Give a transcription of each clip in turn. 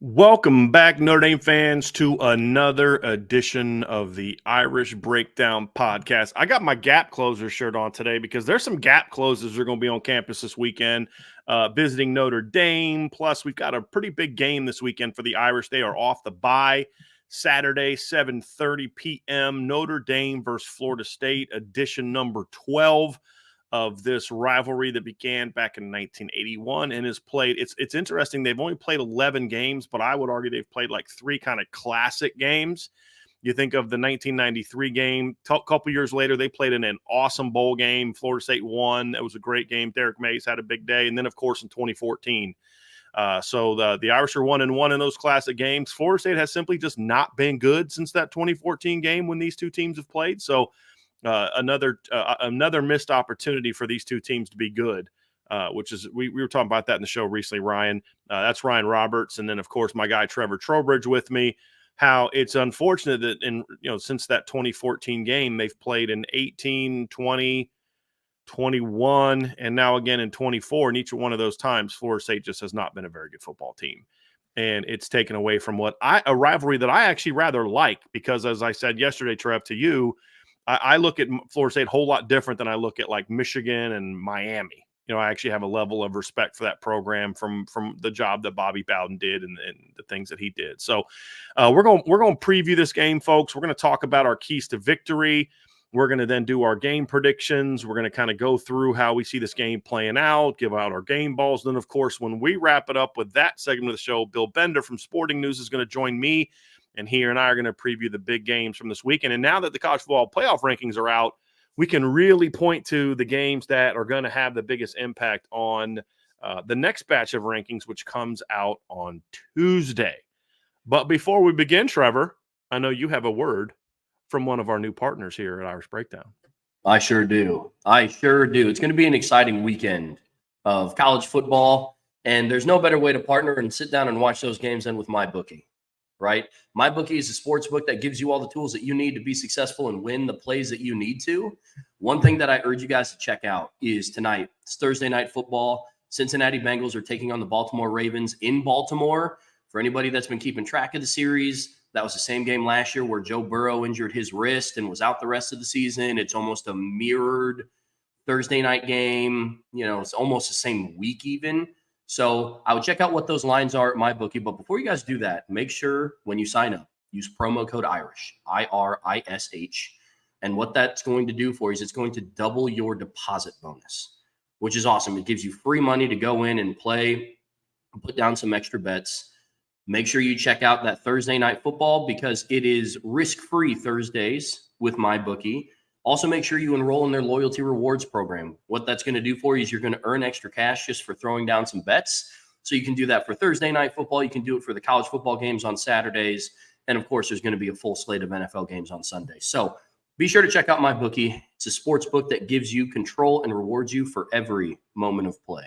Welcome back, Notre Dame fans, to another edition of the Irish Breakdown Podcast. I got my Gap Closer shirt on today because there's some Gap closers that are going to be on campus this weekend, visiting Notre Dame. Plus, we've got a pretty big game this weekend for the Irish. They are off the bye Saturday, 7:30 p.m. Notre Dame versus Florida State, edition number 12 of this rivalry that began back in 1981 and is played. It's interesting. They've only played 11 games, but I would argue they've played like three kind of classic games. You think of the 1993 game. A couple years later, they played in an awesome bowl game. Florida State won. That was a great game. Derek Mays had a big day. And then, of course, in 2014. So the Irish are 1-1 in those classic games. Florida State has simply just not been good since that 2014 game when these two teams have played. So another missed opportunity for these two teams to be good, which is we were talking about that in the show recently, Ryan. That's Ryan Roberts, and then of course my guy Trevor Trowbridge with me. How it's unfortunate that since that 2014 game they've played in 18, 20, 21, and now again in 24. And each one of those times, Florida State just has not been a very good football team. And it's taken away from a rivalry that I actually rather like, because as I said yesterday, Trev, to you, I look at Florida State a whole lot different than I look at like Michigan and Miami. I actually have a level of respect for that program from the job that Bobby Bowden did and the things that he did. So we're going to preview this game, folks. We're going to talk about our keys to victory. We're going to then do our game predictions. We're going to kind of go through how we see this game playing out, give out our game balls. Then, of course, when we wrap it up with that segment of the show, Bill Bender from Sporting News is going to join me. And he and I are going to preview the big games from this weekend. And now that the college football playoff rankings are out, we can really point to the games that are going to have the biggest impact on the next batch of rankings, which comes out on Tuesday. But before we begin, Trevor, I know you have a word from one of our new partners here at Irish Breakdown. I sure do. It's going to be an exciting weekend of college football. And there's no better way to partner and sit down and watch those games than with MyBookie. Right? MyBookie is a sports book that gives you all the tools that you need to be successful and win the plays that you need to. One thing that I urge you guys to check out is tonight. It's Thursday night football. Cincinnati Bengals are taking on the Baltimore Ravens in Baltimore. For anybody that's been keeping track of the series, that was the same game last year where Joe Burrow injured his wrist and was out the rest of the season. It's almost a mirrored Thursday night game. It's almost the same week even. So I would check out what those lines are at MyBookie. But before you guys do that, make sure when you sign up, use promo code IRISH, IRISH. And what that's going to do for you is it's going to double your deposit bonus, which is awesome. It gives you free money to go in and play, put down some extra bets. Make sure you check out that Thursday night football because it is risk-free Thursdays with MyBookie. Also, make sure you enroll in their loyalty rewards program. What that's going to do for you is you're going to earn extra cash just for throwing down some bets. So you can do that for Thursday night football. You can do it for the college football games on Saturdays. And, of course, there's going to be a full slate of NFL games on Sundays. So be sure to check out MyBookie. It's a sports book that gives you control and rewards you for every moment of play.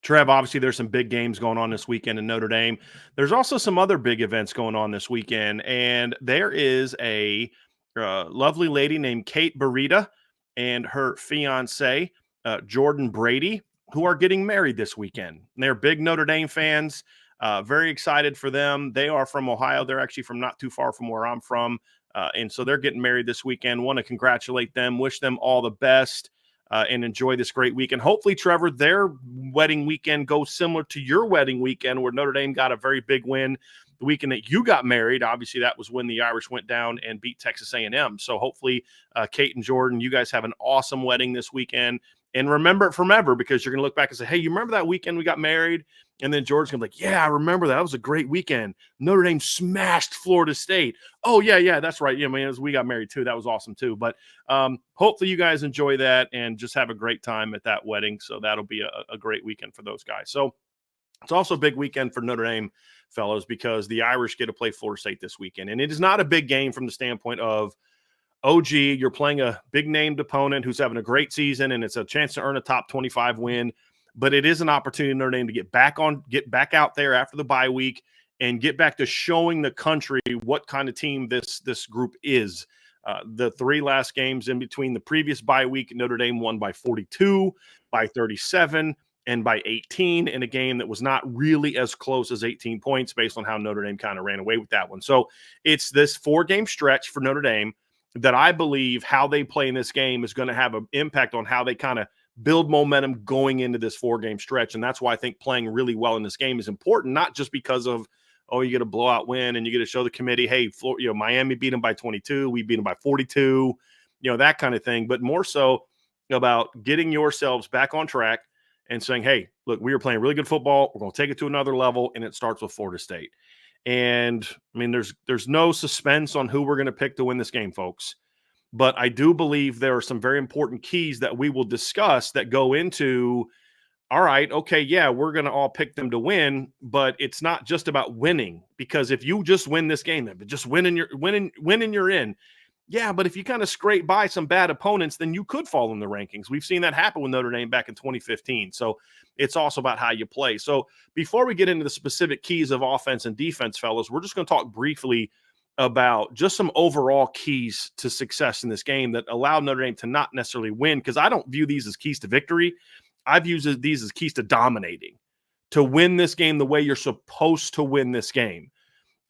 Trev, obviously there's some big games going on this weekend in Notre Dame. There's also some other big events going on this weekend, and there is a lovely lady named Kate Barita and her fiance, Jordan Brady, who are getting married this weekend. And they're big Notre Dame fans, very excited for them. They are from Ohio. They're actually from not too far from where I'm from, and so they're getting married this weekend. Want to congratulate them, wish them all the best. And enjoy this great weekend. Hopefully, Trevor, their wedding weekend goes similar to your wedding weekend where Notre Dame got a very big win the weekend that you got married. Obviously, that was when the Irish went down and beat Texas A&M. So hopefully, Kate and Jordan, you guys have an awesome wedding this weekend. And remember it forever because you're going to look back and say, hey, you remember that weekend we got married? And then George's going to be like, yeah, I remember that. That was a great weekend. Notre Dame smashed Florida State. Oh, yeah, that's right. Yeah, man, we got married too. That was awesome too. But hopefully you guys enjoy that and just have a great time at that wedding. So that'll be a great weekend for those guys. So it's also a big weekend for Notre Dame, fellows, because the Irish get to play Florida State this weekend. And it is not a big game from the standpoint of, oh, gee, you're playing a big-named opponent who's having a great season, and it's a chance to earn a top 25 win. But it is an opportunity for Notre Dame to get back out there after the bye week and get back to showing the country what kind of team this group is. The 3 last games in between the previous bye week, Notre Dame won by 42, by 37, and by 18 in a game that was not really as close as 18 points based on how Notre Dame kind of ran away with that one. So it's this 4-game stretch for Notre Dame that I believe how they play in this game is going to have an impact on how they kind of build momentum going into this 4-game stretch. And that's why I think playing really well in this game is important, not just because of, oh, you get a blowout win and you get to show the committee, hey, Miami beat them by 22, we beat them by 42, that kind of thing. But more so about getting yourselves back on track and saying, hey, look, we are playing really good football. We're going to take it to another level, and it starts with Florida State. And, I mean, there's no suspense on who we're going to pick to win this game, folks. But I do believe there are some very important keys that we will discuss that go into, all right, okay, yeah, we're going to all pick them to win, but it's not just about winning, because if you just win this game, just winning, you're in. Yeah, but if you kind of scrape by some bad opponents, then you could fall in the rankings. We've seen that happen with Notre Dame back in 2015. So it's also about how you play. So before we get into the specific keys of offense and defense, fellas, we're just going to talk briefly about just some overall keys to success in this game that allow Notre Dame to not necessarily win, because I don't view these as keys to victory. I've used these as keys to dominating, to win this game the way you're supposed to win this game.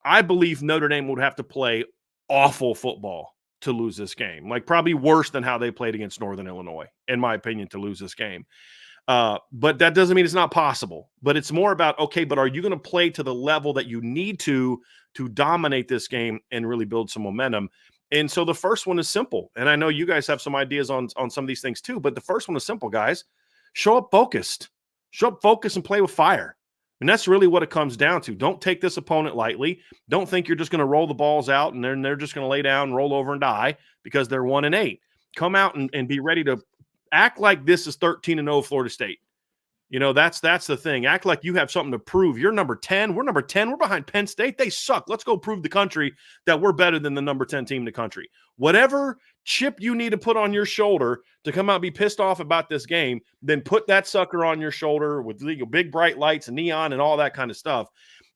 I believe Notre Dame would have to play awful football to lose this game, like probably worse than how they played against Northern Illinois, in my opinion, to lose this game. But that doesn't mean it's not possible. But it's more about, okay, but are you going to play to the level that you need to dominate this game and really build some momentum? And so the first one is simple. And I know you guys have some ideas on some of these things too, but the first one is simple, guys. Show up focused. Show up focused and play with fire. And that's really what it comes down to. Don't take this opponent lightly. Don't think you're just going to roll the balls out and then they're just going to lay down, roll over, and die because they're 1-8. Come out and be ready to act like this is 13-0 Florida State. That's the thing. Act like you have something to prove. You're number 10. We're number 10. We're behind Penn State. They suck. Let's go prove the country that we're better than the number 10 team in the country. Whatever chip you need to put on your shoulder to come out and be pissed off about this game, then put that sucker on your shoulder with big bright lights and neon and all that kind of stuff.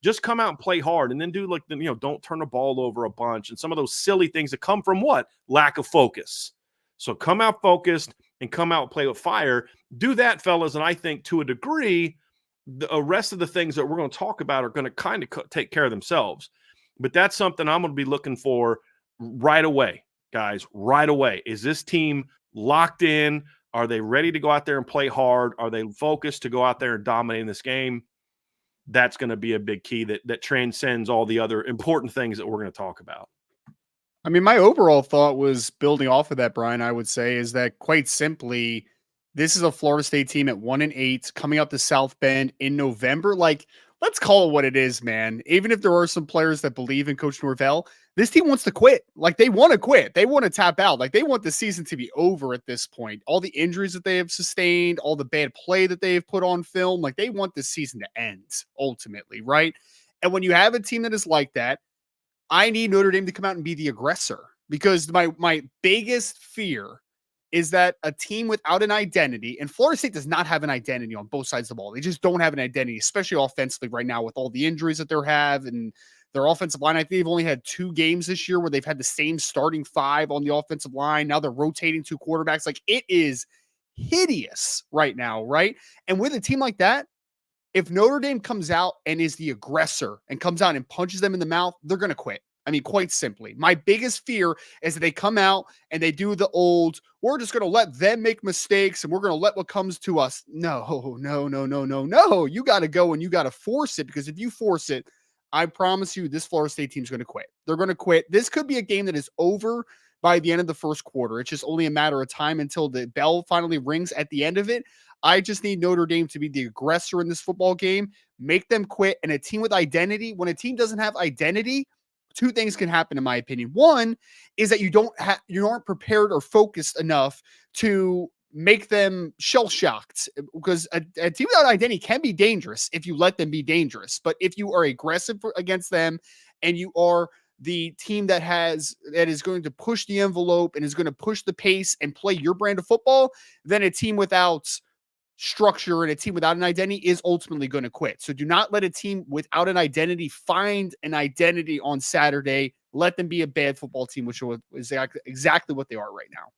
Just come out and play hard, and then do don't turn the ball over a bunch and some of those silly things that come from what? Lack of focus. So come out focused and come out and play with fire. Do that, fellas, and I think to a degree, the rest of the things that we're going to talk about are going to kind of take care of themselves. But that's something I'm going to be looking for right away, guys, right away. Is this team locked in? Are they ready to go out there and play hard? Are they focused to go out there and dominate this game? That's going to be a big key that transcends all the other important things that we're going to talk about. I mean, my overall thought was building off of that, Brian, I would say, is that quite simply, this is a Florida State team at 1-8 coming up to South Bend in November. Like, let's call it what it is, man. Even if there are some players that believe in Coach Norvell, this team wants to quit. Like, they want to quit. They want to tap out. Like, they want the season to be over at this point. All the injuries that they have sustained, all the bad play that they have put on film, like, they want this season to end ultimately, right? And when you have a team that is like that, I need Notre Dame to come out and be the aggressor, because my biggest fear is that a team without an identity, and Florida State does not have an identity on both sides of the ball. They just don't have an identity, especially offensively right now with all the injuries that they have, and their offensive line. I think they've only had 2 games this year where they've had the same starting 5 on the offensive line. Now they're rotating 2 quarterbacks. Like, it is hideous right now, right? And with a team like that, if Notre Dame comes out and is the aggressor and comes out and punches them in the mouth, they're going to quit. I mean, quite simply, my biggest fear is that they come out and they do the old, we're just going to let them make mistakes and we're going to let what comes to us. No. You got to go and you got to force it, because if you force it, I promise you this Florida State team's going to quit. They're going to quit. This could be a game that is over by the end of the first quarter. It's just only a matter of time until the bell finally rings at the end of it. I just need Notre Dame to be the aggressor in this football game, make them quit. And a team with identity, when a team doesn't have identity, 2 things can happen, in my opinion. One is that you aren't prepared or focused enough to make them shell-shocked, because a team without identity can be dangerous if you let them be dangerous. But if you are aggressive against them and you are the team that is going to push the envelope and is going to push the pace and play your brand of football, then a team without structure and a team without an identity is ultimately going to quit. So do not let a team without an identity find an identity on Saturday. Let them be a bad football team, which is exactly what they are right now.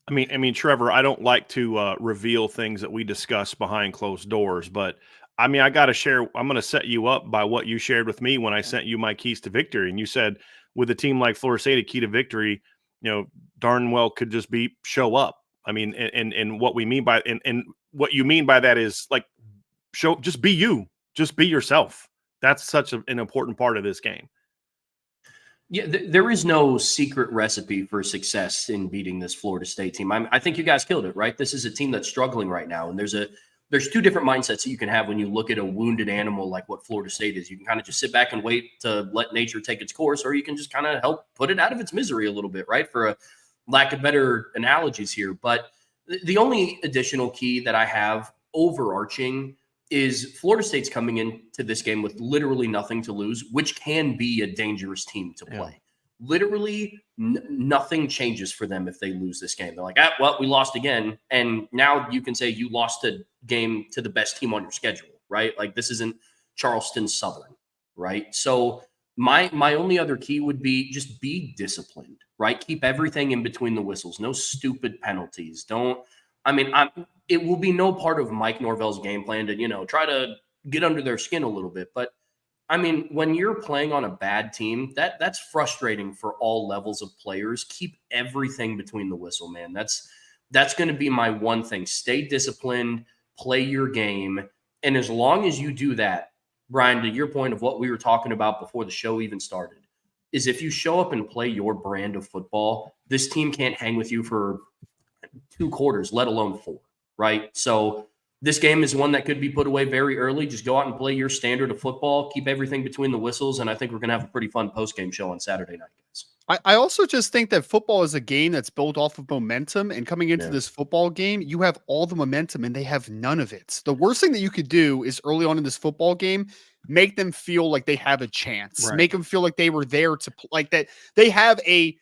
I mean, Trevor, I don't like to reveal things that we discuss behind closed doors, but I mean, I got to share. I'm going to set you up by what you shared with me when I sent you my keys to victory. And you said with a team like Florida State, a key to victory, darn well could just be show up. I mean, and what we mean by and what you mean by that is like just be you, just be yourself. That's such an important part of this game. Yeah, there is no secret recipe for success in beating this Florida State team. I think you guys killed it, right? This is a team that's struggling right now, and there's two different mindsets that you can have when you look at a wounded animal like what Florida State is. You can kind of just sit back and wait to let nature take its course, or you can just kind of help put it out of its misery a little bit, right? For a lack of better analogies here. But the only additional key that I have overarching is Florida State's coming into this game with literally nothing to lose, which can be a dangerous team to play. Yeah. Literally nothing changes for them if they lose this game. They're like, well, we lost again. And now you can say you lost a game to the best team on your schedule, right? Like this isn't Charleston Southern, right? So my only other key would be just be disciplined, right? Keep everything in between the whistles. No stupid penalties. It will be no part of Mike Norvell's game plan to, try to get under their skin a little bit. But I mean, when you're playing on a bad team, that's frustrating for all levels of players. Keep everything between the whistle, man. That's going to be my one thing. Stay disciplined, play your game. And as long as you do that, Brian, to your point of what we were talking about before the show even started, is if you show up and play your brand of football, this team can't hang with you for 2 quarters, let alone 4. Right. So this game is one that could be put away very early. Just go out and play your standard of football, keep everything between the whistles. And I think we're going to have a pretty fun post-game show on Saturday night, guys. I also just think that football is a game that's built off of momentum, and coming into this football game, you have all the momentum and they have none of it. The worst thing that you could do is early on in this football game, make them feel like they have a chance, make them feel like they were there to like that. They have a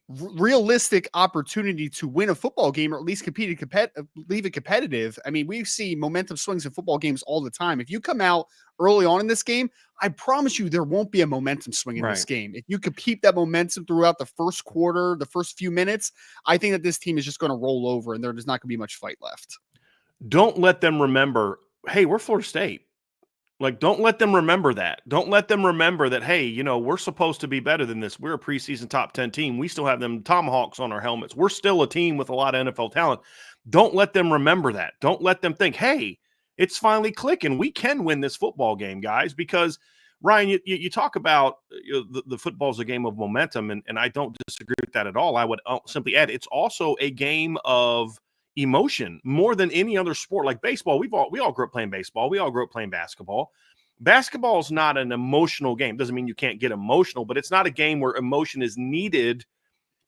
realistic opportunity to win a football game, or at least leave it competitive. I mean, we see momentum swings in football games all the time. If you come out early on in this game, I promise you there won't be a momentum swing in this game. If you could keep that momentum throughout the first quarter, the first few minutes, I think that this team is just going to roll over and there's not going to be much fight left. Don't let them remember, hey, we're Florida State. Like, don't let them remember that. Don't let them remember that, hey, we're supposed to be better than this. We're a preseason top 10 team. We still have them Tomahawks on our helmets. We're still a team with a lot of NFL talent. Don't let them remember that. Don't let them think, hey, it's finally clicking. We can win this football game, guys, because, Ryan, you talk about the football is a game of momentum, and I don't disagree with that at all. I would simply add it's also a game of emotion more than any other sport. Like baseball, we all grew up playing baseball. We all grew up playing basketball. Basketball is not an emotional game. Doesn't mean you can't get emotional, but it's not a game where emotion is needed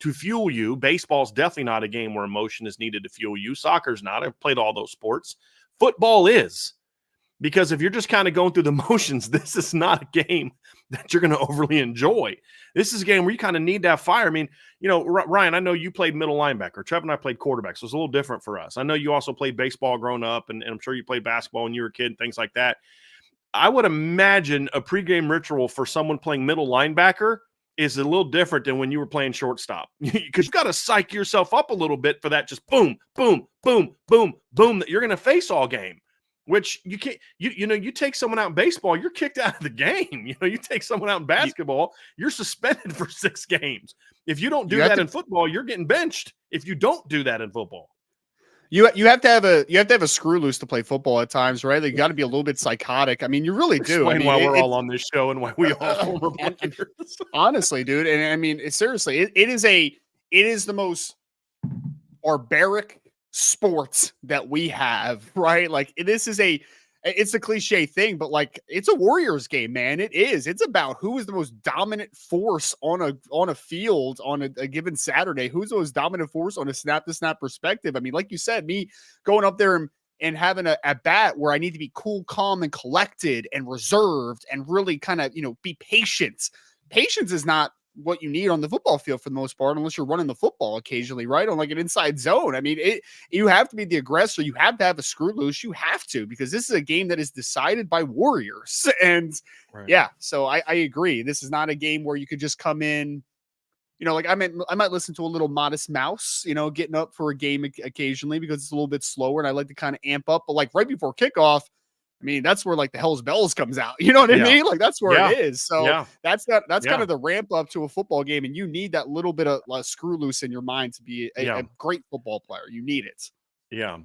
to fuel you. Baseball is definitely not a game where emotion is needed to fuel you. Soccer's not. I've played all those sports. Football is. Because if you're just kind of going through the motions, this is not a game that you're going to overly enjoy. This is a game where you kind of need that fire. I mean, Ryan, I know you played middle linebacker. Trevor and I played quarterback, so it's a little different for us. I know you also played baseball growing up, and I'm sure you played basketball when you were a kid and things like that. I would imagine a pregame ritual for someone playing middle linebacker is a little different than when you were playing shortstop, because you got to psych yourself up a little bit for that just boom, boom, boom, boom, boom that you're going to face all game. Which you can't, you take someone out in baseball, you're kicked out of the game. You take someone out in basketball, you're suspended for 6 games. If you don't do that in football, you're getting benched. If you don't do that in football, you have to have a screw loose to play football at times, right? Like, you got to be a little bit psychotic. I mean, you really do. Explain why we're all on this show and why we all former players. Honestly, dude, and I mean, seriously, it is the most barbaric sports that we have, right? Like, it's a cliche thing, but like, it's a Warriors game, man. It's about who is the most dominant force on a field on a given Saturday. Who's the most dominant force on a snap to snap perspective? I mean, like you said, me going up there and having a bat where I need to be cool, calm, and collected and reserved and really kind of, be patient. Patience is not what you need on the football field for the most part, unless you're running the football occasionally, right? On like an inside zone. I mean, you have to be the aggressor. You have to have a screw loose. You have to, because this is a game that is decided by warriors. And yeah, so I agree. This is not a game where you could just come in, like I might listen to a little Modest Mouse, getting up for a game occasionally because it's a little bit slower and I like to kind of amp up. But like right before kickoff, I mean, that's where like the Hell's Bells comes out. You know what I mean? Like that's where it is. So that's kind of the ramp up to a football game. And you need that little bit of screw loose in your mind to be a great football player. You need it. Yeah.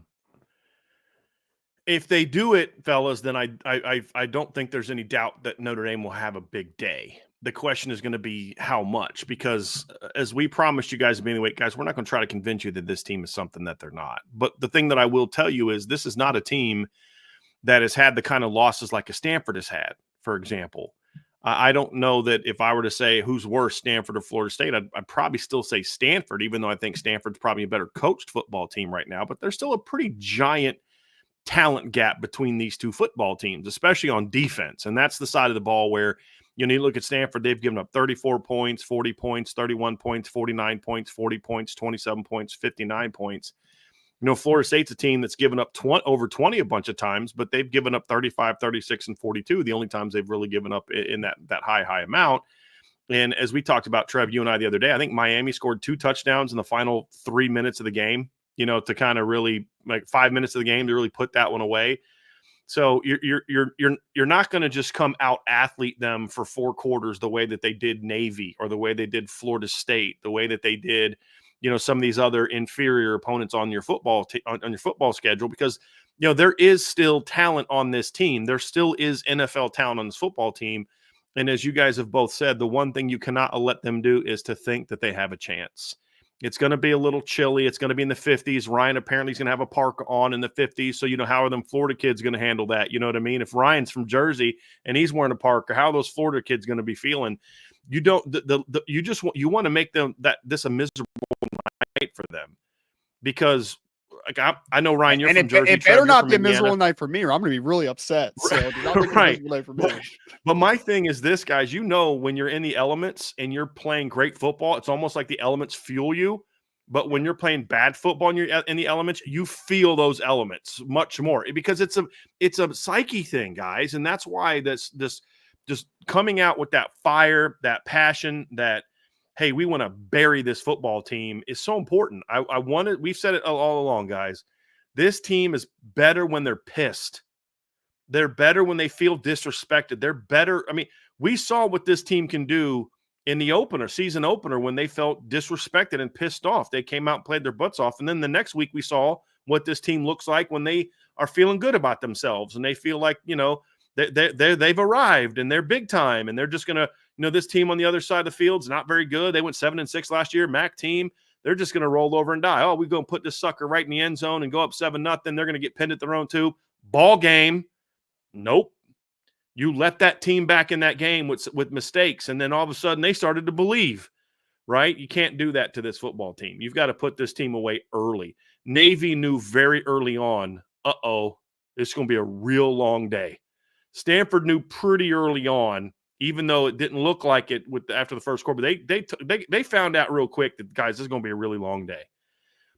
If they do it, fellas, then I don't think there's any doubt that Notre Dame will have a big day. The question is going to be how much, because as we promised you guys at the week, guys, we're not going to try to convince you that this team is something that they're not. But the thing that I will tell you is this is not a team that has had the kind of losses like a Stanford has had, for example. I don't know that if I were to say who's worse, Stanford or Florida State, I'd probably still say Stanford, even though I think Stanford's probably a better coached football team right now. But there's still a pretty giant talent gap between these two football teams, especially on defense. And that's the side of the ball where you look at Stanford, they've given up 34 points, 40 points, 31 points, 49 points, 40 points, 27 points, 59 points. Florida State's a team that's given up over 20 a bunch of times, but they've given up 35, 36, and 42. The only times they've really given up in that high amount. And as we talked about, Trev, you and I the other day, I think Miami scored 2 touchdowns in the final 3 minutes of the game, to kind of really, like 5 minutes of the game to really put that one away. So you're not going to just come out athlete them for 4 quarters the way that they did Navy or the way they did Florida State, the way that they did, some of these other inferior opponents on your football on your football schedule, because there is still talent on this team. There still is NFL talent on this football team, and as you guys have both said, the one thing you cannot let them do is to think that they have a chance. It's going to be a little chilly. It's going to be in the 50s. Ryan apparently is going to have a parka on in the 50s. So, how are them Florida kids going to handle that? You know what I mean? If Ryan's from Jersey and he's wearing a parka, how are those Florida kids going to be feeling? You don't, you want to make this a miserable night for them, because like I know Ryan, you're from Jersey. It better not be a miserable night for me, or I'm going to be really upset. So do not make it a miserable night for me. But my thing is this, guys. When you're in the elements and you're playing great football, it's almost like the elements fuel you. But when you're playing bad football and you're in the elements, you feel those elements much more, because it's a psyche thing, guys, and that's why this just coming out with that fire, that passion, that hey, we want to bury this football team is so important. We've said it all along, guys. This team is better when they're pissed. They're better when they feel disrespected. They're better. I mean, we saw what this team can do in the season opener, when they felt disrespected and pissed off. They came out and played their butts off. And then the next week we saw what this team looks like when they are feeling good about themselves and they feel like, they've arrived and they're big time, and they're just going to, this team on the other side of the field's not very good. They went 7-6 last year, MAC team. They're just going to roll over and die. Oh, we're going to put this sucker right in the end zone and go up 7-0. They're going to get pinned at their own 2. Ball game. Nope. You let that team back in that game with mistakes, and then all of a sudden they started to believe, right? You can't do that to this football team. You've got to put this team away early. Navy knew very early on, it's going to be a real long day. Stanford knew pretty early on, even though it didn't look like it after the first quarter. But they found out real quick that, guys, this is going to be a really long day.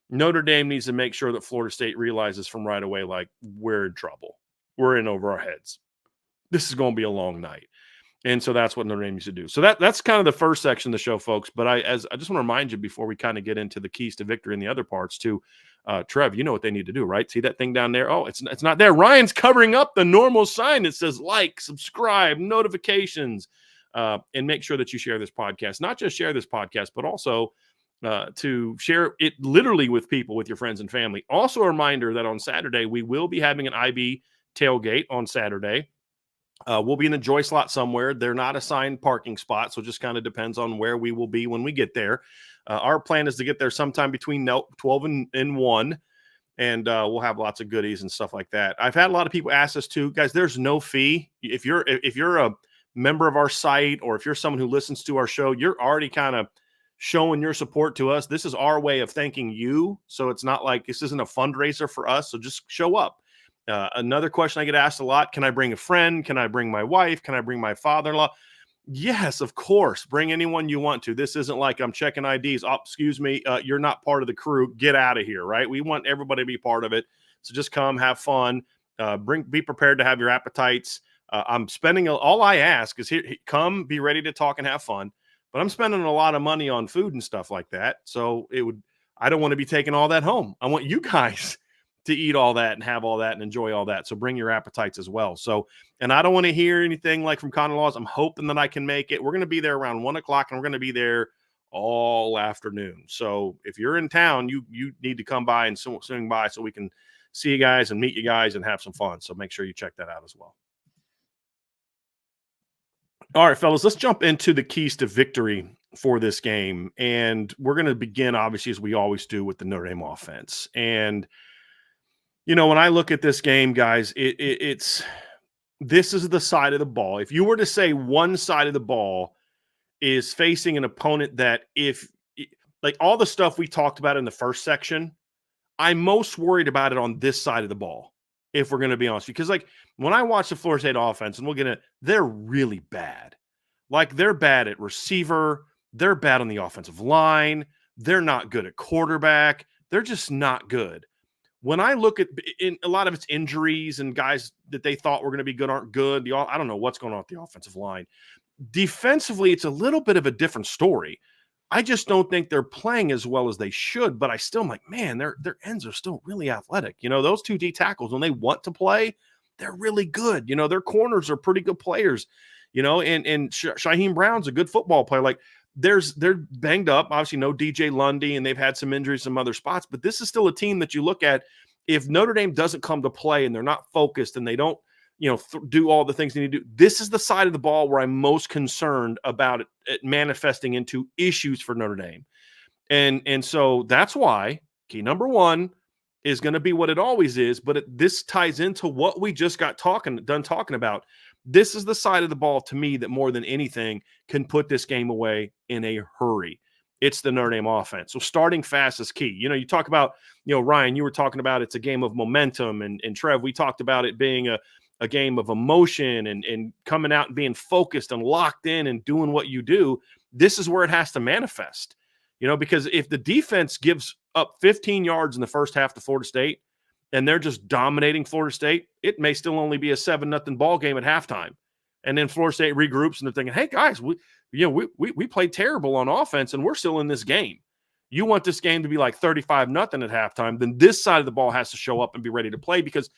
Notre Dame needs to make sure that Florida State realizes from right away, like, we're in trouble. We're in over our heads. This is going to be a long night. And so that's what Notre Dame needs to do. So that's kind of the first section of the show, folks. But I just want to remind you before we kind of get into the keys to victory and the other parts too. Trev, you know what they need to do, right? See that thing down there? Oh, it's not there. Ryan's covering up the normal sign that says like, subscribe, notifications, and make sure that you share this podcast. Not just share this podcast, but also to share it literally with people, with your friends and family. Also a reminder that on Saturday, we will be having an IB tailgate on Saturday. We'll be in a joy slot somewhere. They're not assigned parking spots, so it just kind of depends on where we will be when we get there. Our plan is to get there sometime between 12 and 1, and we'll have lots of goodies and stuff like that. I've had a lot of people ask us too, guys. There's no fee if you're a member of our site, or if you're someone who listens to our show. You're already kind of showing your support to us. This is our way of thanking you. So it's not like this isn't a fundraiser for us. So just show up. Another question I get asked a lot: can I bring a friend? Can I bring my wife? Can I bring my father-in-law? Yes, of course. Bring anyone you want to. This isn't like I'm checking IDs. Oh, excuse me, you're not part of the crew. Get out of here, right? We want everybody to be part of it. So just come, have fun. Be prepared to have your appetites. I'm spending all I ask is here. Come, be ready to talk and have fun. But I'm spending a lot of money on food and stuff like that. So I don't want to be taking all that home. I want you guys to eat all that and have all that and enjoy all that. So bring your appetites as well. So, and I don't want to hear anything like from Connor Laws. I'm hoping that I can make it. We're going to be there around 1 o'clock and we're going to be there all afternoon. So if you're in town, you need to come by and swing by so we can see you guys and meet you guys and have some fun. So make sure you check that out as well. All right, fellas, let's jump into the keys to victory for this game. And we're going to begin, obviously, as we always do, with the Notre Dame offense. And when I look at this game, guys, this is the side of the ball. If you were to say one side of the ball is facing an opponent that like all the stuff we talked about in the first section, I'm most worried about it on this side of the ball, if we're going to be honest. Because like when I watch the Florida State offense, and they're really bad. Like they're bad at receiver. They're bad on the offensive line. They're not good at quarterback. They're just not good. When I look at a lot of its injuries and guys that they thought were going to be good aren't good. I don't know what's going on with the offensive line. Defensively, it's a little bit of a different story. I just don't think they're playing as well as they should, but I still am like, man, their ends are still really athletic. Those two D tackles, when they want to play, they're really good. Their corners are pretty good players, and Shaheem Brown's a good football player. Like they're banged up, obviously no DJ Lundy, and they've had some injuries in some other spots, but this is still a team that you look at. If Notre Dame doesn't come to play and they're not focused and they don't, do all the things they need to do, this is the side of the ball where I'm most concerned about it manifesting into issues for Notre Dame. And so that's why key number one is going to be what it always is, but this ties into what we just got done talking about. This is the side of the ball to me that more than anything can put this game away in a hurry. It's the Notre Dame offense. So starting fast is key. You talk about, Ryan, you were talking about it's a game of momentum, and Trev, we talked about it being a game of emotion and coming out and being focused and locked in and doing what you do. This is where it has to manifest, because if the defense gives up 15 yards in the first half to Florida State and they're just dominating Florida State, it may still only be a 7-0 ball game at halftime. And then Florida State regroups and they're thinking, hey guys, we played terrible on offense and we're still in this game. You want this game to be like 35-0 at halftime, then this side of the ball has to show up and be ready to play, because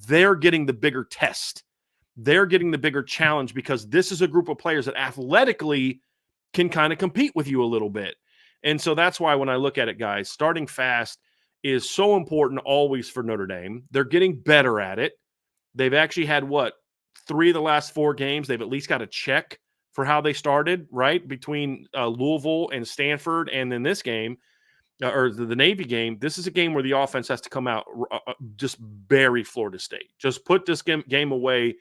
they're getting the bigger test. They're getting the bigger challenge, because this is a group of players that athletically can kind of compete with you a little bit. And so that's why when I look at it, guys, starting fast is so important always for Notre Dame. They're getting better at it. They've actually had 3 of the last 4 games. They've at least got a check for how they started, right? Between Louisville and Stanford, and then this game, or the Navy game, this is a game where the offense has to come out, just bury Florida State. Just put this game away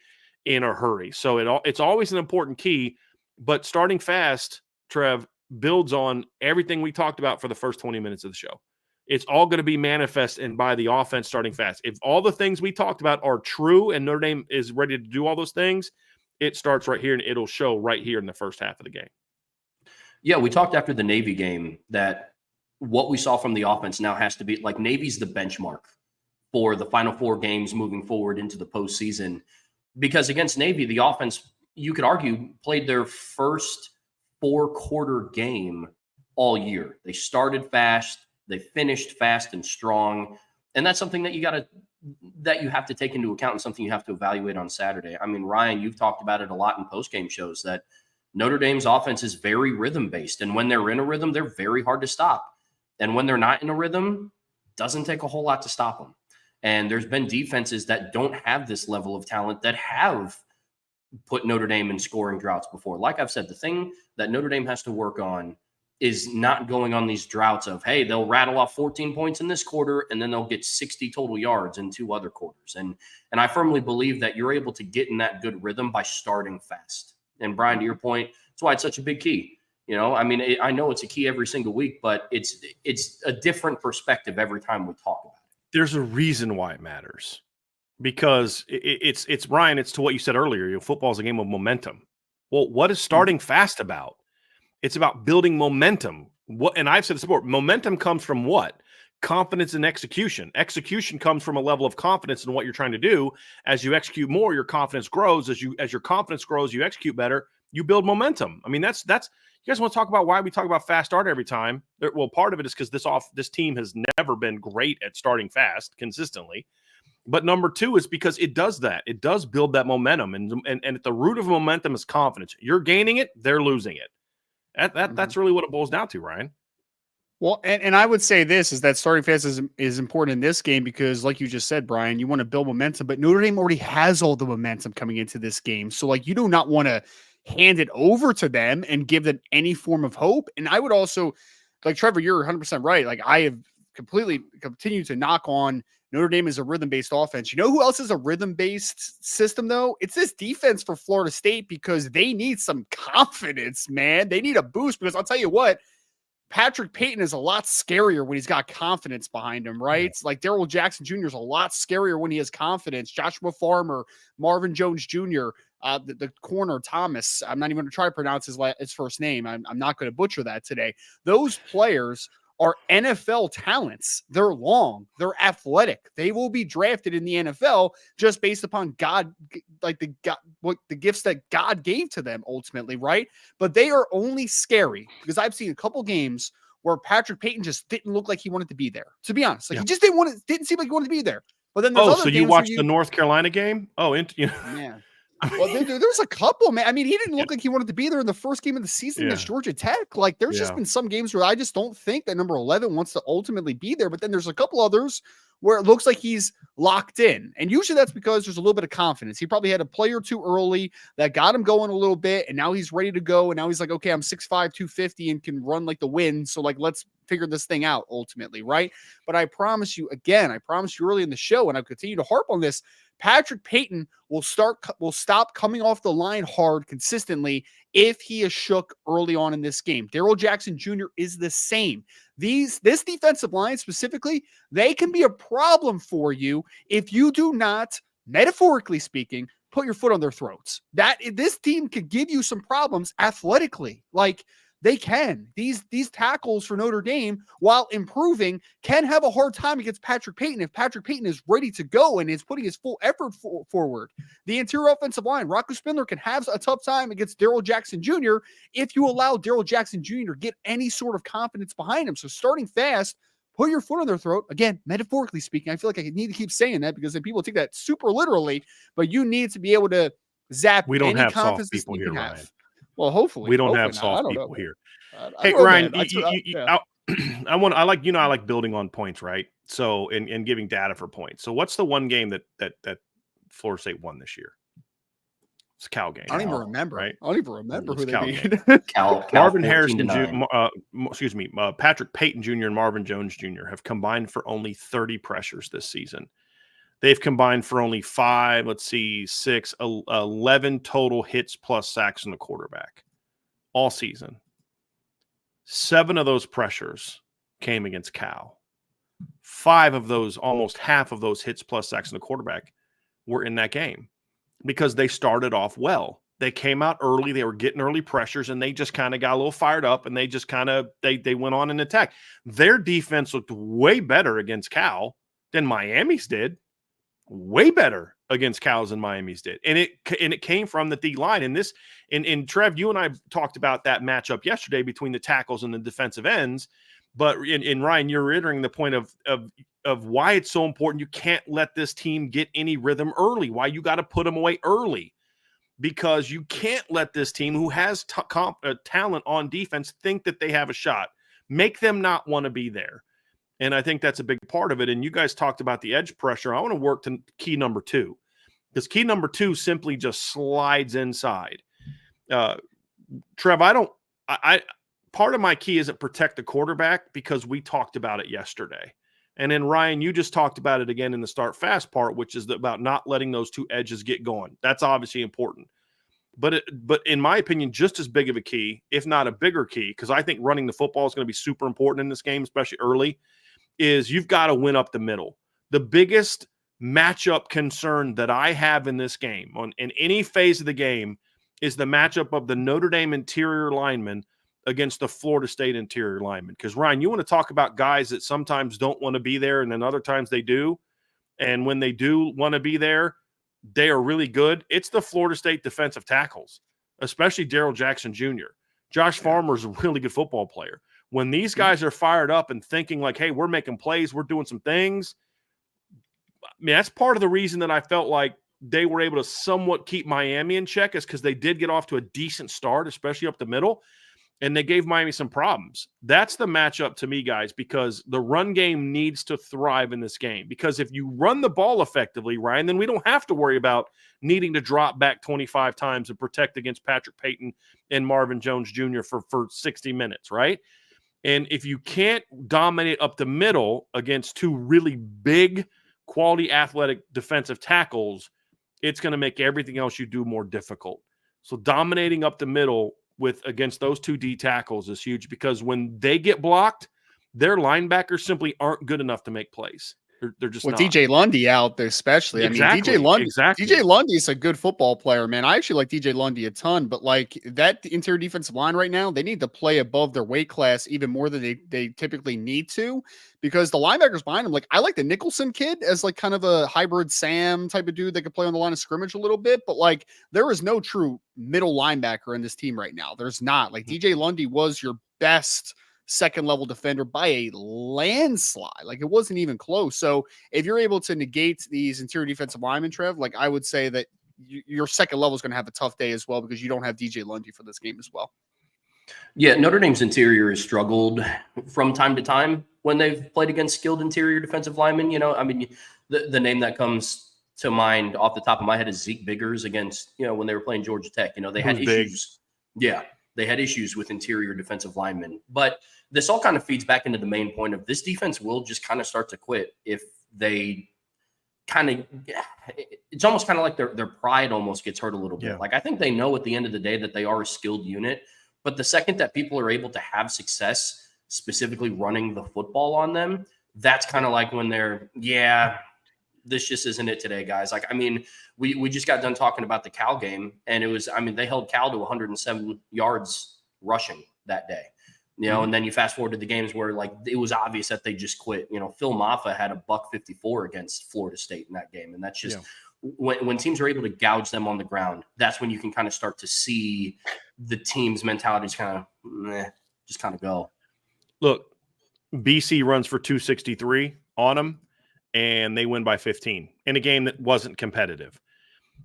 in a hurry. So it's always an important key, but starting fast, Trev, builds on everything we talked about for the first 20 minutes of the show. It's all going to be manifest and by the offense starting fast. If all the things we talked about are true and Notre Dame is ready to do all those things, it starts right here and it'll show right here in the first half of the game. Yeah, we talked after the Navy game that what we saw from the offense now has to be like Navy's the benchmark for the Final 4 games moving forward into the postseason. Because against Navy, the offense, you could argue, played their first 4-quarter game all year. They started fast, they finished fast and strong, and that's something that you have to take into account and something you have to evaluate on Saturday. I mean, Ryan, you've talked about it a lot in postgame shows that Notre Dame's offense is very rhythm-based, and when they're in a rhythm, they're very hard to stop. And when they're not in a rhythm, doesn't take a whole lot to stop them. And there's been defenses that don't have this level of talent that have put Notre Dame in scoring droughts before. Like I've said, the thing that Notre Dame has to work on is not going on these droughts of, hey, they'll rattle off 14 points in this quarter and then they'll get 60 total yards in 2 other quarters. And I firmly believe that you're able to get in that good rhythm by starting fast. And Brian, to your point, that's why it's such a big key. I mean, I know it's a key every single week, but it's a different perspective every time we talk about it. There's a reason why it matters, because it's Ryan, it's to what you said earlier. Football is a game of momentum. Well, what is starting fast about? It's about building momentum. And I've said this before, momentum comes from what? Confidence and execution. Execution comes from a level of confidence in what you're trying to do. As you execute more, your confidence grows. As your confidence grows, you execute better, you build momentum. I mean, that's you guys want to talk about why we talk about fast start every time? Well, part of it is because this team has never been great at starting fast consistently. But number two is because it does that. It does build that momentum. And at the root of momentum is confidence. You're gaining it, they're losing it. That's really what it boils down to, Ryan. Well, and I would say this is that starting fast is important in this game because, like you just said, Brian, you want to build momentum, but Notre Dame already has all the momentum coming into this game. So, like, you do not want to hand it over to them and give them any form of hope. And I would also, like Trevor, you're 100% right. Like, I have completely continued to knock on Notre Dame as a rhythm-based offense. You know who else is a rhythm-based system, though? It's this defense for Florida State because they need some confidence, man. They need a boost because I'll tell you what, Patrick Payton is a lot scarier when he's got confidence behind him, right? It's like Darrell Jackson Jr. is a lot scarier when he has confidence. Joshua Farmer, Marvin Jones Jr., the corner, Thomas. I'm not even going to try to pronounce his first name. I'm not going to butcher that today. Those players are NFL talents. They're long. They're athletic. They will be drafted in the NFL just based upon what the gifts that God gave to them ultimately, right? But they are only scary because I've seen a couple games where Patrick Payton just didn't look like he wanted to be there. To be honest, he just didn't seem like he wanted to be there. But then there's other so you watched the North Carolina game? Man. Well, there's a couple, man. I mean, he didn't look like he wanted to be there in the first game of the season against Georgia Tech. Like, there's just been some games where I just don't think that number 11 wants to ultimately be there. But then there's a couple others where it looks like he's locked in. And usually that's because there's a little bit of confidence. He probably had a play or two early that got him going a little bit. And now he's ready to go. And now he's like, okay, I'm 6'5", 250 and can run like the wind. So, like, let's figure this thing out ultimately, right? But I promise you early in the show, and I continue to harp on this, Patrick Payton will stop coming off the line hard consistently if he is shook early on in this game. Darrell Jackson Jr. is the same. This defensive line specifically, they can be a problem for you if you do not, metaphorically speaking, put your foot on their throats. This team could give you some problems athletically. Like, they can. These tackles for Notre Dame, while improving, can have a hard time against Patrick Payton if Patrick Payton is ready to go and is putting his full effort forward. The interior offensive line, Rocco Spindler, can have a tough time against Darrell Jackson Jr. if you allow Darrell Jackson Jr. to get any sort of confidence behind him. So starting fast, put your foot on their throat. Again, metaphorically speaking, I feel like I need to keep saying that because then people take that super literally, but you need to be able to zap we don't any have confidence soft people you here, can Ryan. have. Well, hopefully We don't have soft people here. Hey, Ryan, I like building on points, right? So, and giving data for points. So, what's the one game that Florida State won this year? It's a Cal game. I don't even remember. Right? I don't even remember who they beat. Marvin Harrison Jr., Patrick Payton Jr. and Marvin Jones Jr. have combined for only 30 pressures this season. They've combined for only 11 total hits plus sacks on the quarterback all season. 7 of those pressures came against Cal. 5 of those, almost half of those hits plus sacks on the quarterback were in that game because they started off well. They came out early. They were getting early pressures, and they just kind of got a little fired up, and they just kind of they went on an attack. Their defense looked way better against Cal than Miami's did. Way better against Cal's than Miami's did. And it came from the D line. And Trev, you and I talked about that matchup yesterday between the tackles and the defensive ends. But in Ryan, you're reiterating the point of why it's so important. You can't let this team get any rhythm early. Why you got to put them away early. Because you can't let this team who has talent on defense think that they have a shot. Make them not want to be there. And I think that's a big part of it. And you guys talked about the edge pressure. I want to work to key number 2. Because key number 2 simply just slides inside. Trev, part of my key isn't protect the quarterback because we talked about it yesterday. And then Ryan, you just talked about it again in the start fast part, which is about not letting those 2 edges get going. That's obviously important. But in my opinion, just as big of a key, if not a bigger key, because I think running the football is going to be super important in this game, especially early, is you've got to win up the middle. The biggest matchup concern that I have in this game in any phase of the game is the matchup of the Notre Dame interior lineman against the Florida State interior lineman. Because, Ryan, you want to talk about guys that sometimes don't want to be there and then other times they do. And when they do want to be there, they are really good. It's the Florida State defensive tackles, especially Darrell Jackson Jr. Josh Farmer is a really good football player. When these guys are fired up and thinking like, hey, we're making plays, we're doing some things, I mean, that's part of the reason that I felt like they were able to somewhat keep Miami in check, is because they did get off to a decent start, especially up the middle, and they gave Miami some problems. That's the matchup to me, guys, because the run game needs to thrive in this game. Because if you run the ball effectively, Ryan, then we don't have to worry about needing to drop back 25 times and protect against Patrick Payton and Marvin Jones Jr. for 60 minutes, right? And if you can't dominate up the middle against two really big, quality athletic defensive tackles, it's going to make everything else you do more difficult. So dominating up the middle against those two D tackles is huge, because when they get blocked, their linebackers simply aren't good enough to make plays. They're just not. DJ Lundy out there, especially. Exactly, I mean, exactly. DJ Lundy is a good football player, man. I actually like DJ Lundy a ton, but like that interior defensive line right now, they need to play above their weight class even more than they typically need to, because the linebackers behind them, like I like the Nicholson kid as like kind of a hybrid Sam type of dude that could play on the line of scrimmage a little bit, but like there is no true middle linebacker in this team right now. There's not. Like DJ Lundy was your best second level defender by a landslide. Like it wasn't even close. So if you're able to negate these interior defensive linemen, Trev, like I would say that your second level is going to have a tough day as well, because you don't have DJ Lundy for this game as well. Yeah, Notre Dame's interior has struggled from time to time when they've played against skilled interior defensive linemen. You know, I mean, the name that comes to mind off the top of my head is Zeke Biggers against, you know, when they were playing Georgia Tech. You know, they had issues. Yeah, they had issues with interior defensive linemen. But this all kind of feeds back into the main point of this defense will just kind of start to quit if they kind of – it's almost kind of like their pride almost gets hurt a little bit. Yeah. Like I think they know at the end of the day that they are a skilled unit. But the second that people are able to have success specifically running the football on them, that's kind of like when they're, this just isn't it today, guys. Like, I mean, we just got done talking about the Cal game, and it was, I mean, they held Cal to 107 yards rushing that day, you know, and then you fast forward to the games where like it was obvious that they just quit. You know, Phil Maffa had a $154 against Florida State in that game. And that's just when teams are able to gouge them on the ground, that's when you can kind of start to see the team's mentalities kind of just kind of go. Look, BC runs for 263 on them, and they win by 15 in a game that wasn't competitive.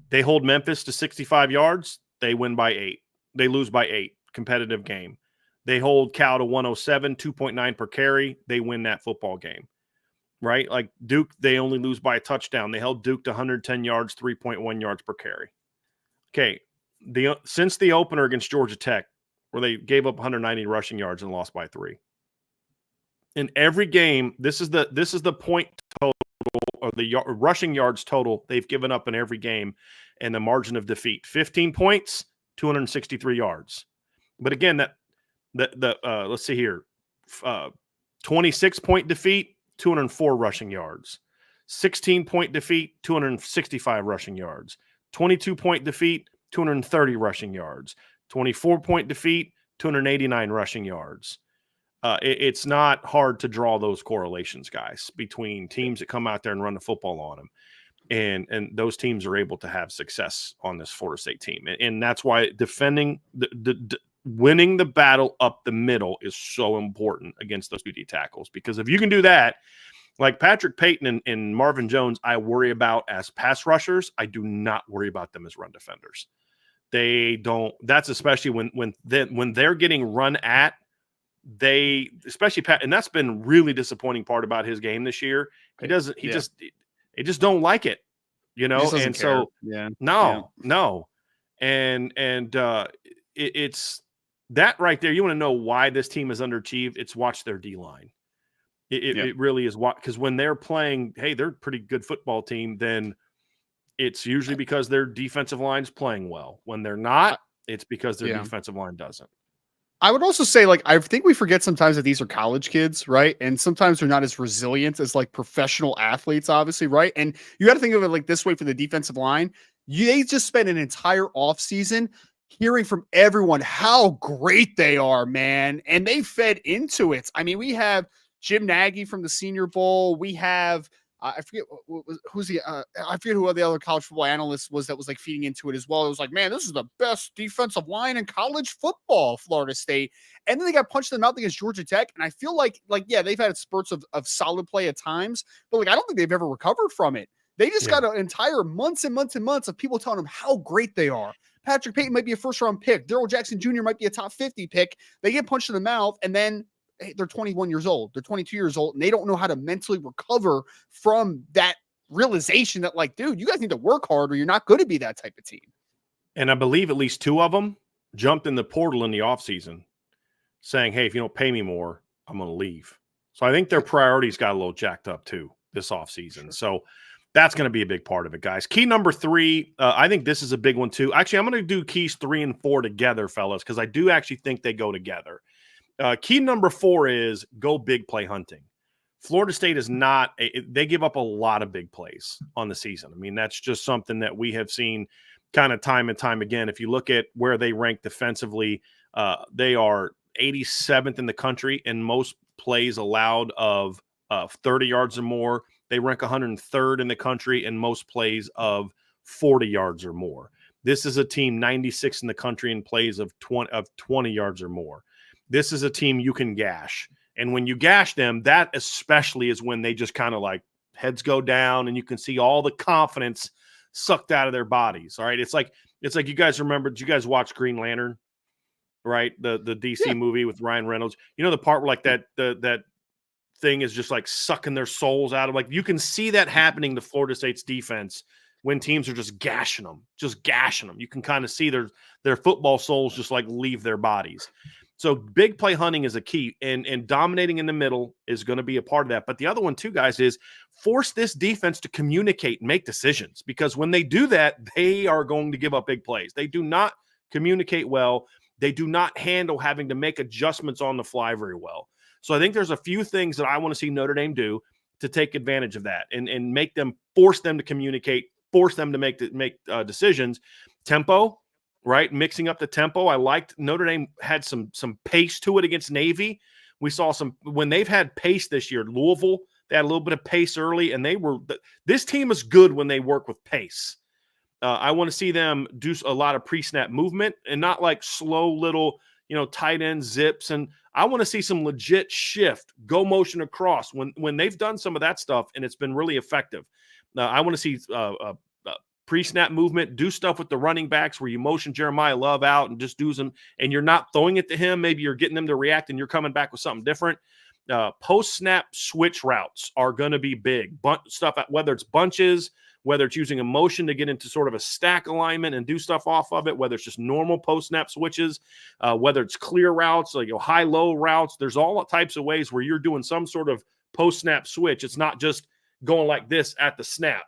They hold Memphis to 65 yards. They win by 8. They lose by 8. Competitive game. They hold Cal to 107, 2.9 per carry. They win that football game, right? Like Duke, they only lose by a touchdown. They held Duke to 110 yards, 3.1 yards per carry. Okay, since the opener against Georgia Tech, where they gave up 190 rushing yards and lost by 3. In every game, this is the point total, or the rushing yards total they've given up in every game, and the margin of defeat: 15 points, 263 yards. But again, let's see here, 26-point defeat, 204 rushing yards. 16-point defeat, 265 rushing yards. 22-point defeat, 230 rushing yards. 24-point defeat, 289 rushing yards. It's not hard to draw those correlations, guys, between teams that come out there and run the football on them, and those teams are able to have success on this Florida State team. And that's why defending winning the battle up the middle is so important against those 2D tackles, because if you can do that, like Patrick Payton and Marvin Jones, I worry about as pass rushers. I do not worry about them as run defenders. They don't. That's especially when they're getting run at. They, especially Pat, and that's been really disappointing part about his game this year. He doesn't. He just don't like it, you know. And so no, and it's that right there. You want to know why this team is underachieved? It's watch their D line. It really is what, because when they're playing, hey, they're a pretty good football team, then it's usually because their defensive line's playing well. When they're not, it's because their defensive line doesn't. I would also say, like, I think we forget sometimes that these are college kids, right? And sometimes they're not as resilient as like professional athletes, obviously, right? And you got to think of it like this way for the defensive line. They just spent an entire offseason hearing from everyone how great they are, man. And they fed into it. I mean, we have Jim Nagy from the Senior Bowl. We have, I forget who's the, I forget who the other college football analyst was that was like feeding into it as well. It was like, man, this is the best defensive line in college football, Florida State. And then they got punched in the mouth against Georgia Tech. And I feel like, yeah, they've had spurts of solid play at times, but like, I don't think they've ever recovered from it. They just got an entire months and months and months of people telling them how great they are. Patrick Payton might be a first-round pick. Darrell Jackson Jr. might be a top 50 pick. They get punched in the mouth, and then they're 21 years old. They're 22 years old, and they don't know how to mentally recover from that realization that, like, dude, you guys need to work hard or you're not going to be that type of team. And I believe at least 2 of them jumped in the portal in the offseason saying, hey, if you don't pay me more, I'm going to leave. So I think their priorities got a little jacked up too this offseason. Sure. So that's going to be a big part of it, guys. Key number 3, I think this is a big one too. Actually, I'm going to do keys 3 and 4 together, fellas, because I do actually think they go together. Key number 4 is go big play hunting. Florida State is not – they give up a lot of big plays on the season. I mean, that's just something that we have seen kind of time and time again. If you look at where they rank defensively, they are 87th in the country in most plays allowed of 30 yards or more. They rank 103rd in the country in most plays of 40 yards or more. This is a team 96 in the country in plays of 20 yards or more. This is a team you can gash. And when you gash them, that especially is when they just kind of like heads go down and you can see all the confidence sucked out of their bodies. All right. It's like you guys remember, did you guys watch Green Lantern? Right? The DC movie with Ryan Reynolds. You know the part where like that thing is just like sucking their souls out of, like, you can see that happening to Florida State's defense when teams are just gashing them. You can kind of see their football souls just like leave their bodies. So big play hunting is a key, and dominating in the middle is going to be a part of that. But the other one too, guys, is force this defense to communicate and make decisions, because when they do that, they are going to give up big plays. They do not communicate well. They do not handle having to make adjustments on the fly very well. So I think there's a few things that I want to see Notre Dame do to take advantage of that and make them, force them to communicate, force them to make decisions. Tempo, right? Mixing up the tempo. I liked Notre Dame had some pace to it against Navy. We saw when they've had pace this year. Louisville, they had a little bit of pace early, and this team is good when they work with pace. I want to see them do a lot of pre-snap movement and not like slow little, tight end zips. And I want to see some legit shift, go motion across when they've done some of that stuff, and it's been really effective. I want to see pre-snap movement, do stuff with the running backs where you motion Jeremiah Love out and just do some, and you're not throwing it to him. Maybe you're getting them to react and you're coming back with something different. Post-snap switch routes are going to be big. Stuff, whether it's bunches, whether it's using a motion to get into sort of a stack alignment and do stuff off of it, whether it's just normal post-snap switches, whether it's clear routes, like high-low routes. There's all types of ways where you're doing some sort of post-snap switch. It's not just going like this at the snap.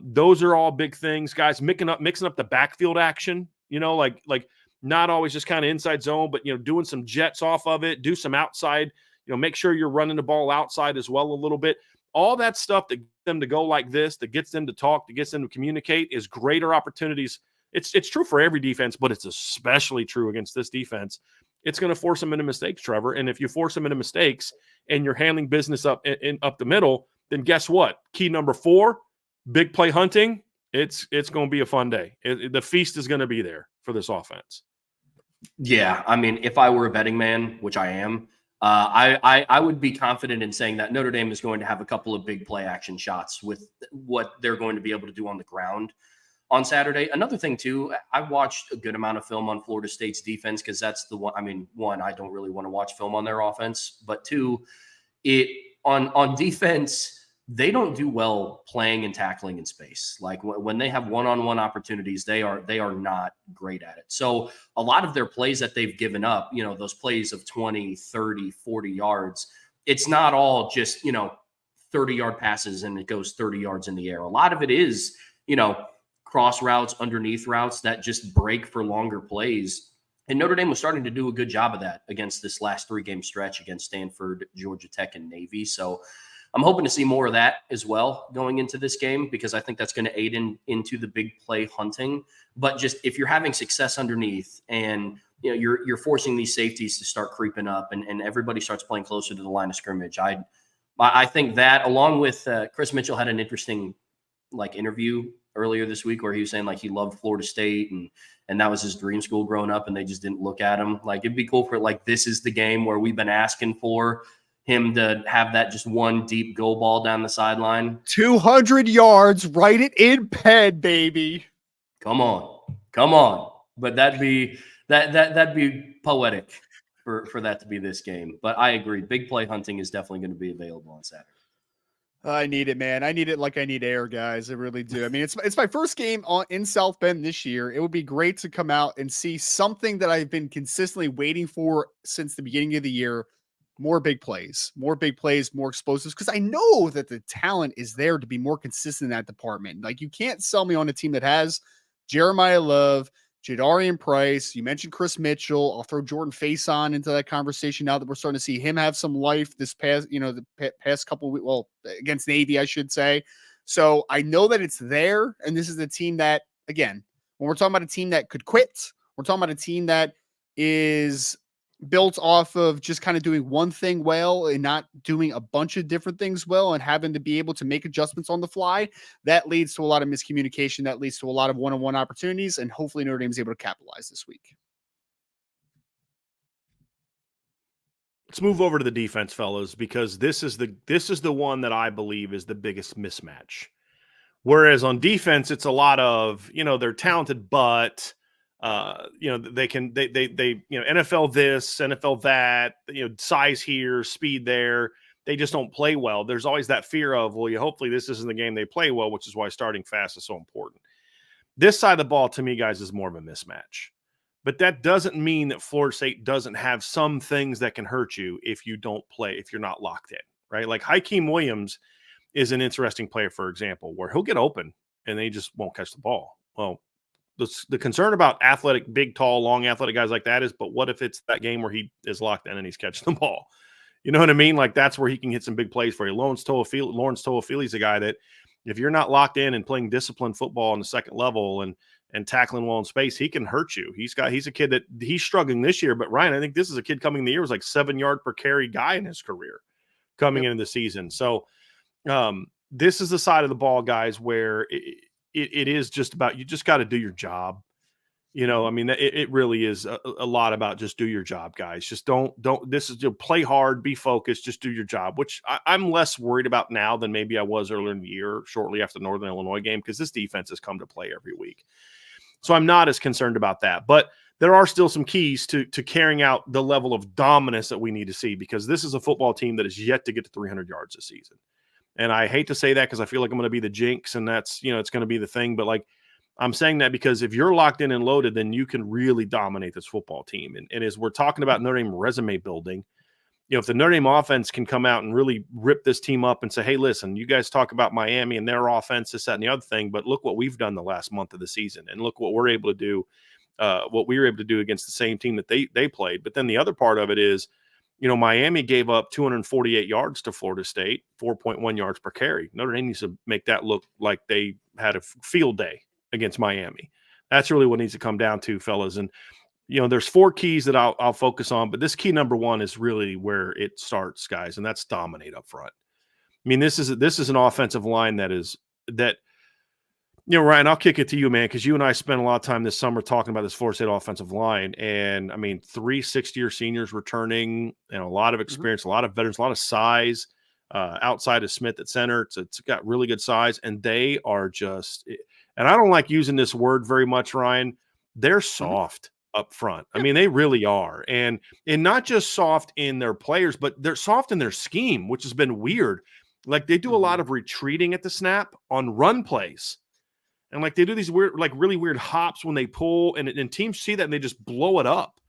Those are all big things, guys. Mixing up the backfield action, like not always just kind of inside zone, but, doing some jets off of it, do some outside, make sure you're running the ball outside as well a little bit. All that stuff that gets them to go like this, that gets them to talk, that gets them to communicate, is greater opportunities. It's true for every defense, but it's especially true against this defense. It's going to force them into mistakes, Trevor. And if you force them into mistakes and you're handling business up the middle, then guess what? Key number 4, big play hunting. It's going to be a fun day. The feast is going to be there for this offense. Yeah, I mean, if I were a betting man, which I am, I would be confident in saying that Notre Dame is going to have a couple of big play action shots with what they're going to be able to do on the ground on Saturday. Another thing too, I watched a good amount of film on Florida State's defense, because that's the one. I mean, one, I don't really want to watch film on their offense, but two, on defense, they don't do well playing and tackling in space. Like when they have one-on-one opportunities, they are not great at it. So a lot of their plays that they've given up, those plays of 20, 30, 40 yards, it's not all just, 30-yard passes and it goes 30 yards in the air. A lot of it is, cross routes, underneath routes that just break for longer plays. And Notre Dame was starting to do a good job of that against this last 3-game stretch against Stanford, Georgia Tech, and Navy. So I'm hoping to see more of that as well going into this game, because I think that's going to aid into the big play hunting. But just if you're having success underneath and you're forcing these safeties to start creeping up and everybody starts playing closer to the line of scrimmage, I think that, along with Chris Mitchell had an interesting interview earlier this week where he was saying he loved Florida State and that was his dream school growing up and they just didn't look at him. It'd be cool for this is the game where we've been asking for him to have that just one deep go ball down the sideline. 200 yards, write it in pen, baby. Come on. But that'd be poetic for that to be this game. But I agree. Big play hunting is definitely going to be available on Saturday. I need it, man. I need it like I need air, guys. I really do. I mean, it's my first game in South Bend this year. It would be great to come out and see something that I've been consistently waiting for since the beginning of the year. More big plays, more explosives. Because I know that the talent is there to be more consistent in that department. You can't sell me on a team that has Jeremiah Love, Jadarian Price. You mentioned Chris Mitchell. I'll throw Jordan Faison into that conversation now that we're starting to see him have some life this past, the past couple of weeks, well, against Navy, I should say. So I know that it's there. And this is a team that, again, when we're talking about a team that could quit, we're talking about a team that is built off of just kind of doing one thing well and not doing a bunch of different things well and having to be able to make adjustments on the fly. That leads to a lot of miscommunication. That leads to a lot of one-on-one opportunities, and hopefully Notre Dame is able to capitalize this week. Let's move over to the defense, fellas, because this is the one that I believe is the biggest mismatch. Whereas on defense, it's a lot of, they're talented, but they can NFL this, NFL that, size here, speed there. They just don't play well. There's always that fear of, hopefully this isn't the game they play well, which is why starting fast is so important. This side of the ball, to me, guys, is more of a mismatch. But that doesn't mean that Florida State doesn't have some things that can hurt you if you don't play, if you're not locked in, right? Like Hakeem Williams is an interesting player, for example, where he'll get open and they just won't catch the ball. Well, the concern about athletic, big, tall, long athletic guys like that is, but what if it's that game where he is locked in and he's catching the ball? You know what I mean? That's where he can hit some big plays for you. Lawrence Toafili is a guy that if you're not locked in and playing disciplined football on the second level and tackling well in space, he can hurt you. He's a kid that he's struggling this year, but Ryan, I think this is a kid coming in the year was 7 yard per carry guy in his career coming into the season. So this is the side of the ball, guys, where it is just about, you just got to do your job. It really is a lot about just do your job, guys. Just don't play hard, be focused, just do your job, which I'm less worried about now than maybe I was earlier in the year, shortly after the Northern Illinois game, because this defense has come to play every week. So I'm not as concerned about that, but there are still some keys to carrying out the level of dominance that we need to see, because this is a football team that is yet to get to 300 yards this season. And I hate to say that because I feel like I'm going to be the jinx and that's, it's going to be the thing. But I'm saying that because if you're locked in and loaded, then you can really dominate this football team. And as we're talking about Notre Dame resume building, if the Notre Dame offense can come out and really rip this team up and say, hey, listen, you guys talk about Miami and their offense, this, that, and the other thing, but look what we've done the last month of the season. And look what we're able to do, what we were able to do against the same team that they played. But then the other part of it is, Miami gave up 248 yards to Florida State, 4.1 yards per carry. Notre Dame needs to make that look like they had a field day against Miami. That's really what needs to come down to, fellas. And, there's 4 keys that I'll focus on, but this key number 1 is really where it starts, guys, and that's dominate up front. I mean, this is an offensive line that Ryan, I'll kick it to you, man, because you and I spent a lot of time this summer talking about this Florida State offensive line. And, 3 sixth-year seniors returning and a lot of experience, a lot of veterans, a lot of size outside of Smith at center. It's got really good size, and they are just – and I don't like using this word very much, Ryan. They're soft up front. They really are. And not just soft in their players, but they're soft in their scheme, which has been weird. They do a lot of retreating at the snap on run plays. And they do these weird, really weird hops when they pull, and teams see that and they just blow it up.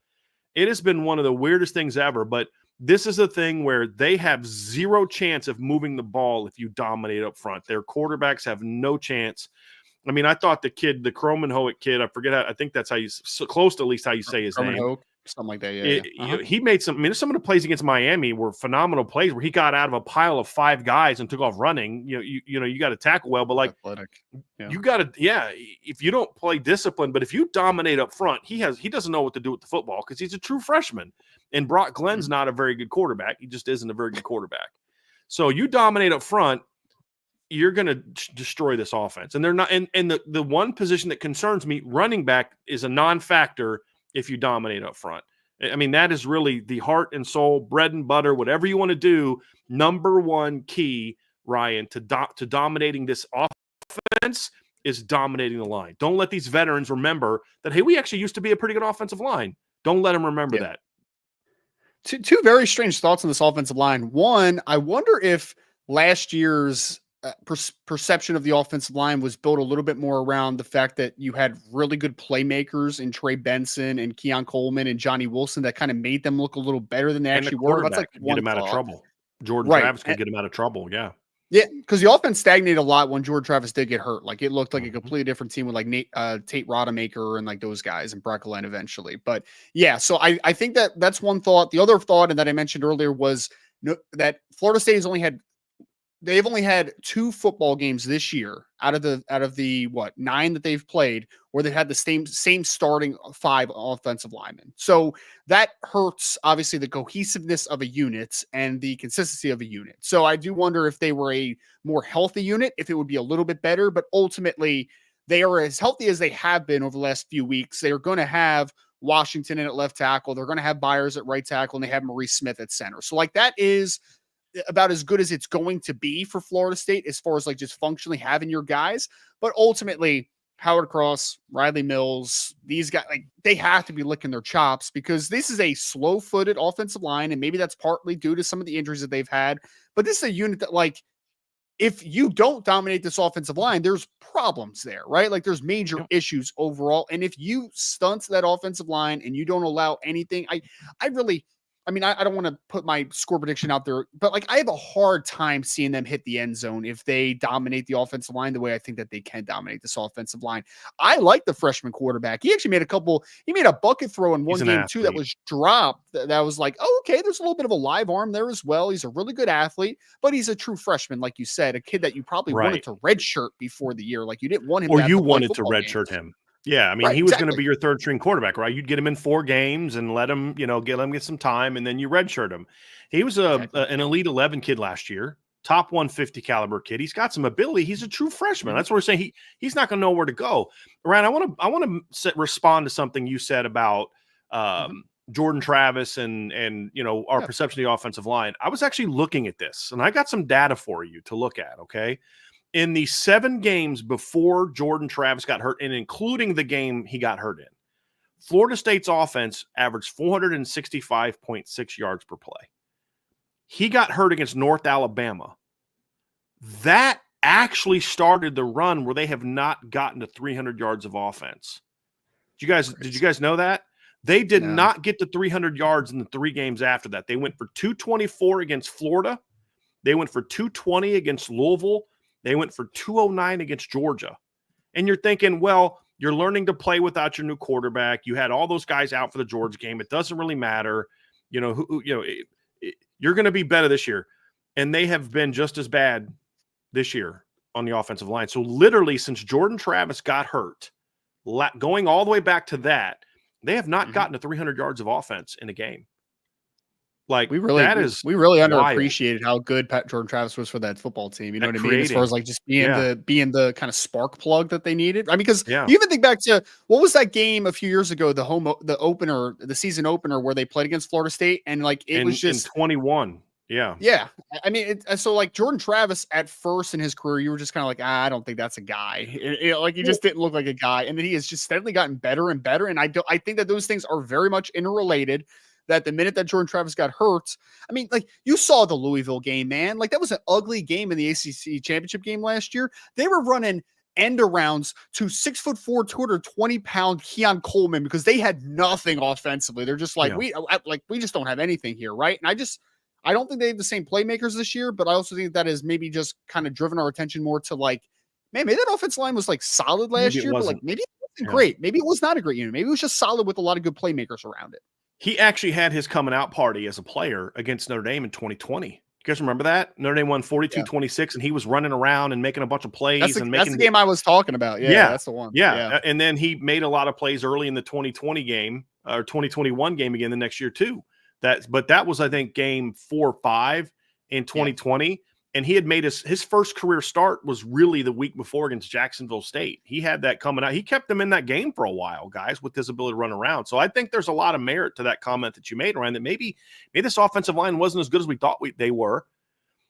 It has been one of the weirdest things ever, but this is a thing where they have zero chance of moving the ball if you dominate up front. Their quarterbacks have no chance. I thought the Croman Hoek kid, I think that's how close to at least how you say his name. Something like that. Yeah. You know, he made some. I mean, some of the plays against Miami were phenomenal plays where he got out of a pile of 5 guys and took off running. You got to tackle well, but like Athletic. Yeah. you got to, if you don't play discipline, but if you dominate up front, he doesn't know what to do with the football because he's a true freshman. And Brock Glenn's not a very good quarterback. He just isn't a very good quarterback. So you dominate up front, you're going to destroy this offense. And they're not. And the one position that concerns me, running back, is a non-factor if you dominate up front. I mean, that is really the heart and soul, bread and butter, whatever you want to do. Number one key, Ryan, to dominating this offense is dominating the line. Don't let these veterans remember that, hey, we actually used to be a pretty good offensive line. Don't let them remember that. Two very strange thoughts on this offensive line. One, I wonder if last year's perception of the offensive line was built a little bit more around the fact that you had really good playmakers in Trey Benson and Keon Coleman and Johnny Wilson that kind of made them look a little better than they actually were. That's like get him out of trouble. Jordan Travis could get him out of trouble. Yeah. Yeah, because the offense stagnated a lot when Jordan Travis did get hurt. Like it looked like a completely different team with like Tate Rodemaker and like those guys and Brock Glenn eventually. But yeah, so I think that's one thought. The other thought, and that I mentioned earlier, was that Florida State has they've only had 2 football games this year out of the 9 that they've played where they had the same starting 5 offensive linemen. So that hurts obviously the cohesiveness of a unit and the consistency of a unit. So I do wonder if they were a more healthy unit, if it would be a little bit better, but ultimately they are as healthy as they have been over the last few weeks. They're going to have Washington in at left tackle. They're going to have Byers at right tackle, and they have Maurice Smith at center. So like that is about as good as it's going to be for Florida State as far as like just functionally having your guys. But ultimately, Howard Cross, Riley Mills, these guys, like they have to be licking their chops because this is a slow-footed offensive line, and maybe that's partly due to some of the injuries that they've had. But this is a unit that, like, if you don't dominate this offensive line, there's problems there, right? Like there's major issues overall. And if you stunt that offensive line and you don't allow anything, I don't want to put my score prediction out there, but like I have a hard time seeing them hit the end zone if they dominate the offensive line the way I think that they can dominate this offensive line. I like the freshman quarterback. He actually made a bucket throw in one game too that was dropped. That was like, oh, okay, there's a little bit of a live arm there as well. He's a really good athlete, but he's a true freshman, like you said, a kid that you probably wanted to redshirt before the year. Like you didn't want him or you wanted to redshirt him. Yeah, I mean, he was going to be your third string quarterback, right? You'd get him in 4 games and let him get some time, and then you redshirt him. He was an Elite 11 kid last year, top 150 caliber kid. He's got some ability. He's a true freshman. That's what we're saying. He's not going to know where to go. Ryan, I want to respond to something you said about Jordan Travis and our perception of the offensive line. I was actually looking at this, and I got some data for you to look at. Okay. In the 7 games before Jordan Travis got hurt, and including the game he got hurt in, Florida State's offense averaged 465.6 yards per play. He got hurt against North Alabama. That actually started the run where they have not gotten to 300 yards of offense. Did you guys know that? They did not get to 300 yards in the 3 games after that. They went for 224 against Florida. They went for 220 against Louisville. They went for 209 against Georgia. And you're thinking, well, you're learning to play without your new quarterback. You had all those guys out for the Georgia game. It doesn't really matter. You're going to be better this year. And they have been just as bad this year on the offensive line. So literally since Jordan Travis got hurt, going all the way back to that, they have not gotten to 300 yards of offense in a game. Like we really underappreciated how good Jordan Travis was for that football team. You know what I mean? As far as like just being the kind of spark plug that they needed. I mean, because you even think back to what was that game a few years ago, the season opener where they played against Florida State, and like it was just in 21. Yeah. Yeah. I mean, so like Jordan Travis at first in his career, you were just kind of like, I don't think that's a guy. Like he just didn't look like a guy. And then he has just steadily gotten better and better. And I think that those things are very much interrelated. That the minute that Jordan Travis got hurt, I mean, like you saw the Louisville game, man. Like that was an ugly game in the ACC championship game last year. They were running end arounds to 6'4", 220-pound Keon Coleman because they had nothing offensively. They're just like, we just don't have anything here, right? And I don't think they have the same playmakers this year, but I also think that has maybe just kind of driven our attention more to like, man, maybe that offensive line was like solid last year, but like maybe it wasn't great. Maybe it was not a great unit. Maybe it was just solid with a lot of good playmakers around it. He actually had his coming out party as a player against Notre Dame in 2020. You guys remember that? Notre Dame won 42-26, and he was running around and making a bunch of plays. That's the game I was talking about. Yeah, that's the one. Yeah. And then he made a lot of plays early in the 2020 game or 2021 game again the next year too. But that was, I think, game 4 or 5 in 2020. Yeah. And he had made his first career start was really the week before against Jacksonville State. He had that coming out. He kept them in that game for a while, guys, with his ability to run around. So I think there's a lot of merit to that comment that you made, Ryan, that maybe this offensive line wasn't as good as we thought they were,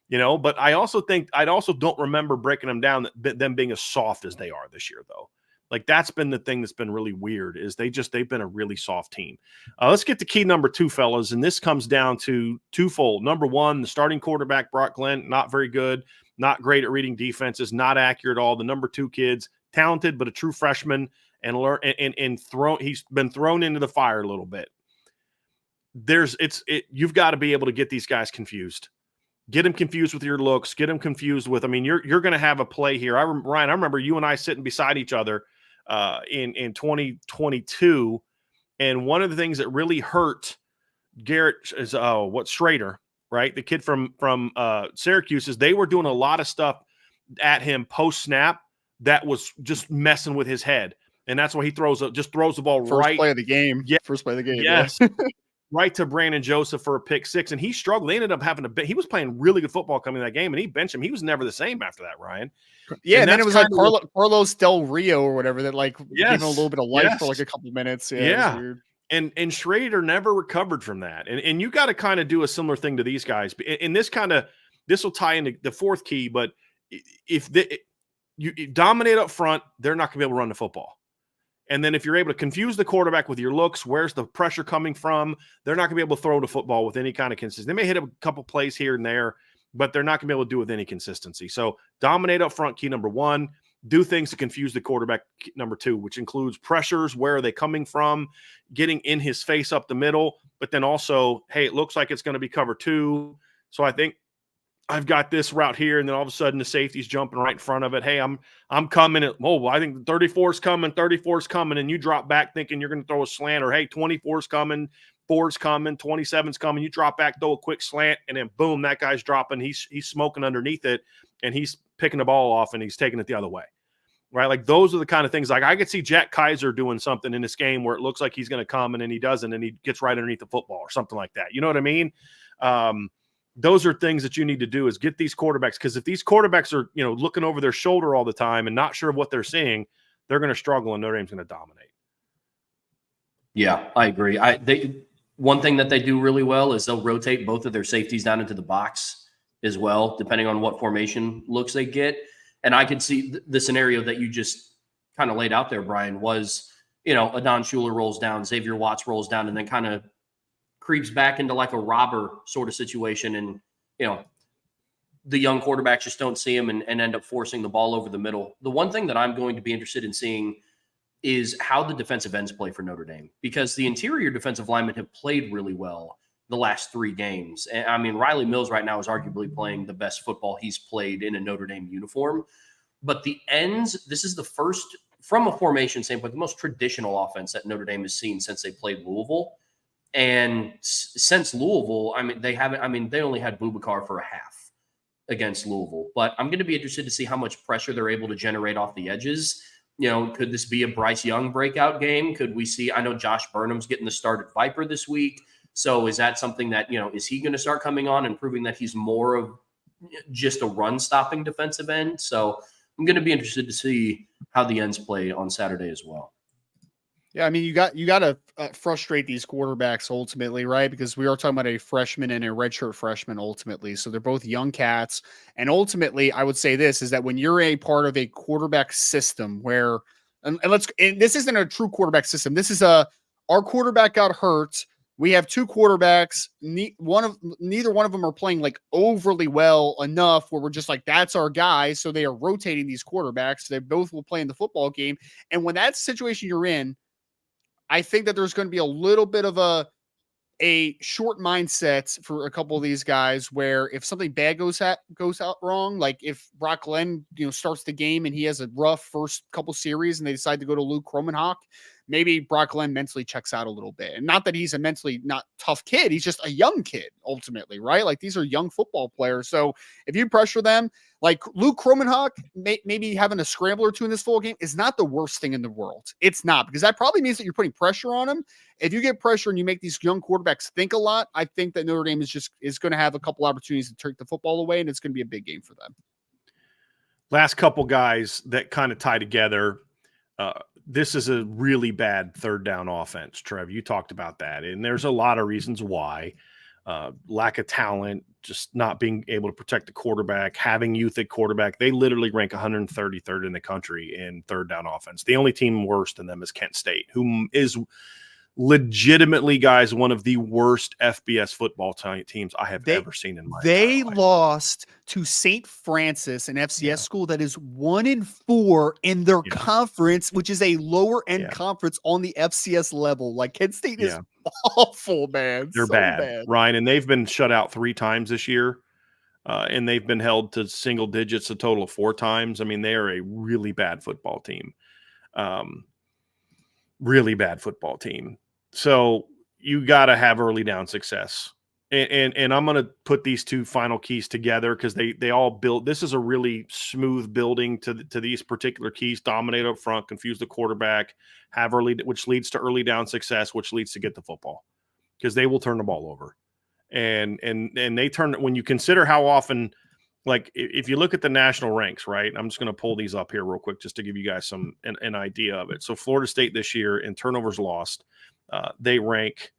but I also don't remember breaking them down, them being as soft as they are this year, though. Like, that's been the thing that's been really weird is they've been a really soft team. Let's get to key number 2, fellas, and this comes down to twofold. Number 1, the starting quarterback, Brock Glenn, not very good, not great at reading defenses, not accurate at all. The number 2 kid's talented, but a true freshman, he's been thrown into the fire a little bit. You've got to be able to get these guys confused. Get them confused with your looks. Get them confused with. I mean, you're going to have a play here. Ryan, I remember you and I sitting beside each other in 2022, and one of the things that really hurt Garrett is Schrader, right? The kid from Syracuse, is they were doing a lot of stuff at him post snap that was just messing with his head, and that's why he throws the ball first play of the game. Yeah, first play of the game. Yes. Right to Brandon Joseph for a pick 6, and he struggled. They ended up having to. He was playing really good football coming in that game, and he benched him. He was never the same after that, Ryan. Yeah, and then it was like Carlos Del Rio or whatever that gave him a little bit of life for like a couple minutes. Yeah. Weird. And Schrader never recovered from that. And you got to kind of do a similar thing to these guys. And this will tie into the 4th key. But if you dominate up front, they're not going to be able to run the football. And then if you're able to confuse the quarterback with your looks, where's the pressure coming from? They're not going to be able to throw the football with any kind of consistency. They may hit a couple plays here and there, but they're not going to be able to do it with any consistency. So dominate up front, key number 1. Do things to confuse the quarterback, number 2, which includes pressures. Where are they coming from? Getting in his face up the middle, but then also, hey, it looks like it's going to be cover 2. So I think I've got this route here, and then all of a sudden the safety's jumping right in front of it. Hey, I'm coming. I think 34's coming, 34's coming, and you drop back thinking you're going to throw a slant, or hey, 24's coming, 4's coming, 27's coming. You drop back, throw a quick slant, and then boom, that guy's dropping. He's smoking underneath it, and he's picking the ball off, and he's taking it the other way. Right? Like, those are the kind of things. Like, I could see Jack Kaiser doing something in this game where it looks like he's going to come, and then he doesn't, and he gets right underneath the football or something like that. You know what I mean? Those are things that you need to do, is get these quarterbacks, because if these quarterbacks are, looking over their shoulder all the time and not sure of what they're seeing, they're going to struggle, and Notre Dame's going to dominate. Yeah, I agree. One thing that they do really well is they'll rotate both of their safeties down into the box as well, depending on what formation looks they get. And I could see the scenario that you just kind of laid out there, Brian, was, Adon Schuler rolls down, Xavier Watts rolls down, and then kind of creeps back into like a robber sort of situation. And, the young quarterbacks just don't see him and end up forcing the ball over the middle. The one thing that I'm going to be interested in seeing is how the defensive ends play for Notre Dame, because the interior defensive linemen have played really well the last 3 games. And I mean, Riley Mills right now is arguably playing the best football he's played in a Notre Dame uniform. But the ends, this is the first, from a formation standpoint, the most traditional offense that Notre Dame has seen since they played Louisville. And since Louisville, they only had Boubacar for a half against Louisville. But I'm going to be interested to see how much pressure they're able to generate off the edges. Could this be a Bryce Young breakout game? Could we see, I know Josh Burnham's getting the start at Viper this week. So is that something that, is he going to start coming on and proving that he's more of just a run stopping defensive end? So I'm going to be interested to see how the ends play on Saturday as well. Yeah, I mean, you got to frustrate these quarterbacks ultimately, right? Because we are talking about a freshman and a redshirt freshman ultimately. So they're both young cats. And ultimately, I would say this is that when you're a part of a quarterback system where, and this isn't a true quarterback system. This is our quarterback got hurt. We have 2 quarterbacks. Neither one of them are playing like overly well enough where we're just like, that's our guy. So they are rotating these quarterbacks. They both will play in the football game. And when that's the situation you're in, I think that there's going to be a little bit of a short mindset for a couple of these guys where if something bad goes out wrong, like if Brock Glenn, starts the game and he has a rough first couple series and they decide to go to Luke Kromenhoek, maybe Brock Glenn mentally checks out a little bit. And not that he's a mentally not tough kid. He's just a young kid ultimately, right? Like these are young football players. So if you pressure them, like Luke Kromenhoek, maybe having a scramble or two in this full game is not the worst thing in the world. It's not, because that probably means that you're putting pressure on him. If you get pressure and you make these young quarterbacks think a lot, I think that Notre Dame is going to have a couple opportunities to take the football away, and it's going to be a big game for them. Last couple guys that kind of tie together. This is a really bad third down offense, Trev. You talked about that, and there's a lot of reasons why. Lack of talent, just not being able to protect the quarterback, having youth at quarterback. They literally rank 133rd in the country in third down offense. The only team worse than them is Kent State, who is legitimately, guys, one of the worst FBS football teams I have ever seen in my life. They lost to St. Francis, an FCS school that is 1-4 in their conference, which is a lower end conference on the FCS level. Like Kent State is awful, man. They're so bad, Ryan, and they've been shut out 3 times this year, and they've been held to single digits a total of 4 times. I mean, they are a really bad football team. Really bad football team. So you got to have early down success. And I'm going to put these 2 final keys together because they all build. This is a really smooth building to these particular keys. Dominate up front, confuse the quarterback, have early, which leads to early down success, which leads to get the football, because they will turn the ball over. And they turn, when you consider how often, like if you look at the national ranks, right? I'm just going to pull these up here real quick just to give you guys an idea of it. So Florida State this year in turnovers lost, they rank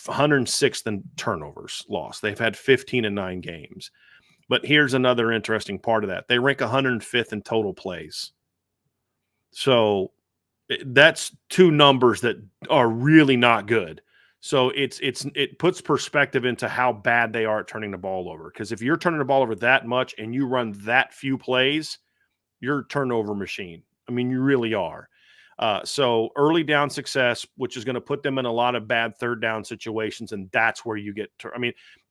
106th in turnovers lost. They've had 15 in 9 games. But here's another interesting part of that. They rank 105th in total plays. So that's 2 numbers that are really not good. So it puts perspective into how bad they are at turning the ball over. Because if you're turning the ball over that much and you run that few plays, you're a turnover machine. I mean, you really are. So early down success, which is going to put them in a lot of bad third down situations, and that's where you get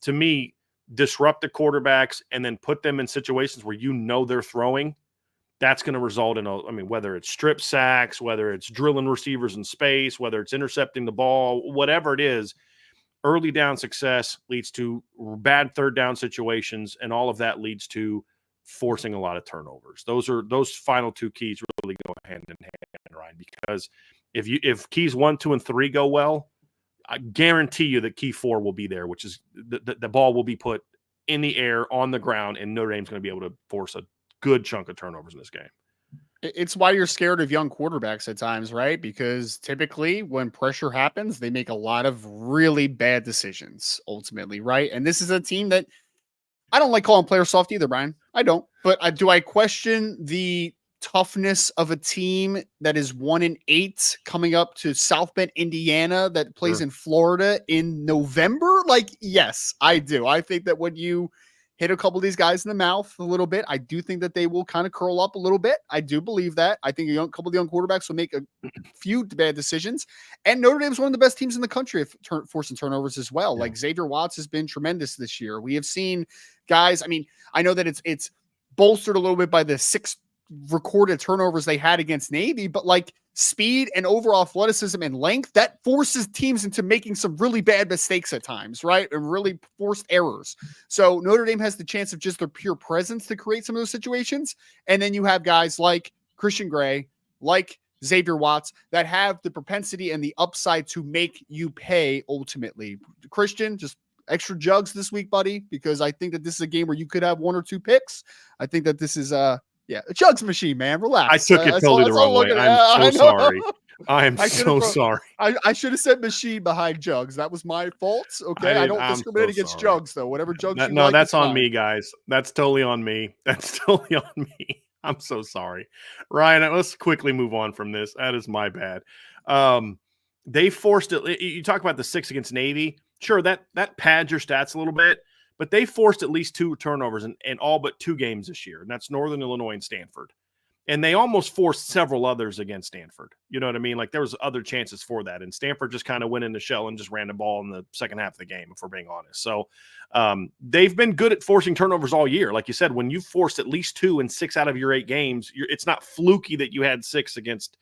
to me, disrupt the quarterbacks and then put them in situations where they're throwing. That's going to result in whether it's strip sacks, whether it's drilling receivers in space, whether it's intercepting the ball, whatever it is, early down success leads to bad third down situations, and all of that leads to forcing a lot of turnovers. Those final 2 keys really go hand in hand, Ryan, because if keys 1, 2, and 3 go well, I guarantee you that key 4 will be there, which is the ball will be put in the air on the ground, and Notre Dame's going to be able to force a good chunk of turnovers in this game. It's why you're scared of young quarterbacks at times, right? Because typically when pressure happens, they make a lot of really bad decisions ultimately, right? And this is a team that I don't like calling players soft either, Brian. I don't. But do I question the toughness of a team that is 1-8 coming up to South Bend, Indiana, that plays in Florida in November? Like, yes, I do. I think that when you hit a couple of these guys in the mouth a little bit, I do think that they will kind of curl up a little bit. I do believe that. I think a couple of young quarterbacks will make a few bad decisions. And Notre Dame is one of the best teams in the country at forcing turnovers as well. Yeah. Like Xavier Watts has been tremendous this year. We have seen guys. I mean, I know that it's bolstered a little bit by the 6 recorded turnovers they had against Navy, but like speed and overall athleticism and length, that forces teams into making some really bad mistakes at times, right? And really forced errors. So Notre Dame has the chance of just their pure presence to create some of those situations. And then you have guys like Christian Gray, like Xavier Watts, that have the propensity and the upside to make you pay ultimately. Christian, just extra jugs this week, buddy, because I think that this is a game where you could have 1 or 2 picks. I think that this is a jugs machine, man. Relax. I took it totally the wrong way. I'm so sorry. I am so sorry. I should have said machine behind jugs. That was my fault. Okay. I don't discriminate against jugs, though. Whatever jugs you like. That's on me, guys. That's totally on me. That's totally on me. I'm so sorry. Ryan, let's quickly move on from this. That is my bad. They forced it. You talk about the 6 against Navy. Sure, that pads your stats a little bit. But they forced at least 2 turnovers in all but 2 games this year, and that's Northern Illinois and Stanford. And they almost forced several others against Stanford. You know what I mean? Like there was other chances for that, and Stanford just kind of went in the shell and just ran the ball in the second half of the game, if we're being honest. So they've been good at forcing turnovers all year. Like you said, when you forced at least 2 in 6 out of your 8 games, it's not fluky that you had 6 against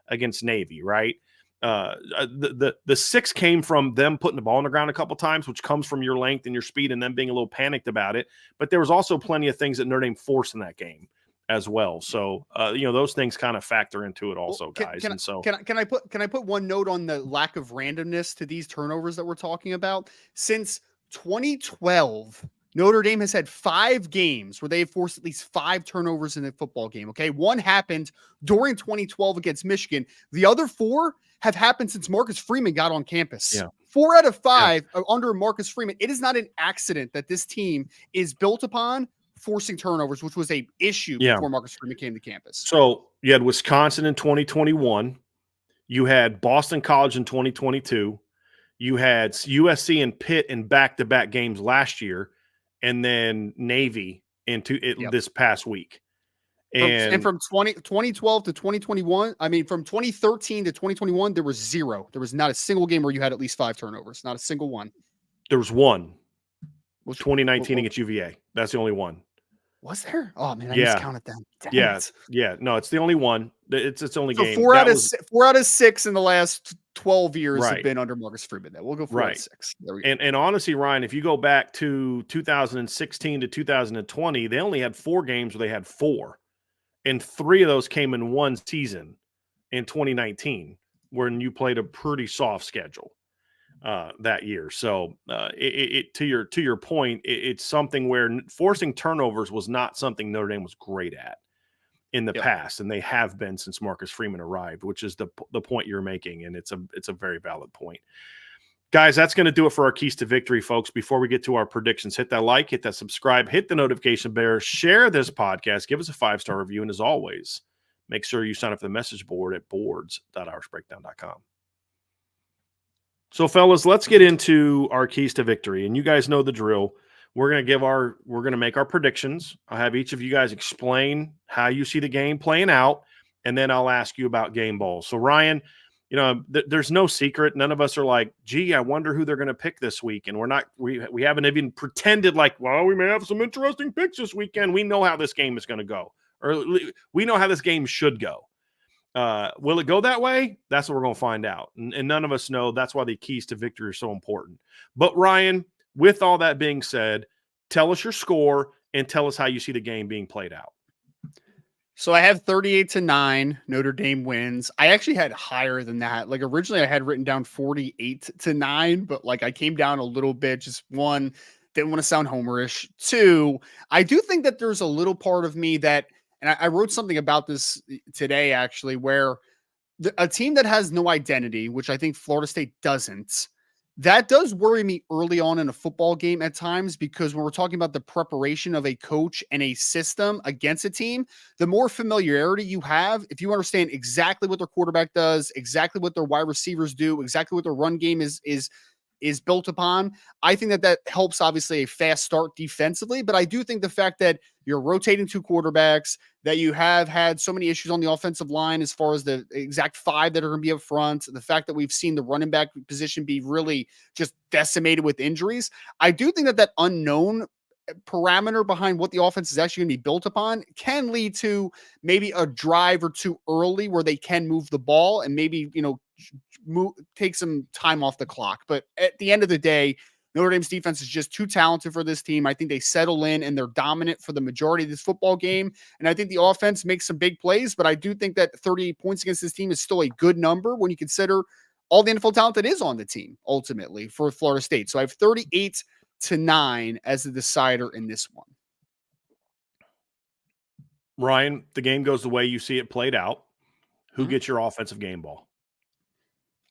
against Navy, right? The 6 came from them putting the ball on the ground a couple times, which comes from your length and your speed and them being a little panicked about it. But there was also plenty of things that Notre Dame forced in that game as well. So, those things kind of factor into it also, guys. Can, and so can I put one note on the lack of randomness to these turnovers that we're talking about? Since 2012, Notre Dame has had 5 games where they have forced at least 5 turnovers in a football game. Okay. One happened during 2012 against Michigan. The other 4 have happened since Marcus Freeman got on campus. Yeah. 4 out of 5 are under Marcus Freeman. It is not an accident that this team is built upon forcing turnovers, which was a issue before Marcus Freeman came to campus. So you had Wisconsin in 2021. You had Boston College in 2022. You had USC and Pitt in back-to-back games last year, and then Navy this past week. And from 2012 to 2021, I mean, from 2013 to 2021, there was 0. There was not a single game where you had at least 5 turnovers. Not a single one. There was one. 2019 against UVA. That's the only one. Was there? Oh man, I miscounted them. Yeah. No, it's the only one. It's only game. 4 out of 6 in the last 12 years have been under Marcus Freeman. Then we'll go 4 out of 6. There we go. And honestly, Ryan, if you go back to 2016 to 2020, they only had 4 games where they had 4, and 3 of those came in one season in 2019, when you played a pretty soft schedule that year. So to your point, it's something where forcing turnovers was not something Notre Dame was great at in the past, and they have been since Marcus Freeman arrived, which is the point you're making, and it's a very valid point. Guys, that's going to do it for our keys to victory, folks. Before we get to our predictions, hit that like, hit that subscribe, hit the notification bell, share this podcast, give us a 5-star review, and as always, make sure you sign up for the message board at boards.irishbreakdown.com. So, fellas, let's get into our keys to victory. And you guys know the drill. We're going to make our predictions. I'll have each of you guys explain how you see the game playing out, and then I'll ask you about game balls. So, Ryan, there's no secret. None of us are like, gee, I wonder who they're going to pick this week. And we haven't even pretended like, well, we may have some interesting picks this weekend. We know how this game is going to go, or we know how this game should go. Will it go that way? That's what we're going to find out. And none of us know. That's why the keys to victory are so important. But Ryan, with all that being said, tell us your score and tell us how you see the game being played out. So I have 38-9. Notre Dame wins. I actually had higher than that. Like originally I had written down 48-9, but like I came down a little bit. Just one, didn't want to sound homerish. 2, I do think that there's a little part of me that, and I wrote something about this today, actually, where a team that has no identity, which I think Florida State doesn't, that does worry me early on in a football game at times, because when we're talking about the preparation of a coach and a system against a team, the more familiarity you have, if you understand exactly what their quarterback does, exactly what their wide receivers do, exactly what their run game is built upon, I think that helps obviously a fast start defensively. But I do think the fact that you're rotating 2 quarterbacks, that you have had so many issues on the offensive line as far as the exact 5 that are going to be up front, the fact that we've seen the running back position be really just decimated with injuries, I do think that unknown parameter behind what the offense is actually going to be built upon can lead to maybe a drive or 2 early where they can move the ball and maybe, take some time off the clock. But at the end of the day, Notre Dame's defense is just too talented for this team. I think they settle in and they're dominant for the majority of this football game. And I think the offense makes some big plays, but I do think that 38 points against this team is still a good number when you consider all the NFL talent that is on the team ultimately for Florida State. So I have 38-9 as the decider in this one. Ryan, the game goes the way you see it played out. Who gets your offensive game ball?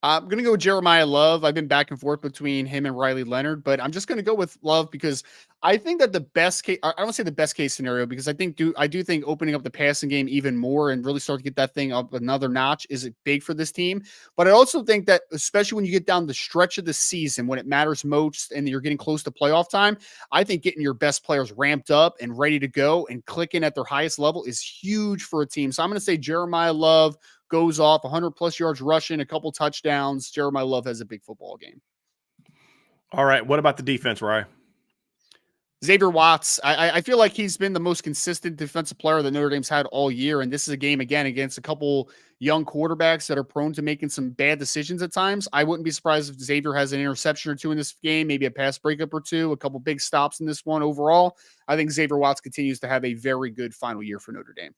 I'm going to go with Jeremiah Love. I've been back and forth between him and Riley Leonard, but I'm just going to go with Love because I think that the best case, I don't say the best case scenario, because I do think opening up the passing game even more and really start to get that thing up another notch is big for this team. But I also think that especially when you get down the stretch of the season, when it matters most and you're getting close to playoff time, I think getting your best players ramped up and ready to go and clicking at their highest level is huge for a team. So I'm going to say Jeremiah Love goes off 100+ yards rushing, a couple touchdowns. Jeremiah Love has a big football game. All right. What about the defense, Ryan? Xavier Watts, I feel like he's been the most consistent defensive player that Notre Dame's had all year. And this is a game, again, against a couple young quarterbacks that are prone to making some bad decisions at times. I wouldn't be surprised if Xavier has an interception or two in this game, maybe a pass breakup or two, a couple big stops in this one. Overall, I think Xavier Watts continues to have a very good final year for Notre Dame.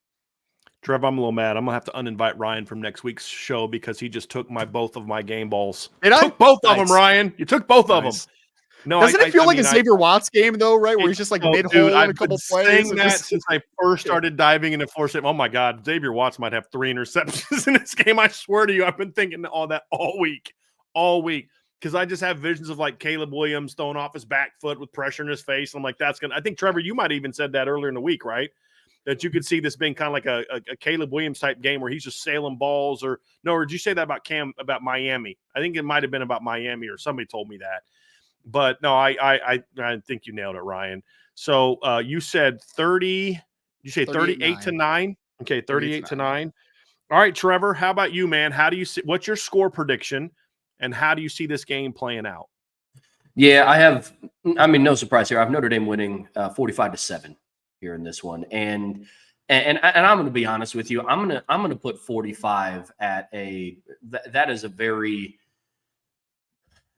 Trev, I'm a little mad. I'm gonna have to uninvite Ryan from next week's show because he just took both of my game balls. Did I? Took both of Nice. them, Ryan. You took both of them. Nice. No, Doesn't it feel like a Xavier Watts game though, right? Where he's just like mid-hole in a couple plays. Saying that since I first started diving into Florida State. Oh my God, Xavier Watts might have 3 interceptions in this game. I swear to you, I've been thinking all that all week. Because I just have visions of like Caleb Williams throwing off his back foot with pressure in his face. I'm like, that's gonna. I think Trevor, you might have even said that earlier in the week, right? That you could see this being kind of like a Caleb Williams type game where he's just sailing balls. Or did you say that about Miami? I think it might have been about Miami, or somebody told me that. But no, I think you nailed it, Ryan. So you said 30. You say 38-9. Okay, 38-9. All right, Trevor. How about you, man? How do you see? What's your score prediction, and how do you see this game playing out? Yeah, I have. I mean, no surprise here. I have Notre Dame winning 45-7 here in this one, and I'm going to be honest with you. I'm going to put 45 at that is a very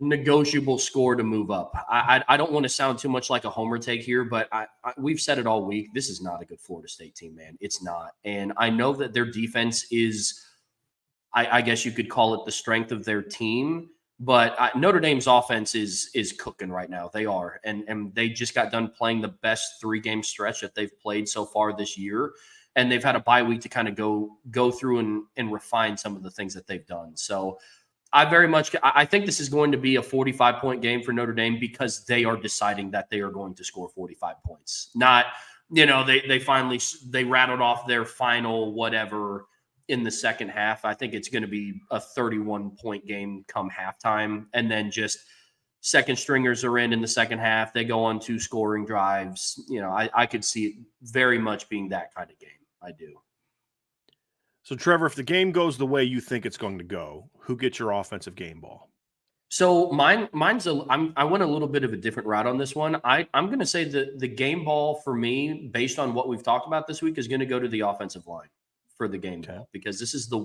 negotiable score to move up. I don't want to sound too much like a homer take here, but we've said it all week. This is not a good Florida State team, man. It's not. And I know that their defense is, I guess you could call it the strength of their team, but Notre Dame's offense is cooking right now. They are. And they just got done playing the best 3-game stretch that they've played so far this year. And they've had a bye week to kind of go through and refine some of the things that they've done. So I think this is going to be a 45-point game for Notre Dame because they are deciding that they are going to score 45 points. Not, they rattled off their final whatever in the second half. I think it's going to be a 31-point game come halftime, and then just second stringers are in the second half. They go on 2 scoring drives. I could see it very much being that kind of game. I do. So, Trevor, if the game goes the way you think it's going to go, who gets your offensive game ball? So I went a little bit of a different route on this one. I'm going to say the game ball for me, based on what we've talked about this week, is going to go to the offensive line for the game ball, because this is the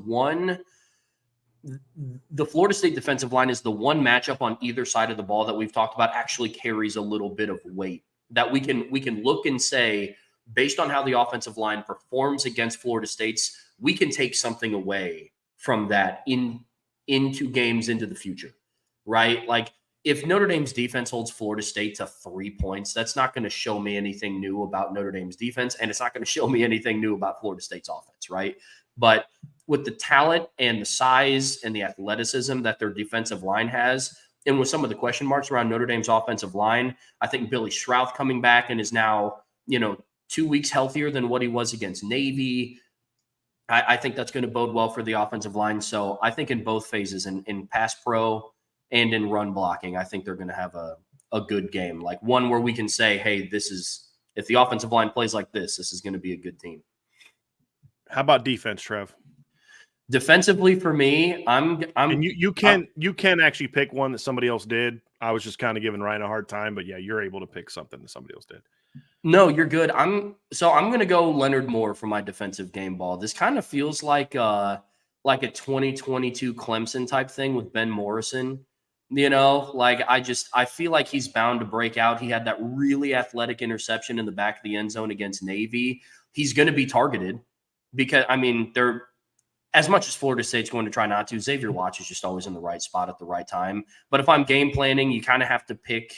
Florida State defensive line is the one matchup on either side of the ball that we've talked about actually carries a little bit of weight that we can look and say, based on how the offensive line performs against Florida State's, we can take something away from that into games into the future, right? Like if Notre Dame's defense holds Florida State to 3 points, that's not going to show me anything new about Notre Dame's defense, and it's not going to show me anything new about Florida State's offense, right? But with the talent and the size and the athleticism that their defensive line has, and with some of the question marks around Notre Dame's offensive line, I think Billy Strouth coming back and is now, 2 weeks healthier than what he was against Navy. I think that's going to bode well for the offensive line. So I think in both phases, in pass pro and in run blocking, I think they're going to have a good game. Like one where we can say, hey, if the offensive line plays like this is going to be a good team. How about defense, Trev? Defensively for me, and you can actually pick one that somebody else did. I was just kind of giving Ryan a hard time, but yeah, you're able to pick something that somebody else did. No, you're good. I'm going to go Leonard Moore for my defensive game ball. This kind of feels like a 2022 Clemson type thing with Ben Morrison. I feel like he's bound to break out. He had that really athletic interception in the back of the end zone against Navy. He's going to be targeted because, they're as much as Florida State's going to try not to. Xavier Watts is just always in the right spot at the right time. But if I'm game planning, you kind of have to pick,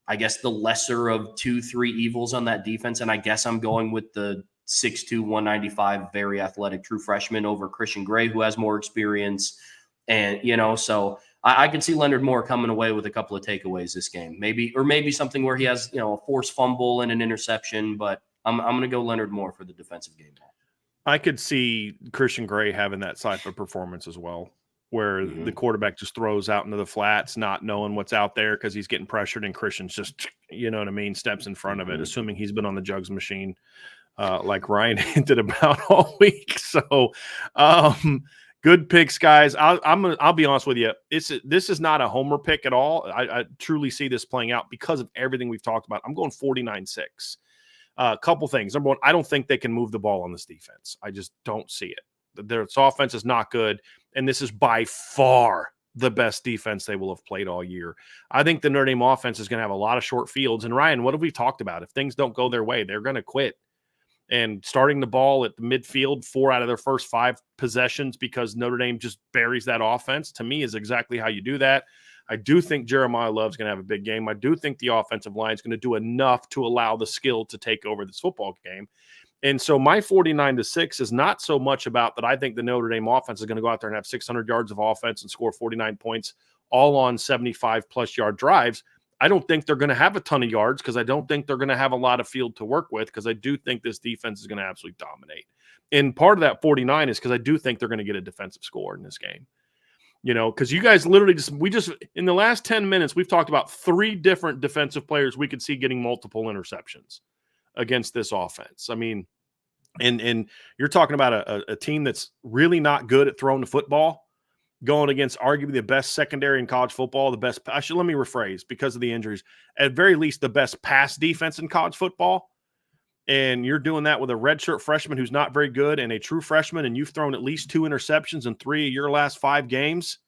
I guess, the lesser of 2-3 evils on that defense. And I guess I'm going with the 6'2", 195, very athletic true freshman over Christian Gray, who has more experience. And, so I can see Leonard Moore coming away with a couple of takeaways this game. Maybe something where he has, a forced fumble and an interception. But I'm going to go Leonard Moore for the defensive game ball. I could see Christian Gray having that type of performance as well, where the quarterback just throws out into the flats, not knowing what's out there because he's getting pressured, and Christian's just, steps in front of it, assuming he's been on the jugs machine, like Ryan hinted about all week. So, Good picks, guys. I'll be honest with you. This is not a homer pick at all. I truly see this playing out because of everything we've talked about. I'm going 49-6. A couple things. Number one, I don't think they can move the ball on this defense. I just don't see it. Their offense is not good, and this is by far the best defense they will have played all year. I think the Notre Dame offense is going to have a lot of short fields. And Ryan, what have we talked about? If things don't go their way, they're going to quit. And starting the ball at the midfield 4 out of their first 5 possessions because Notre Dame just buries that offense, to me, is exactly how you do that. I do think Jeremiah Love's going to have a big game. I do think the offensive line is going to do enough to allow the skill to take over this football game. And so my 49-6 is not so much about that I think the Notre Dame offense is going to go out there and have 600 yards of offense and score 49 points all on 75-plus yard drives. I don't think they're going to have a ton of yards because I don't think they're going to have a lot of field to work with because I do think this defense is going to absolutely dominate. And part of that 49 is because I do think they're going to get a defensive score in this game. You know, because you guys literally in the last 10 minutes, we've talked about 3 different defensive players we could see getting multiple interceptions against this offense. I mean, and you're talking about a team that's really not good at throwing the football, going against arguably the best secondary in college football, the best – let me rephrase because of the injuries. At very least, the best pass defense in college football. And you're doing that with a redshirt freshman who's not very good and a true freshman, and you've thrown at least 2 interceptions in 3 of your last 5 games.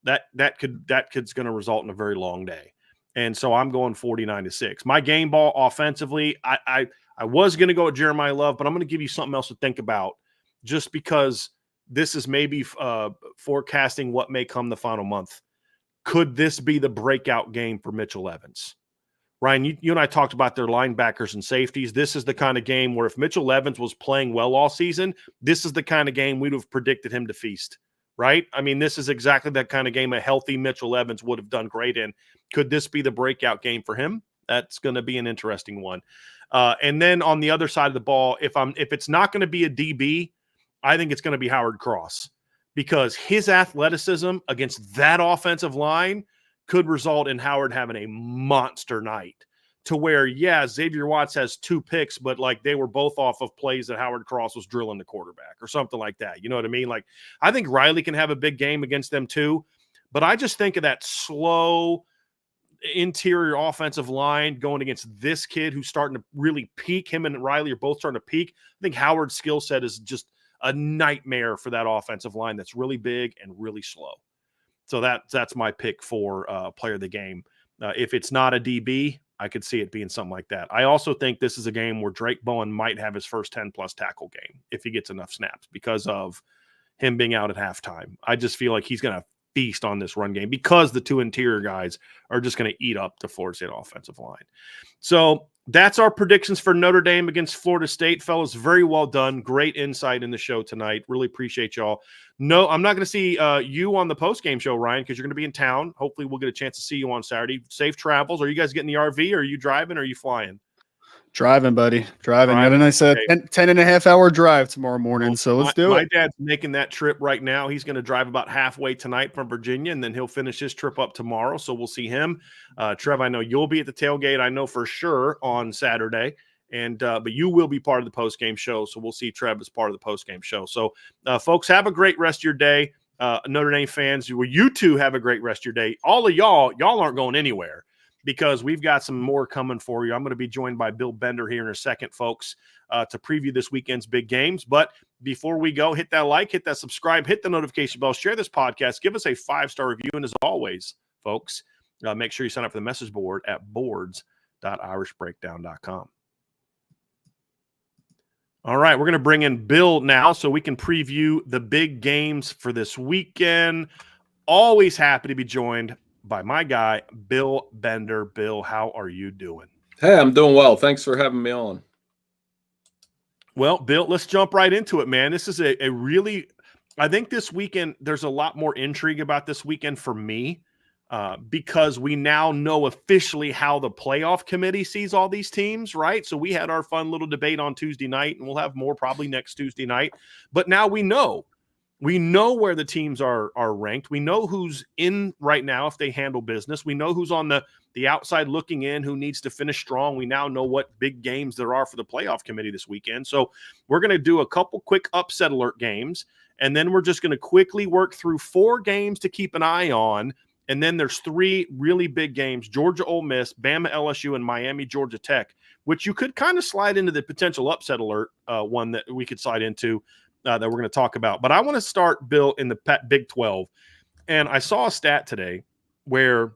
That kid's going to result in a very long day. And so I'm going 49-6. My game ball offensively, I was going to go with Jeremiah Love, but I'm going to give you something else to think about just because – this is maybe forecasting what may come the final month. Could this be the breakout game for Mitchell Evans? Ryan, you and I talked about their linebackers and safeties. This is the kind of game where if Mitchell Evans was playing well all season, this is the kind of game we'd have predicted him to feast, right? I mean, this is exactly that kind of game a healthy Mitchell Evans would have done great in. Could this be the breakout game for him? That's going to be an interesting one. And then on the other side of the ball, if it's not going to be a DB, I think it's going to be Howard Cross because his athleticism against that offensive line could result in Howard having a monster night to where, yeah, Xavier Watts has 2 picks, but like they were both off of plays that Howard Cross was drilling the quarterback or something like that. You know what I mean? Like, I think Riley can have a big game against them too, but I just think of that slow interior offensive line going against this kid who's starting to really peak. Him and Riley are both starting to peak. I think Howard's skill set is just a nightmare for that offensive line that's really big and really slow. So that's my pick for player of the game. If it's not a DB, I could see it being something like that. I also think this is a game where Drake Bowen might have his first 10-plus tackle game if he gets enough snaps because of him being out at halftime. I just feel like he's going to feast on this run game because the 2 interior guys are just going to eat up the Florida State offensive line. So that's our predictions for Notre Dame against Florida State, fellas. Very well done. Great insight in the show tonight. Really appreciate y'all. No, I'm not going to see you on the post-game show, Ryan, because you're going to be in town. Hopefully we'll get a chance to see you on Saturday. Safe travels. Are you guys getting the RV, or are you driving, or are you flying? Driving, buddy. Driving. Got a nice 10.5-hour drive tomorrow morning, so let's do it. My dad's making that trip right now. He's going to drive about halfway tonight from Virginia, and then he'll finish his trip up tomorrow, so we'll see him. Trev, I know you'll be at the tailgate, I know for sure, on Saturday, and but you will be part of the post-game show, so we'll see Trev as part of the post-game show. So, folks, have a great rest of your day. Notre Dame fans, you two have a great rest of your day. All of y'all aren't going anywhere, because we've got some more coming for you. I'm going to be joined by Bill Bender here in a second, folks, to preview this weekend's big games. But before we go, hit that like, hit that subscribe, hit the notification bell, share this podcast, give us a 5-star review. And as always, folks, make sure you sign up for the message board at boards.irishbreakdown.com. All right, we're going to bring in Bill now so we can preview the big games for this weekend. Always happy to be joined by my guy, Bill Bender. Bill, how are you doing? Hey, I'm doing well. Thanks for having me on. Well, Bill, let's jump right into it, man. This is a really – I think this weekend there's a lot more intrigue about this weekend for me because we now know officially how the playoff committee sees all these teams, right? So we had our fun little debate on Tuesday night, and we'll have more probably next Tuesday night. But now we know. We know where the teams are ranked. We know who's in right now if they handle business. We know who's on the outside looking in, who needs to finish strong. We now know what big games there are for the playoff committee this weekend. So we're going to do a couple quick upset alert games, And then we're just going to quickly work through 4 games to keep an eye on. And then there's 3 really big games: Georgia Ole Miss, Bama LSU, and Miami Georgia Tech, which you could kind of slide into the potential upset alert one that we could slide into that we're going to talk about. But I want to start, Bill, in the Big 12. And I saw a stat today where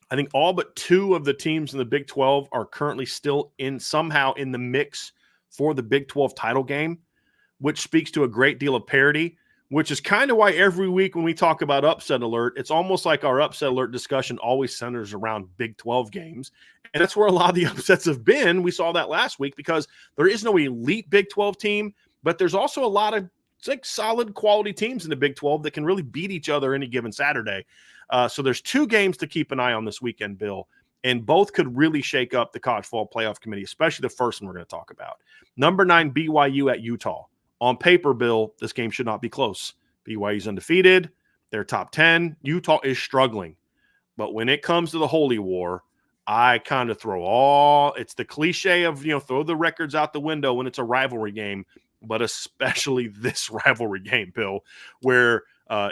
I think all but 2 of the teams in the Big 12 are currently still somehow in the mix for the Big 12 title game, which speaks to a great deal of parity, which is kind of why every week when we talk about upset alert, it's almost like our upset alert discussion always centers around Big 12 games. And that's where a lot of the upsets have been. We saw that last week because there is no elite Big 12 team, but there's also a lot of solid quality teams in the Big 12 that can really beat each other any given Saturday. So there's 2 games to keep an eye on this weekend, Bill, and both could really shake up the college football playoff committee, especially the first one we're going to talk about. Number 9, BYU at Utah. On paper, Bill, this game should not be close. BYU's undefeated. They're top 10. Utah is struggling. But when it comes to the Holy War, I kind of it's the cliche of, throw the records out the window when it's a rivalry game, but especially this rivalry game, Bill, where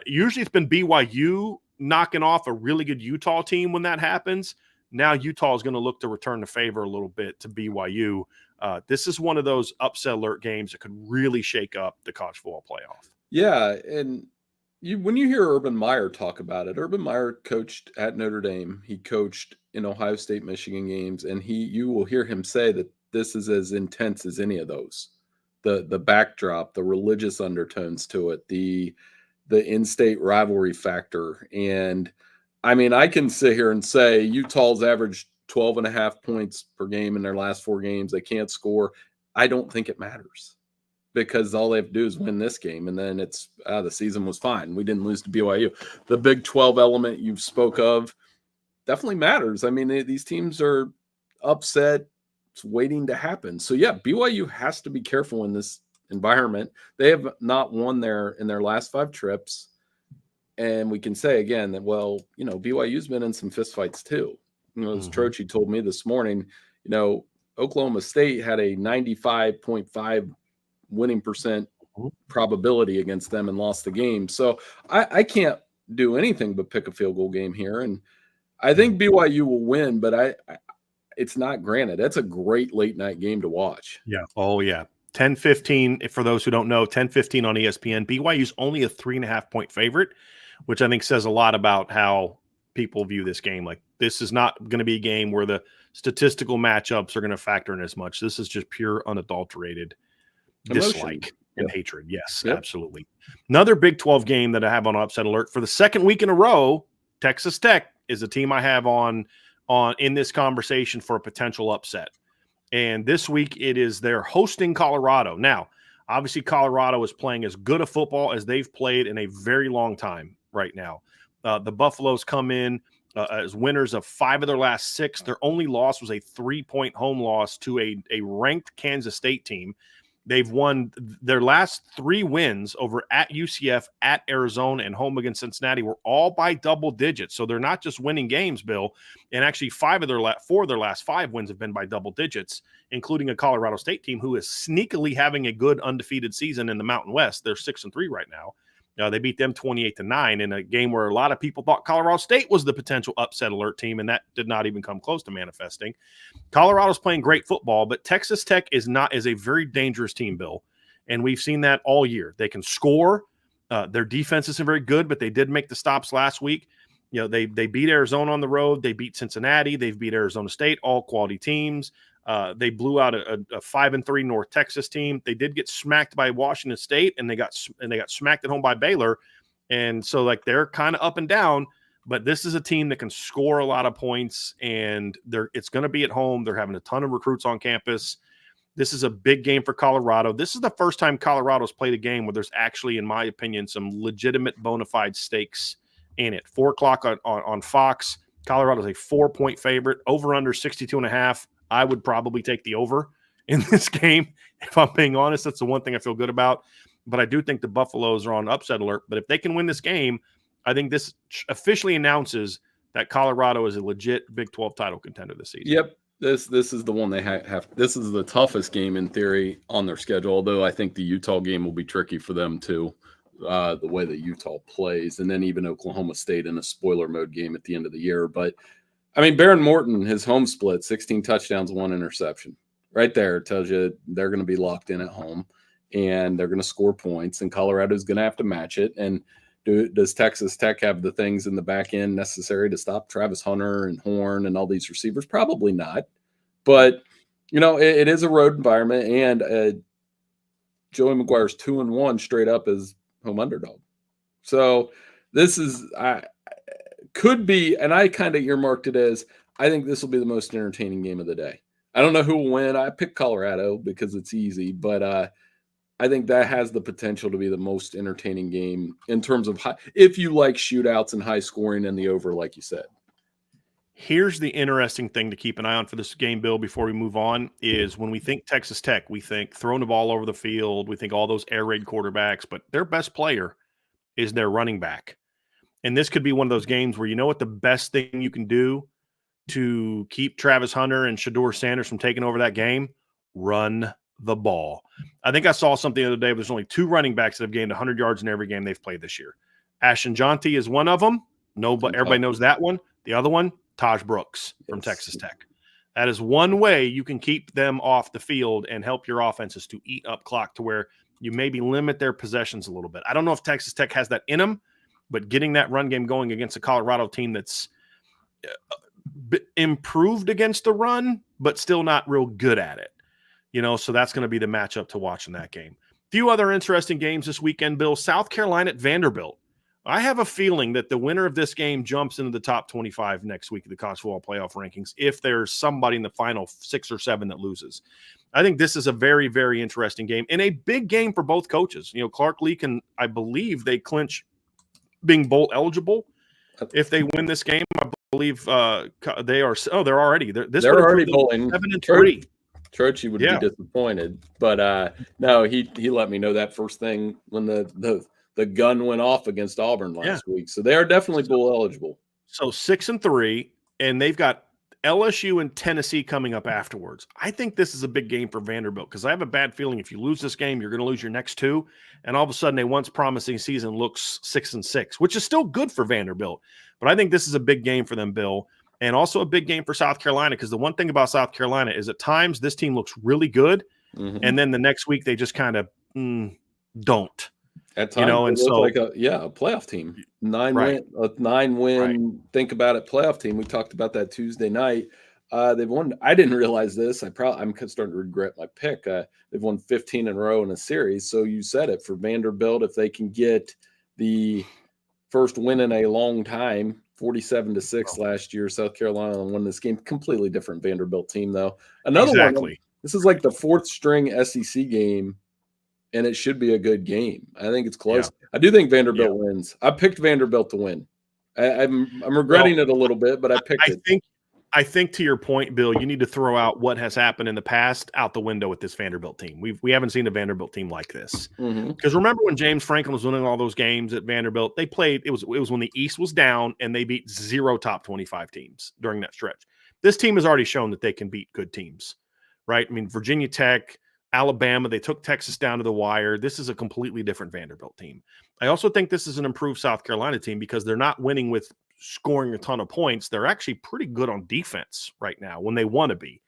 usually it's been BYU knocking off a really good Utah team when that happens. Now Utah is going to look to return the favor a little bit to BYU. This is one of those upset alert games that could really shake up the college football playoff. Yeah, and when you hear Urban Meyer talk about it, Urban Meyer coached at Notre Dame. He coached in Ohio State, Michigan games, and you will hear him say that this is as intense as any of those. The backdrop, the religious undertones to it, the in-state rivalry factor. And I mean, I can sit here and say Utah's averaged 12.5 points per game in their last 4 games. They can't score. I don't think it matters because all they have to do is win this game. And then it's the season was fine. We didn't lose to BYU. The Big 12 element you spoke of definitely matters. I mean, these teams are upset. It's waiting to happen. So yeah, BYU has to be careful in this environment. They have not won in their last 5 trips. And we can say again that, BYU's been in some fistfights too. As Troche told me this morning, Oklahoma State had a 95.5 winning percent probability against them and lost the game. So I can't do anything but pick a field goal game here. And I think BYU will win, but it's not granted. That's a great late night game to watch. Yeah. Oh, yeah. 10-15, for those who don't know, 10-15 on ESPN. BYU's only a 3.5-point favorite, which I think says a lot about how people view this game. Like, this is not going to be a game where the statistical matchups are going to factor in as much. This is just pure unadulterated dislike and hatred. Yes, absolutely. Another Big 12 game that I have on upset alert for the second week in a row. Texas Tech is a team I have on in this conversation for a potential upset. And this week they're hosting Colorado. Now, obviously Colorado is playing as good a football as they've played in a very long time right now. The Buffaloes come in as winners of 5 of their last 6. Their only loss was a 3-point home loss to a ranked Kansas State team. They've won their last 3 wins over at UCF, at Arizona, and home against Cincinnati were all by double digits. So they're not just winning games, Bill. And actually 4 of their last 5 wins have been by double digits, including a Colorado State team who is sneakily having a good undefeated season in the Mountain West. They're 6-3 right now. They beat them 28-9 in a game where a lot of people thought Colorado State was the potential upset alert team, and that did not even come close to manifesting. Colorado's playing great football, but Texas Tech is a very dangerous team, Bill, and we've seen that all year. They can score. Their defense isn't very good, but they did make the stops last week. They beat Arizona on the road. They beat Cincinnati. They've beat Arizona State, all quality teams. They blew out a 5-3 North Texas team. They did get smacked by Washington State, and they got smacked at home by Baylor. And so they're kind of up and down, but this is a team that can score a lot of points, and it's going to be at home. They're having a ton of recruits on campus. This is a big game for Colorado. This is the first time Colorado's played a game where there's actually, in my opinion, some legitimate bona fide stakes in it. 4:00 on Fox. Colorado's a 4-point favorite, over under 62.5. I would probably take the over in this game. If I'm being honest, that's the one thing I feel good about. But I do think the Buffaloes are on upset alert. But if they can win this game, I think this officially announces that Colorado is a legit Big 12 title contender this season. Yep. This is the one they have. This is the toughest game in theory on their schedule, although I think the Utah game will be tricky for them too. the way that Utah plays, and then even Oklahoma State in a spoiler mode game at the end of the year. But I mean, Baron Morton, his home split, 16 touchdowns, 1 interception. Right there tells you they're going to be locked in at home, and they're going to score points, and Colorado's going to have to match it. And does Texas Tech have the things in the back end necessary to stop Travis Hunter and Horn and all these receivers? Probably not. But, it is a road environment, and Joey McGuire's 2-1 straight up as home underdog. So this is could be, and I kind of earmarked it as, I think this will be the most entertaining game of the day. I don't know who will win. I picked Colorado because it's easy, but I think that has the potential to be the most entertaining game in terms of if you like shootouts and high scoring and the over, like you said. Here's the interesting thing to keep an eye on for this game, Bill, before we move on, is when we think Texas Tech, we think throwing the ball over the field, we think all those air raid quarterbacks, but their best player is their running back. And this could be one of those games where what the best thing you can do to keep Travis Hunter and Shedeur Sanders from taking over that game? Run the ball. I think I saw something the other day, but there's only 2 running backs that have gained 100 yards in every game they've played this year. Ashton Jonty is one of them. But everybody knows that one. The other one, Taj Brooks from Texas Tech. That is one way you can keep them off the field and help your offenses to eat up clock to where you maybe limit their possessions a little bit. I don't know if Texas Tech has that in them, but getting that run game going against a Colorado team that's improved against the run, but still not real good at it. So that's going to be the matchup to watch in that game. Few other interesting games this weekend, Bill. South Carolina at Vanderbilt. I have a feeling that the winner of this game jumps into the top 25 next week of the college football playoff rankings if there's somebody in the final 6 or 7 that loses. I think this is a very, very interesting game and a big game for both coaches. Clark Lee can, I believe, they clinch being bowl eligible if they win this game. I believe they are. Oh, they're already. They're already bowling 7-3. Troche would be disappointed, but no, he let me know that first thing when the gun went off against Auburn last week. So they are definitely bowl eligible. So 6-3, and they've got LSU and Tennessee coming up afterwards. I think this is a big game for Vanderbilt because I have a bad feeling if you lose this game, you're going to lose your next 2, and all of a sudden a once promising season looks 6-6, which is still good for Vanderbilt. But I think this is a big game for them, Bill, and also a big game for South Carolina because the one thing about South Carolina is at times this team looks really good, and then the next week they just kind of don't. At times, and so like a playoff team, 9-win. Think about it, playoff team. We talked about that Tuesday night. They've won. I didn't realize this. I'm starting to regret my pick. They've won 15 in a row in a series. So you said it for Vanderbilt. If they can get the first win in a long time, 47-6 last year, South Carolina won this game. Completely different Vanderbilt team, though. Another one. This is like the 4th string SEC game. And it should be a good game. I think it's close. Yeah. I do think Vanderbilt wins. I picked Vanderbilt to win. I'm regretting it a little bit, but I picked it. I think to your point, Bill, you need to throw out what has happened in the past out the window with this Vanderbilt team. We haven't seen a Vanderbilt team like this. Because remember when James Franklin was winning all those games at Vanderbilt, they played. It was when the East was down and they beat 0 top 25 teams during that stretch. This team has already shown that they can beat good teams, right? I mean, Virginia Tech, Alabama, they took Texas down to the wire. This is a completely different Vanderbilt team. I also think this is an improved South Carolina team because they're not winning with scoring a ton of points. They're actually pretty good on defense right now when they want to be,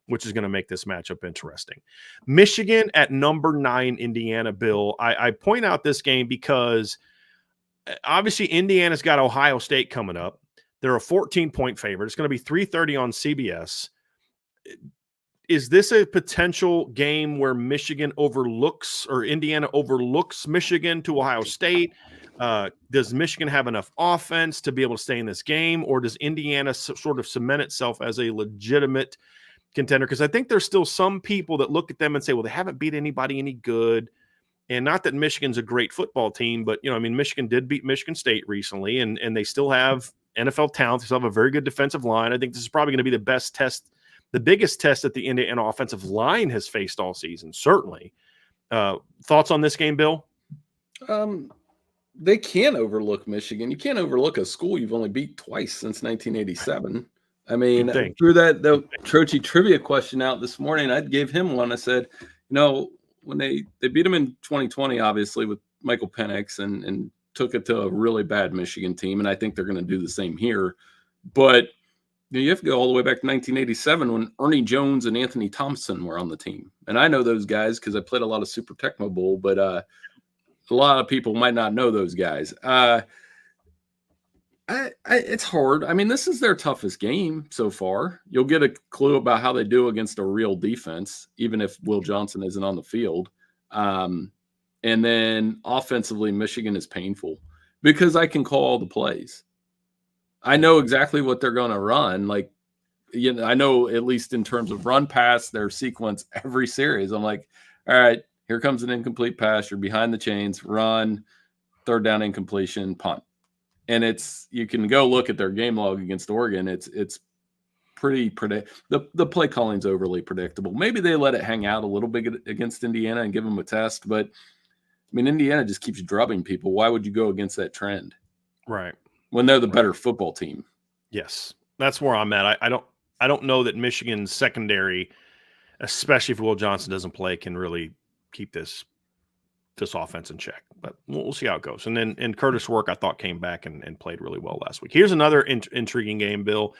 which is going to make this matchup interesting. Michigan at number 9, Indiana, Bill. I point out this game because obviously Indiana's got Ohio State coming up. They're a 14-point favorite. It's going to be 3:30 on CBS. Is this a potential game where Michigan overlooks or Indiana overlooks Michigan to Ohio State? Does Michigan have enough offense to be able to stay in this game, or does Indiana sort of cement itself as a legitimate contender? Because I think there's still some people that look at them and say, well, they haven't beat anybody any good. And not that Michigan's a great football team, but, Michigan did beat Michigan State recently, and they still have NFL talent. They still have a very good defensive line. I think this is probably going to be the best test, the biggest test that the Indiana offensive line has faced all season, certainly. Thoughts on this game, Bill? They can't overlook Michigan. You can't overlook a school you've only beat twice since 1987. I mean, through the Troche trivia question out this morning, I gave him one. I said, when they beat them in 2020, obviously with Michael Penix and took it to a really bad Michigan team, and I think they're going to do the same here. But you have to go all the way back to 1987 when Ernie Jones and Anthony Thompson were on the team. And I know those guys because I played a lot of Super Tecmo Bowl, but a lot of people might not know those guys. It's hard. I mean, this is their toughest game so far. You'll get a clue about how they do against a real defense, even if Will Johnson isn't on the field. And then offensively, Michigan is painful because I can call all the plays. I know exactly what they're going to run. Like, I know at least in terms of run pass, their sequence every series. I'm like, all right, here comes an incomplete pass. You're behind the chains, run, third down incompletion, punt. And you can go look at their game log against Oregon. It's pretty the play calling's overly predictable. Maybe they let it hang out a little bit against Indiana and give them a test, but I mean, Indiana just keeps drubbing people. Why would you go against that trend? Right. When they're the better football team. Yes. That's where I'm at. I don't know that Michigan's secondary, especially if Will Johnson doesn't play, can really keep this offense in check, but we'll see how it goes. And then Curtis Work, I thought, came back and played really well last week. Here's another intriguing game, Bill.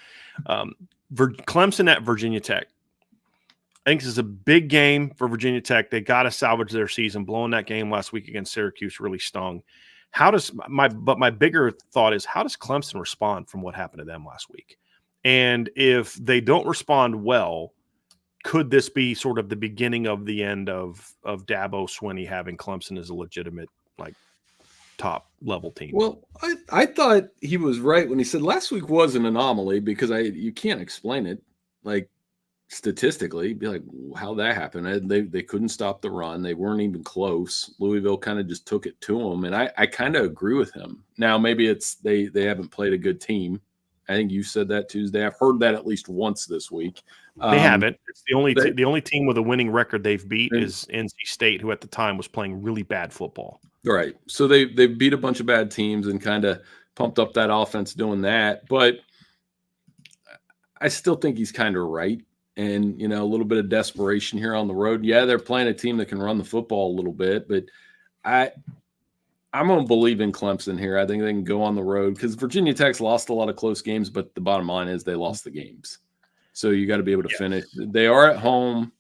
Clemson at Virginia Tech. I think this is a big game for Virginia Tech. They got to salvage their season. Blowing that game last week against Syracuse really stung. My bigger thought is, how does Clemson respond from what happened to them last week? And if they don't respond well, could this be sort of the beginning of the end of Dabo Swinney having Clemson as a legitimate, like, top level team? Well, I thought he was right when he said last week was an anomaly because you can't explain it, like, statistically. Be like, how that happened? They couldn't stop the run. They weren't even close. Louisville kind of just took it to them, and I kind of agree with him. Now maybe it's they haven't played a good team. I think you said that Tuesday. I've heard that at least once this week. They haven't. It's the only team with a winning record they've beat is NC State, who at the time was playing really bad football. Right. So they beat a bunch of bad teams and kind of pumped up that offense doing that. But I still think he's kind of right. And, a little bit of desperation here on the road. Yeah, they're playing a team that can run the football a little bit, but I'm going to believe in Clemson here. I think they can go on the road because Virginia Tech's lost a lot of close games, but the bottom line is they lost the games. So you got to be able to finish. They are at home.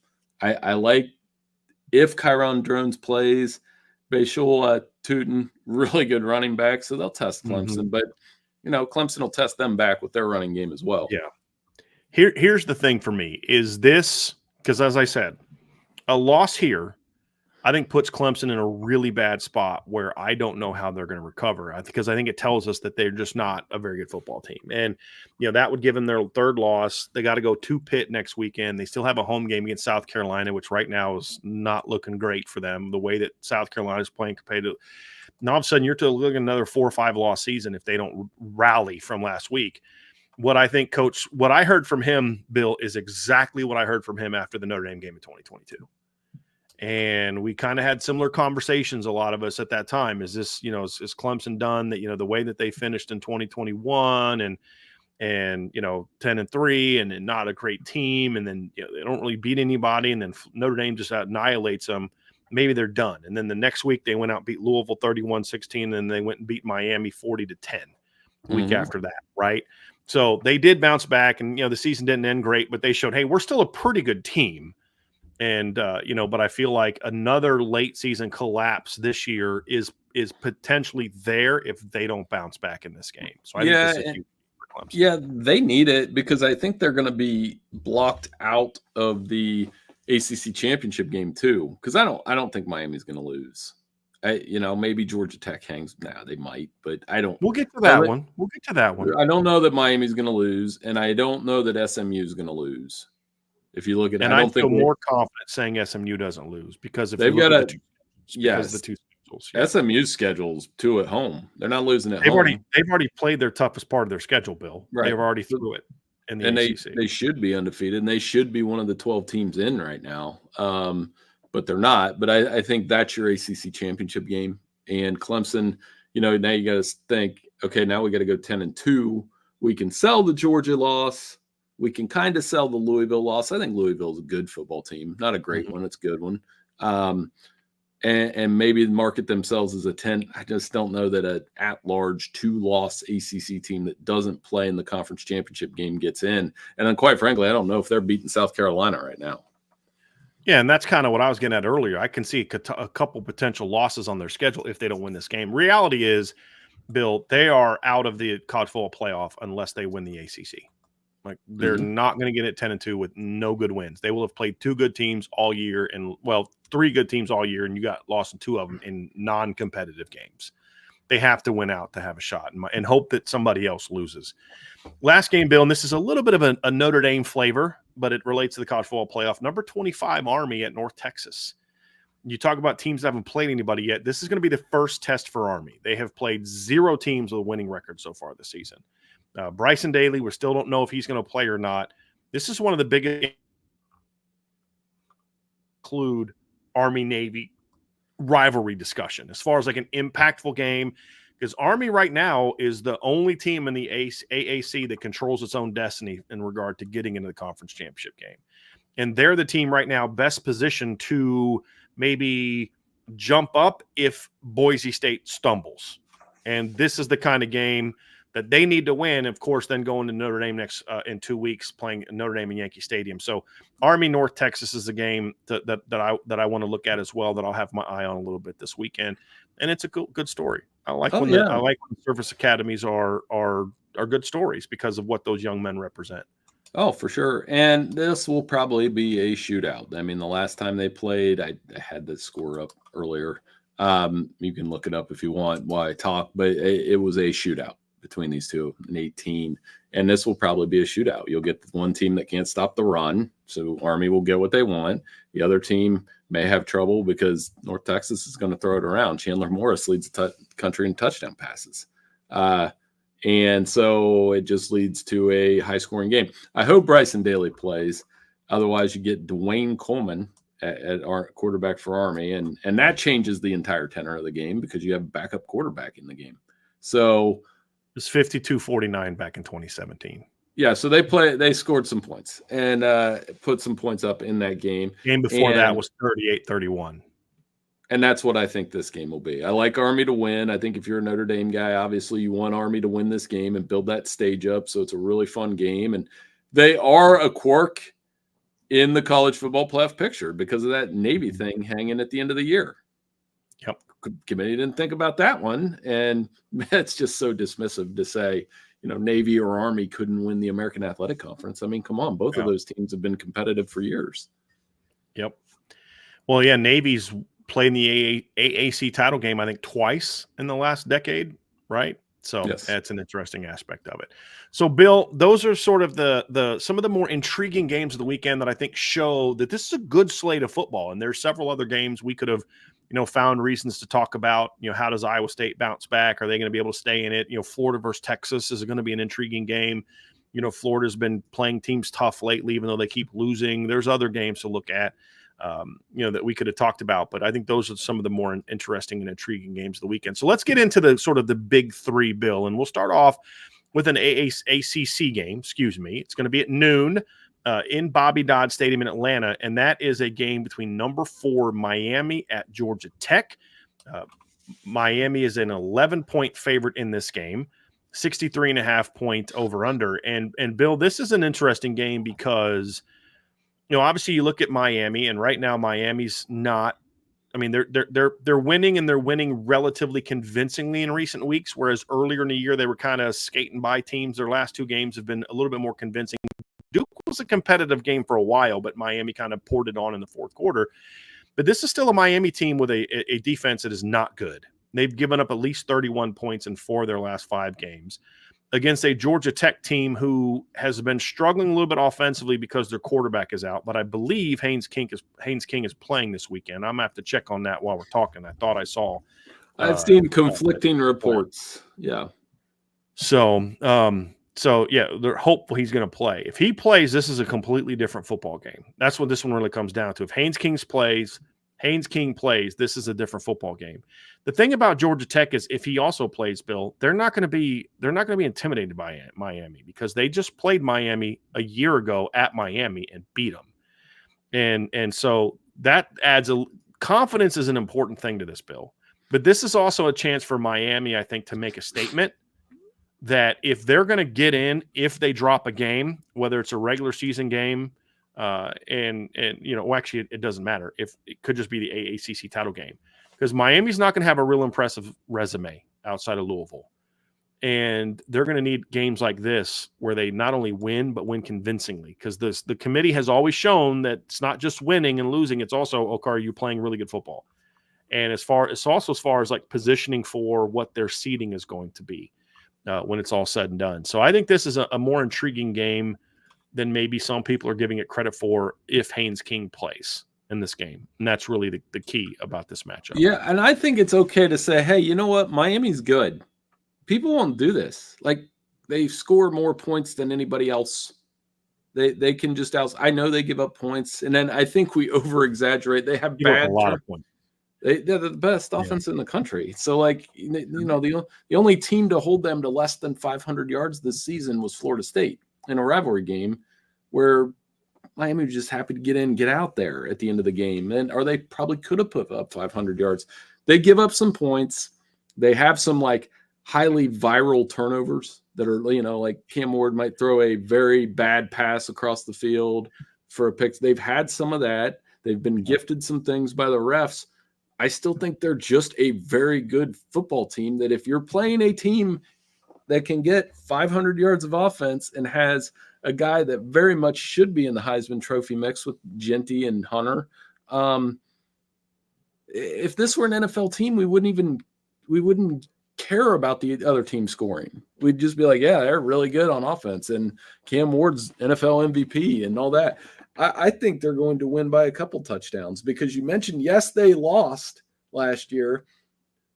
I like if Kyron Drones plays, Bashul Tootin, really good running back. So they'll test Clemson, but Clemson will test them back with their running game as well. Yeah. Here's the thing for me is this, because as I said, a loss here, I think puts Clemson in a really bad spot where I don't know how they're going to recover, because I think it tells us that they're just not a very good football team. And, that would give them their third loss. They got to go to Pitt next weekend. They still have a home game against South Carolina, which right now is not looking great for them, the way that South Carolina is playing compared to. Now all of a sudden you're looking at another 4 or 5 loss season if they don't rally from last week. What I think, Coach, what I heard from him, Bill, is exactly what I heard from him after the Notre Dame game in 2022. And we kind of had similar conversations, a lot of us at that time. Is this, is Clemson done? That, the way that they finished in 2021 and 10-3 and not a great team. And then, they don't really beat anybody. And then Notre Dame just annihilates them. Maybe they're done. And then the next week they went out and beat Louisville 31-16. And then they went and beat Miami 40-10 week after that. Right. So they did bounce back, and, the season didn't end great, but they showed, hey, we're still a pretty good team. And, but I feel like another late season collapse this year is potentially there if they don't bounce back in this game. So I think this is huge for Clemson. Yeah, they need it because I think they're going to be blocked out of the ACC championship game too. Because I don't think Miami's going to lose. Maybe Georgia Tech hangs. Nah, they might, but I don't. We'll get to that one. We'll get to that one. I don't know that Miami's going to lose, and I don't know that SMU is going to lose. If you look at, and I feel more confident saying SMU doesn't lose because if they've got the two schedules, SMU's schedules 2 at home. They're not losing at home. They've already played their toughest part of their schedule, Bill. Right. They've already through it in the ACC. They should be undefeated, and they should be one of the 12 teams in right now. But they're not. But I think that's your ACC championship game. And Clemson, now you got to think, okay, now we got to go 10-2. We can sell the Georgia loss. We can kind of sell the Louisville loss. I think Louisville's a good football team. Not a great one. It's a good one. and maybe market themselves as a 10. I just don't know that an at-large 2-loss ACC team that doesn't play in the conference championship game gets in. And then, quite frankly, I don't know if they're beating South Carolina right now. Yeah, and that's kind of what I was getting at earlier. I can see a couple potential losses on their schedule if they don't win this game. Reality is, Bill, they are out of the college football playoff unless they win the ACC. Like, they're not going to get it 10-2 with no good wins. They will have played 2 good teams all year, and 3 good teams all year, and you got lost in 2 of them in non-competitive games. They have to win out to have a shot and hope that somebody else loses. Last game, Bill, and this is a little bit of a Notre Dame flavor, but it relates to the college football playoff. Number 25 Army at North Texas. You talk about teams that haven't played anybody yet. This is going to be the first test for Army. They have played 0 teams with a winning record so far this season. Bryson Daly, we still don't know if he's going to play or not. This is one of the biggest include Army-Navy rivalry discussion as far as like an impactful game, because Army right now is the only team in the AAC that controls its own destiny in regard to getting into the conference championship game. And they're the team right now best positioned to maybe jump up if Boise State stumbles. And this is the kind of game that they need to win, of course, then going to Notre Dame next in 2 weeks, playing Notre Dame in Yankee Stadium. So Army North Texas is a game that I want to look at as well, that I'll have my eye on a little bit this weekend. And it's a good story. I like when service academies are good stories because of what those young men represent. Oh, for sure. And this will probably be a shootout. I mean, the last time they played, I had the score up earlier. You can look it up if you want while I talk, but it was a shootout between these two, an 18. And this will probably be a shootout. You'll get the one team that can't stop the run, so Army will get what they want. The other team may have trouble because North Texas is going to throw it around. Chandler Morris leads the country in touchdown passes. And so it just leads to a high-scoring game. I hope Bryson Daly plays. Otherwise, you get Dwayne Coleman at our quarterback for Army, and that changes the entire tenor of the game because you have a backup quarterback in the game. So it was 52-49 back in 2017. Yeah, so they scored some points and put some points up in that game. Game before that was 38-31. And that's what I think this game will be. I like Army to win. I think if you're a Notre Dame guy, obviously you want Army to win this game and build that stage up so it's a really fun game. And they are a quirk in the college football playoff picture because of that Navy thing hanging at the end of the year. Yep. Committee didn't think about that one. And it's just so dismissive to say, Navy or Army couldn't win the American Athletic Conference. I mean, come on, both of those teams have been competitive for years. Yep. Well, yeah, Navy's played in the AAC title game, I think, twice in the last decade, right? So That's an interesting aspect of it. So, Bill, those are sort of the some of the more intriguing games of the weekend that I think show that this is a good slate of football. And there's several other games we could have, found reasons to talk about. How does Iowa State bounce back? Are they going to be able to stay in it? Florida versus Texas is going to be an intriguing game. Florida's been playing teams tough lately, even though they keep losing. There's other games to look at. That we could have talked about, but I think those are some of the more interesting and intriguing games of the weekend. So let's get into the sort of the big three, Bill, and we'll start off with an ACC game. Excuse me. It's going to be at noon in Bobby Dodd Stadium in Atlanta, and that is a game between number 4 Miami at Georgia Tech. Miami is an 11-point favorite in this game, 63.5 point over/under. And Bill, this is an interesting game because obviously you look at Miami, and right now Miami's not. I mean, they're winning, and they're winning relatively convincingly in recent weeks. Whereas earlier in the year they were kind of skating by teams. Their last 2 games have been a little bit more convincing. Duke was a competitive game for a while, but Miami kind of poured it on in the fourth quarter. But this is still a Miami team with a defense that is not good. They've given up at least 31 points in 4 of their last 5 games against a Georgia Tech team who has been struggling a little bit offensively because their quarterback is out. But I believe Haynes King is playing this weekend. I'm going to have to check on that while we're talking. I thought I saw. I've seen conflicting reports. Yeah. So they're hopeful he's going to play. If he plays, this is a completely different football game. That's what this one really comes down to. If Haynes King plays, this is a different football game. The thing about Georgia Tech is if he also plays, Bill, they're not going to be intimidated by Miami because they just played Miami a year ago at Miami and beat them. And so that adds a confidence is an important thing to this, Bill. But this is also a chance for Miami, I think, to make a statement that if they're going to get in, if they drop a game, whether it's a regular season game, and well, actually, it doesn't matter. If it could just be the AACC title game, because Miami's not going to have a real impressive resume outside of Louisville. And they're going to need games like this where they not only win, but win convincingly. Because the committee has always shown that it's not just winning and losing. It's also, okay, are you playing really good football? And as far as like positioning for what their seeding is going to be when it's all said and done. So I think this is a more intriguing game than maybe some people are giving it credit for if Haynes King plays in this game. And that's really the key about this matchup. Yeah, and I think it's okay to say, hey, you know what? Miami's good. People won't do this. Like, they score more points than anybody else. They can just I know they give up points, and then I think we over exaggerate. They have a lot of points. They're the best offense in the country. So, like, the only team to hold them to less than 500 yards this season was Florida State in a rivalry game, where Miami was just happy to get in, get out there at the end of the game, or they probably could have put up 500 yards. They give up some points. They have some like highly viral turnovers that are, like Cam Ward might throw a very bad pass across the field for a pick. They've had some of that. They've been gifted some things by the refs. I still think they're just a very good football team that if you're playing a team that can get 500 yards of offense and has a guy that very much should be in the Heisman Trophy mix with Genty and Hunter, if this were an NFL team, we wouldn't care about the other team scoring. We'd just be like, yeah, they're really good on offense, and Cam Ward's NFL MVP and all that. I think they're going to win by a couple touchdowns because you mentioned, yes, they lost last year.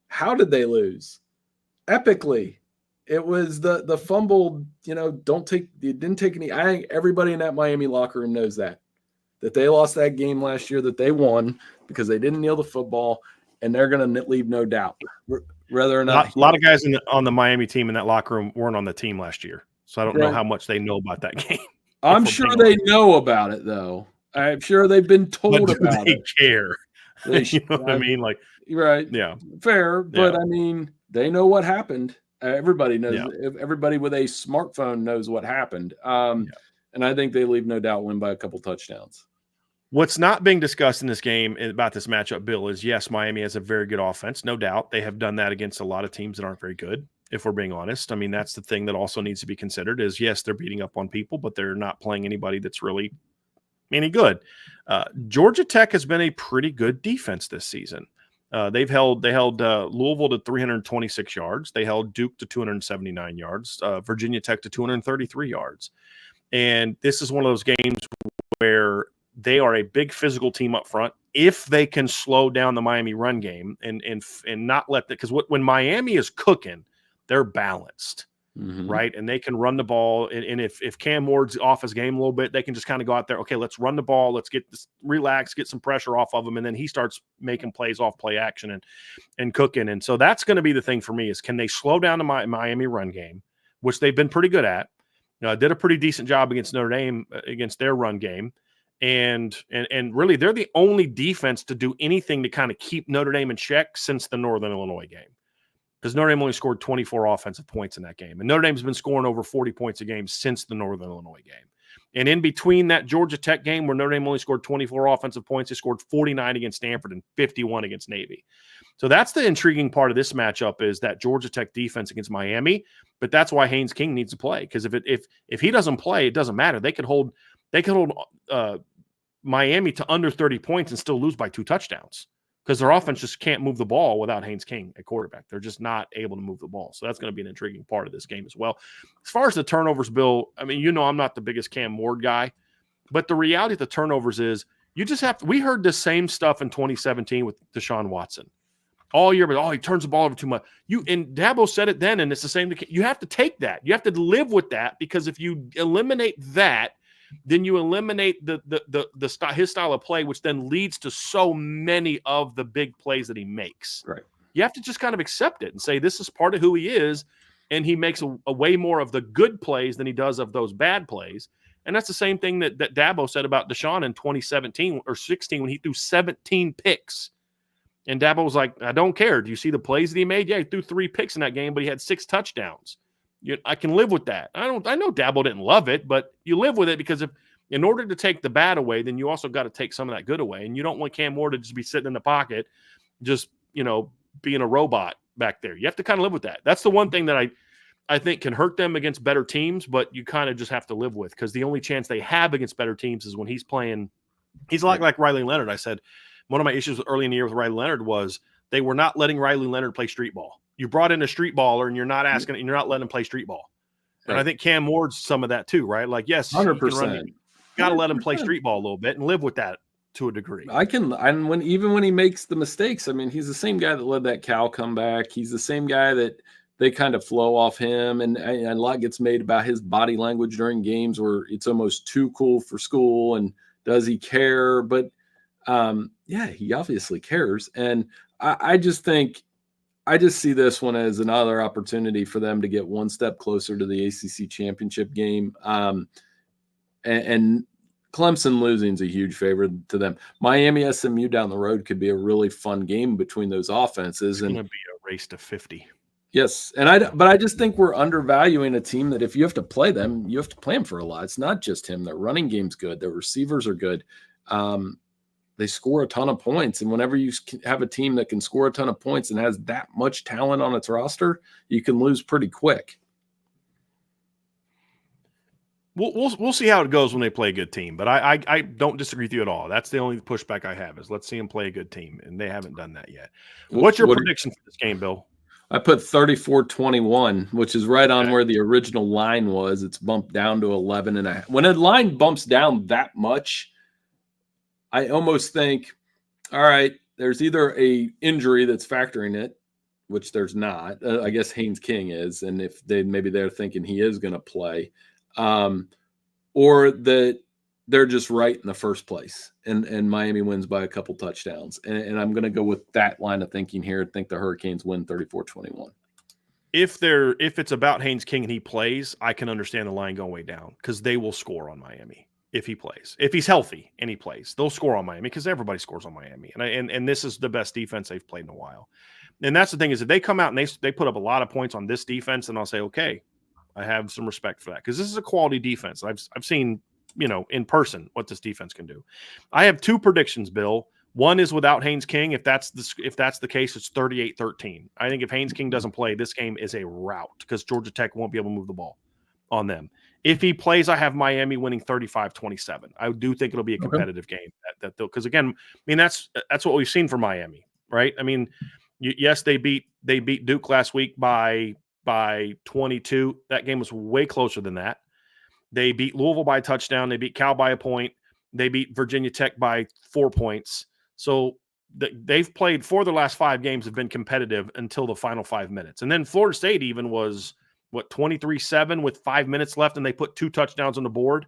How did they lose? Epically. It was the fumbled, didn't take any. I think everybody in that Miami locker room knows that they lost that game last year, that they won because they didn't kneel the football, and they're going to leave no doubt. Whether or not a lot of guys on the Miami team in that locker room weren't on the team last year, so I don't know how much they know about that game. I'm sure they know about it, though. I'm sure they've been told about it. They care. You know what I mean? Like, right? Yeah, fair. But I mean, they know what happened. Everybody knows. Yeah. Everybody with a smartphone knows what happened. And I think they leave no doubt win by a couple touchdowns. What's not being discussed in this game about this matchup, Bill, is yes, Miami has a very good offense. No doubt. They have done that against a lot of teams that aren't very good, if we're being honest. I mean, that's the thing that also needs to be considered is, yes, they're beating up on people, but they're not playing anybody that's really any good. Georgia Tech has been a pretty good defense this season. They held Louisville to 326 yards. They held Duke to 279 yards, Virginia Tech to 233 yards. And this is one of those games where they are a big physical team up front. If they can slow down the Miami run game and not let that, because when Miami is cooking, they're balanced, right? And they can run the ball. And if Cam Ward's off his game a little bit, they can just kind of go out there. Okay, let's run the ball. Let's relax, get some pressure off of him. And then he starts making plays off play action and cooking. And so that's going to be the thing for me is, can they slow down the Miami run game, which they've been pretty good at. Did a pretty decent job against Notre Dame against their run game. And really, they're the only defense to do anything to kind of keep Notre Dame in check since the Northern Illinois game, because Notre Dame only scored 24 offensive points in that game, and Notre Dame's been scoring over 40 points a game since the Northern Illinois game. And in between that Georgia Tech game, where Notre Dame only scored 24 offensive points, they scored 49 against Stanford and 51 against Navy. So that's the intriguing part of this matchup, is that Georgia Tech defense against Miami. But that's why Haynes King needs to play, because if he doesn't play, it doesn't matter. They could hold Miami to under 30 points and still lose by 2 touchdowns, because their offense just can't move the ball without Haynes King at quarterback. They're just not able to move the ball. So that's going to be an intriguing part of this game as well. As far as the turnovers, Bill, I mean, I'm not the biggest Cam Ward guy, but the reality of the turnovers is you just have to – we heard the same stuff in 2017 with Deshaun Watson all year, but he turns the ball over too much. And Dabo said it then, and it's the same. You have to take that. You have to live with that, because if you eliminate that, then you eliminate his style of play, which then leads to so many of the big plays that he makes. Right. You have to just kind of accept it and say, this is part of who he is, and he makes a way more of the good plays than he does of those bad plays. And that's the same thing that Dabo said about Deshaun in 2017 or 16 when he threw 17 picks And Dabo was like, I don't care. Do you see the plays that he made? Yeah, he threw 3 picks in that game, but he had 6 touchdowns. I can live with that. I know Dabo didn't love it, but you live with it because in order to take the bad away, then you also got to take some of that good away. And you don't want Cam Ward to just be sitting in the pocket, just, being a robot back there. You have to kind of live with that. That's the one thing that I think can hurt them against better teams, but you kind of just have to live with, because the only chance they have against better teams is when he's playing. He's like Riley Leonard. I said one of my issues early in the year with Riley Leonard was they were not letting Riley Leonard play street ball. You brought in a street baller and you're not letting him play street ball. And Right. I think Cam Ward's some of that too, right? Like, yes, 100%. you got to let him play street ball a little bit and live with that to a degree. Even when he makes the mistakes, I mean, he's the same guy that led that Cal comeback. He's the same guy that they kind of flow off him, and a lot gets made about his body language during games where it's almost too cool for school. And does he care? But yeah, he obviously cares. And I just see this one as another opportunity for them to get one step closer to the ACC championship game. And Clemson losing is a huge favor to them. Miami SMU down the road could be a really fun game between those offenses. It's going to be a race to 50. Yes, but I just think we're undervaluing a team that if you have to play them, you have to play them for a lot. It's not just him. Their running game's good. Their receivers are good. They score a ton of points, and whenever you have a team that can score a ton of points and has that much talent on its roster, you can lose pretty quick. We'll see how it goes when they play a good team, but I don't disagree with you at all. That's the only pushback I have is let's see them play a good team, and they haven't done that yet. What's your prediction for this game, Bill? I put 34-21, which is right on where the original line was. It's bumped down to 11.5. When a line bumps down that much, I almost think, all right, there's either a injury that's factoring it, which there's not. I guess Haynes King is, and if maybe they're thinking he is going to play. Or that they're just right in the first place and Miami wins by a couple touchdowns. And I'm going to go with that line of thinking here and think the Hurricanes win 34-21. If it's about Haynes King and he plays, I can understand the line going way down because they will score on Miami if he plays. If he's healthy and he plays, they'll score on Miami because everybody scores on Miami. And this is the best defense they've played in a while. And that's the thing is if they come out and they put up a lot of points on this defense, and I'll say, okay, I have some respect for that because this is a quality defense. I've seen, in person what this defense can do. I have 2 predictions, Bill. One is without Haynes King. If that's the case, it's 38-13. I think if Haynes King doesn't play, this game is a rout because Georgia Tech won't be able to move the ball on them. If he plays, I have Miami winning 35-27. I do think it'll be a competitive game because again, I mean that's what we've seen from Miami, right? I mean, yes, they beat Duke last week by 22. That game was way closer than that. They beat Louisville by a touchdown. They beat Cal by a point. They beat Virginia Tech by 4 points. So they've played 4 of the last 5 games have been competitive until the final 5 minutes. And then Florida State even was 23-7 with 5 minutes left, and they put 2 touchdowns on the board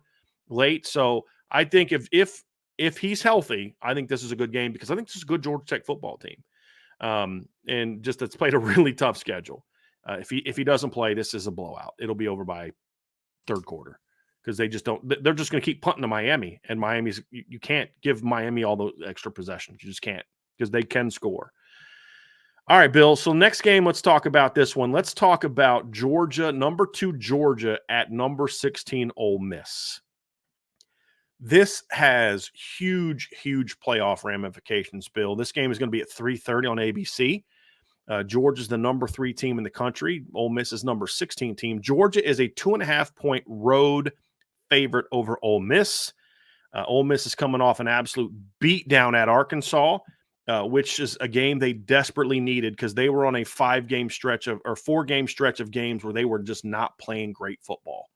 late. So I think if he's healthy, I think this is a good game because I think this is a good Georgia Tech football team. And just it's played a really tough schedule. If he doesn't play, this is a blowout. It'll be over by third quarter because they're just going to keep punting to Miami, and Miami's you can't give Miami all the extra possessions. You just can't because they can score. All right, Bill. So next game, let's talk about this one. Let's talk about Georgia, number 2 Georgia at number 16 Ole Miss. This has huge playoff ramifications, Bill. This game is going to be at 3:30 on ABC. Georgia's the number 3 team in the country. Ole Miss is number 16 team. Georgia is a 2.5-point road favorite over Ole Miss. Ole Miss is coming off an absolute beatdown at Arkansas, which is a game they desperately needed because they were on a 4-game stretch of games where they were just not playing great football,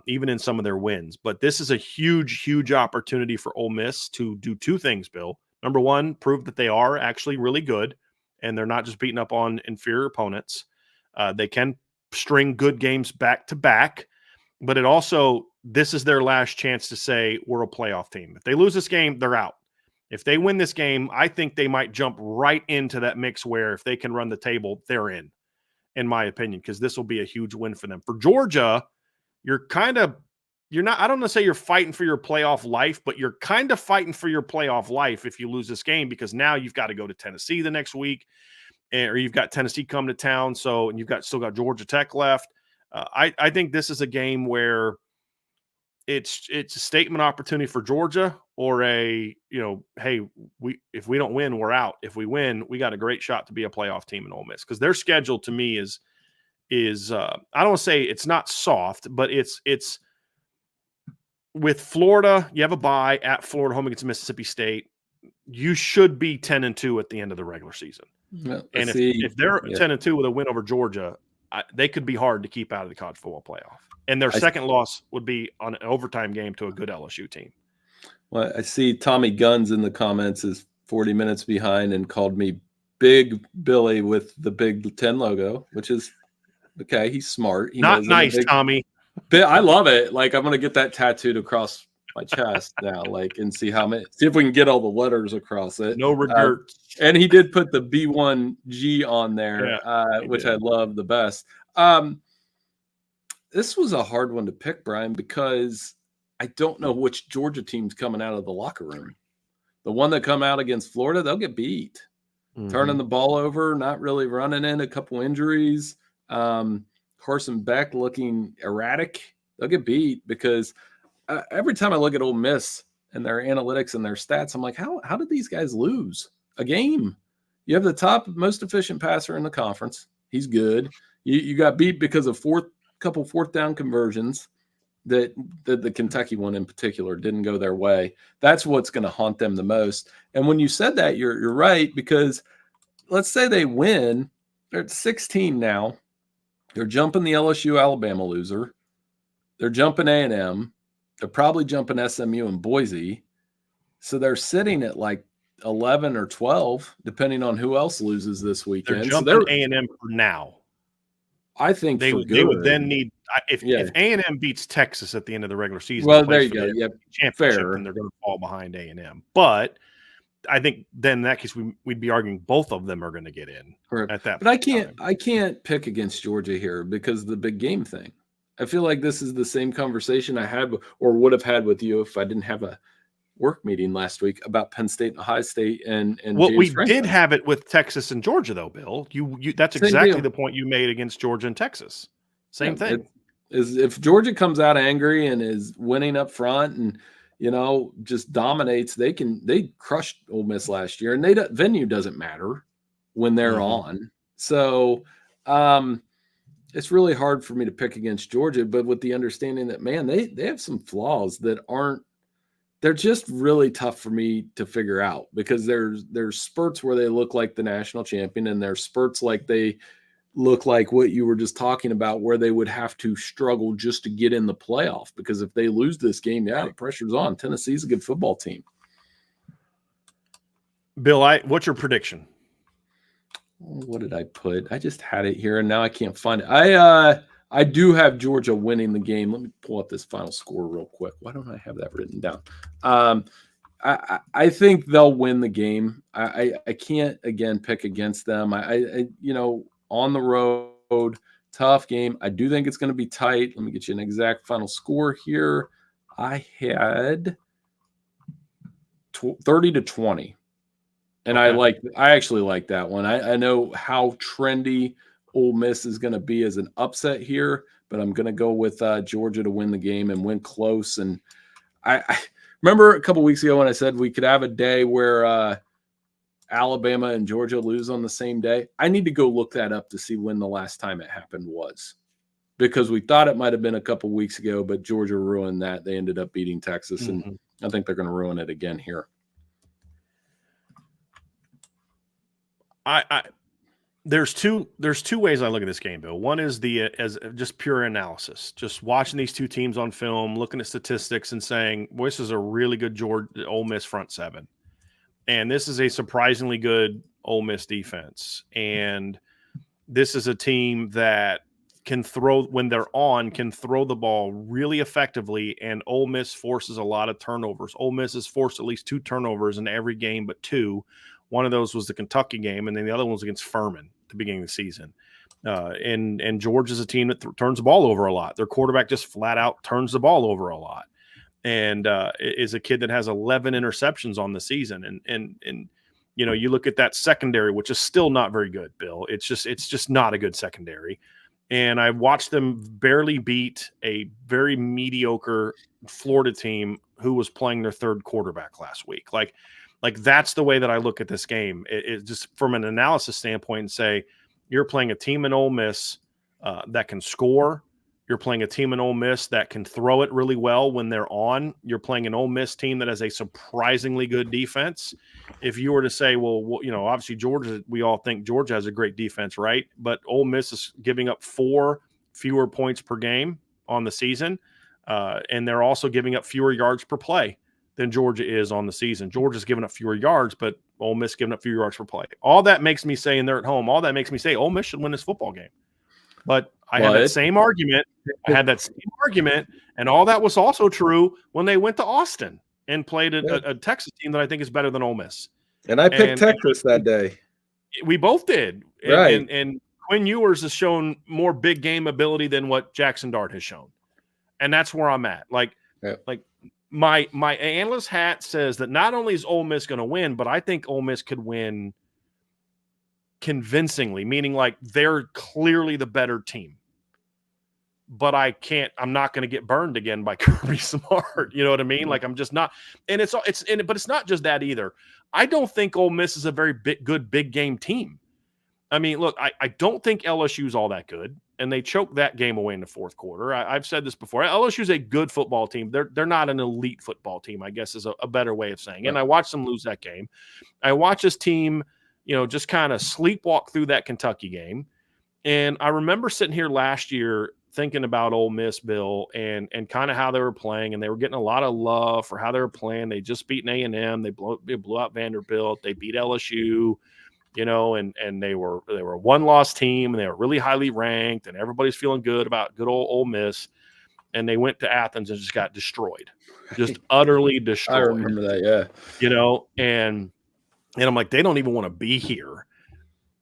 even in some of their wins. But this is a huge opportunity for Ole Miss to do 2 things, Bill. Number 1, prove that they are actually really good, and they're not just beating up on inferior opponents. They can string good games back to back, but this is their last chance to say we're a playoff team. If they lose this game, they're out. If they win this game, I think they might jump right into that mix where if they can run the table, they're in my opinion, because this will be a huge win for them. For Georgia, you're kind of I don't want to say you're fighting for your playoff life, but you're kind of fighting for your playoff life if you lose this game, because now you've got to go to Tennessee the next week, or you've got Tennessee come to town. So, and still got Georgia Tech left. I think this is a game where it's a statement opportunity for Georgia, or hey, if we don't win, we're out. If we win, we got a great shot to be a playoff team in Ole Miss, because their schedule to me is I don't want to say it's not soft, but it's with Florida. You have a bye at Florida, home against Mississippi State. You should be 10-2 at the end of the regular season. Well, and if they're 10-2 with a win over Georgia, they could be hard to keep out of the college football playoff. And their second loss would be on an overtime game to a good LSU team. Well, I see Tommy Guns in the comments is 40 minutes behind and called me Big Billy with the Big Ten logo, which is okay. He's smart. He Not nice, Tommy. I love it. Like, I'm going to get that tattooed across my chest now, and see if we can get all the letters across it. No regret. And he did put the B1G on there, which I love the best. This was a hard one to pick, Brian, because I don't know which Georgia team's coming out of the locker room. The one that come out against Florida, they'll get beat. Mm-hmm. Turning the ball over, not really running in, a couple injuries. Carson Beck looking erratic. They'll get beat, because every time I look at Ole Miss and their analytics and their stats, I'm like, how did these guys lose a game? You have the top most efficient passer in the conference. He's good. You got beat because of couple fourth down conversions that the Kentucky one in particular didn't go their way. That's what's going to haunt them the most. And when you said that, you're right, because let's say they win, they're at 16 now. They're jumping the LSU Alabama loser. They're jumping A&M. They're probably jumping SMU and Boise. So they're sitting at like 11 or 12, depending on who else loses this weekend. They're jumping A&M for now. I think they would then need if A&M beats Texas at the end of the regular season. Well, there you go. Yeah, fair. And they're going to fall behind A&M. But I think then in that case we'd be arguing both of them are going to get in. Correct. At that. But I can't pick against Georgia here because of the big game thing. I feel like this is the same conversation I had or would have had with you if I didn't have a work meeting last week about Penn State and Ohio State and well, James we Franklin. did have it with Texas and Georgia though, Bill. That's same exactly deal. The point you made against Georgia and Texas. Same thing. Is if Georgia comes out angry and is winning up front and just dominates, they crushed Ole Miss last year, and venue doesn't matter when they're on. So it's really hard for me to pick against Georgia, but with the understanding that, man, they have some flaws that they're just really tough for me to figure out, because there's spurts where they look like the national champion, and there's spurts like they look like what you were just talking about, where they would have to struggle just to get in the playoff, because if they lose this game, the pressure's on. Tennessee's a good football team. Bill, what's your prediction? What did I put? I just had it here and now I can't find it. I do have Georgia winning the game. Let me pull up this final score real quick. Why don't I have that written down? I think they'll win the game. I can't again pick against them. I on the road, tough game. I do think it's going to be tight. Let me get you an exact final score here. I had 30-20. And okay. I actually like that one. I know how trendy Ole Miss is going to be as an upset here, but I'm going to go with Georgia to win the game and win close. And I remember a couple weeks ago when I said we could have a day where Alabama and Georgia lose on the same day. I need to go look that up to see when the last time it happened was, because we thought it might have been a couple weeks ago, but Georgia ruined that. They ended up beating Texas, and I think they're going to ruin it again here. There's two ways I look at this game, Bill. One is as just pure analysis, just watching these two teams on film, looking at statistics and saying, well, this is a really good Ole Miss front seven. And this is a surprisingly good Ole Miss defense. And this is a team that can throw, when they're on, can throw the ball really effectively. And Ole Miss forces a lot of turnovers. Ole Miss has forced at least 2 turnovers in every game but 2. One of those was the Kentucky game, and then the other one was against Furman at the beginning of the season. And Georgia is a team that turns the ball over a lot. Their quarterback just flat out turns the ball over a lot, and is a kid that has 11 interceptions on the season. And you look at that secondary, which is still not very good, Bill. It's just not a good secondary. And I watched them barely beat a very mediocre Florida team who was playing their third quarterback last week. Like that's the way that I look at this game. It just from an analysis standpoint and say, you're playing a team in Ole Miss that can score. You're playing a team in Ole Miss that can throw it really well when they're on. You're playing an Ole Miss team that has a surprisingly good defense. If you were to say, well, obviously Georgia, we all think Georgia has a great defense, right? But Ole Miss is giving up 4 fewer points per game on the season, and they're also giving up fewer yards per play than Georgia is on the season. Georgia's giving up fewer yards, but Ole Miss giving up fewer yards per play. All that makes me say, and they're at home, all that makes me say Ole Miss should win this football game. But I had that same argument. And all that was also true when they went to Austin and played a Texas team that I think is better than Ole Miss. And I picked Texas that day. We both did. Right. And Quinn Ewers has shown more big game ability than what Jackson Dart has shown. And that's where I'm at. Like my analyst hat says that not only is Ole Miss going to win, but I think Ole Miss could win convincingly, meaning like they're clearly the better team. But I'm not going to get burned again by Kirby Smart. You know what I mean? Like I'm just not, but it's not just that either. I don't think Ole Miss is a very good big game team. I mean, look, I don't think LSU's all that good, and they choked that game away in the fourth quarter. I've said this before. LSU's a good football team. They're not an elite football team, I guess is a better way of saying it. And I watched them lose that game. I watched this team, just kind of sleepwalk through that Kentucky game. And I remember sitting here last year thinking about Ole Miss, Bill, and kind of how they were playing, and they were getting a lot of love for how they were playing. They just beat A&M. They blew out Vanderbilt. They beat LSU, and they were a one-loss team, and they were really highly ranked, and everybody's feeling good about good old Ole Miss. And they went to Athens and just got destroyed, just utterly destroyed. I remember that, yeah. And I'm like, they don't even want to be here.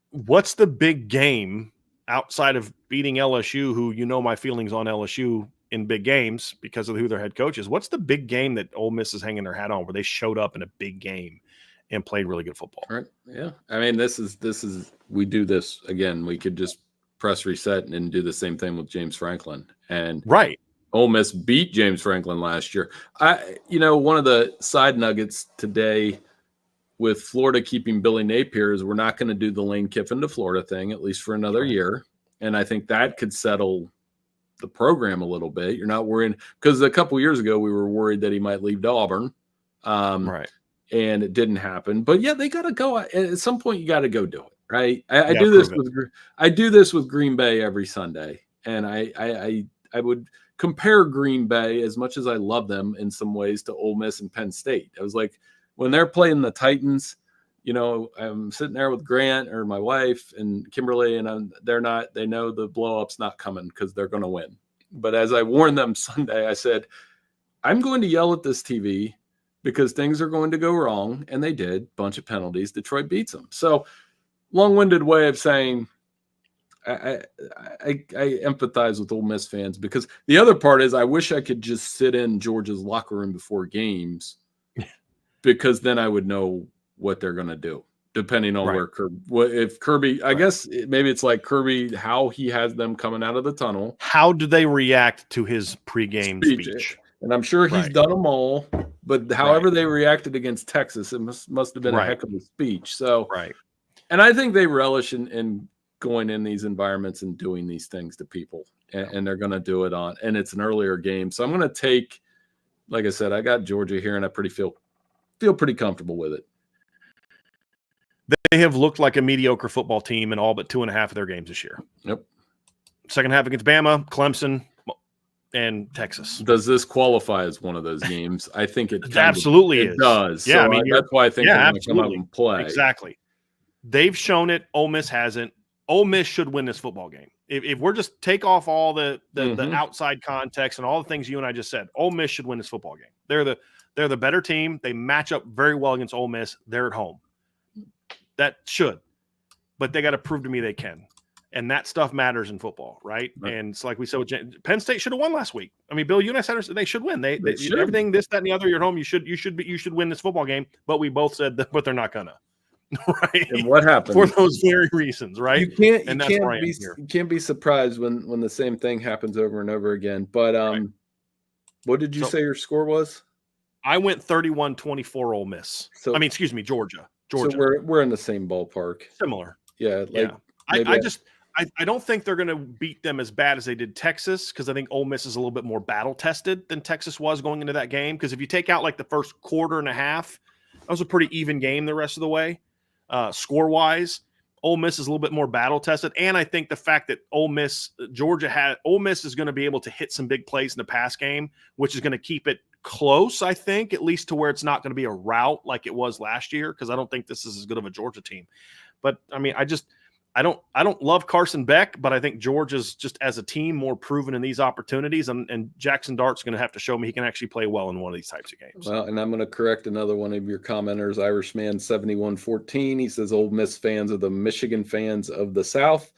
What's the big game outside of beating LSU, who my feelings on LSU in big games because of who their head coach is? What's the big game that Ole Miss is hanging their hat on where they showed up in a big game and played really good football? Right. Yeah. I mean, this is we do this again. We could just press reset and do the same thing with James Franklin. And right. Ole Miss beat James Franklin last year. One of the side nuggets today with Florida keeping Billy Napier is we're not going to do the Lane Kiffin to Florida thing, at least for another year. And I think that could settle the program a little bit. You're not worrying, because a couple years ago we were worried that he might leave to Auburn. Right. And it didn't happen. But yeah, they got to go. At some point, you got to go do it. Right. I do this with Green Bay every Sunday. And I would compare Green Bay, as much as I love them in some ways, to Ole Miss and Penn State. I was like, when they're playing the Titans, I'm sitting there with Grant or my wife and Kimberly, and they know the blow up's not coming because they're going to win. But as I warned them Sunday, I said, I'm going to yell at this TV because things are going to go wrong. And they did. Bunch of penalties. Detroit beats them. So long-winded way of saying I empathize with Ole Miss fans, because the other part is I wish I could just sit in Georgia's locker room before games, because then I would know what they're going to do, depending on where Kirby, I guess maybe it's like Kirby, how he has them coming out of the tunnel. How do they react to his pregame speech? And I'm sure he's done them all, but however they reacted against Texas, it must have been a heck of a speech. So, and I think they relish in going in these environments and doing these things to people, and they're going to do it and it's an earlier game. So I'm going to take, like I said, I got Georgia here, and I feel pretty comfortable with it. They have looked like a mediocre football team in all but 2.5 of their games this year. Yep. Second half against Bama, Clemson, and Texas. Does this qualify as one of those games? I think it absolutely is. It does. Yeah, so that's why I think they're going to come out and play. Exactly. They've shown it. Ole Miss hasn't. Ole Miss should win this football game. If we're just take off all the outside context and all the things you and I just said, Ole Miss should win this football game. They're the better team. They match up very well against Ole Miss. They're at home. That should. But they got to prove to me they can. And that stuff matters in football, right? Right. And it's like we said, Penn State should have won last week. I mean, Bill, you and I said they should win. They should. everything, this, that, and the other. You're at home. You should win this football game. But we both said that, but they're not gonna, right? And what happened For those very reasons, right? You can't be surprised when the same thing happens over and over again. But Right. What did you say your score was? I went 31-24 Ole Miss. So Excuse me, Georgia. So we're in the same ballpark. Similar. Yeah. I don't think they're going to beat them as bad as they did Texas, because I think Ole Miss is a little bit more battle tested than Texas was going into that game. Because if you take out like the first quarter and a half, that was a pretty even game the rest of the way, score wise. Ole Miss is a little bit more battle tested, and I think the fact that Ole Miss is going to be able to hit some big plays in the pass game, which is going to keep it close. I think at least to where it's not going to be a rout like it was last year, because I don't think this is as good of a Georgia team. But I mean, I don't love Carson Beck, but I think Georgia's just as a team more proven in these opportunities, and Jackson Dart's going to have to show me he can actually play well in one of these types of games. Well, and I'm going to correct another one of your commenters, Irishman 7114. He says Ole Miss fans are the Michigan fans of the South.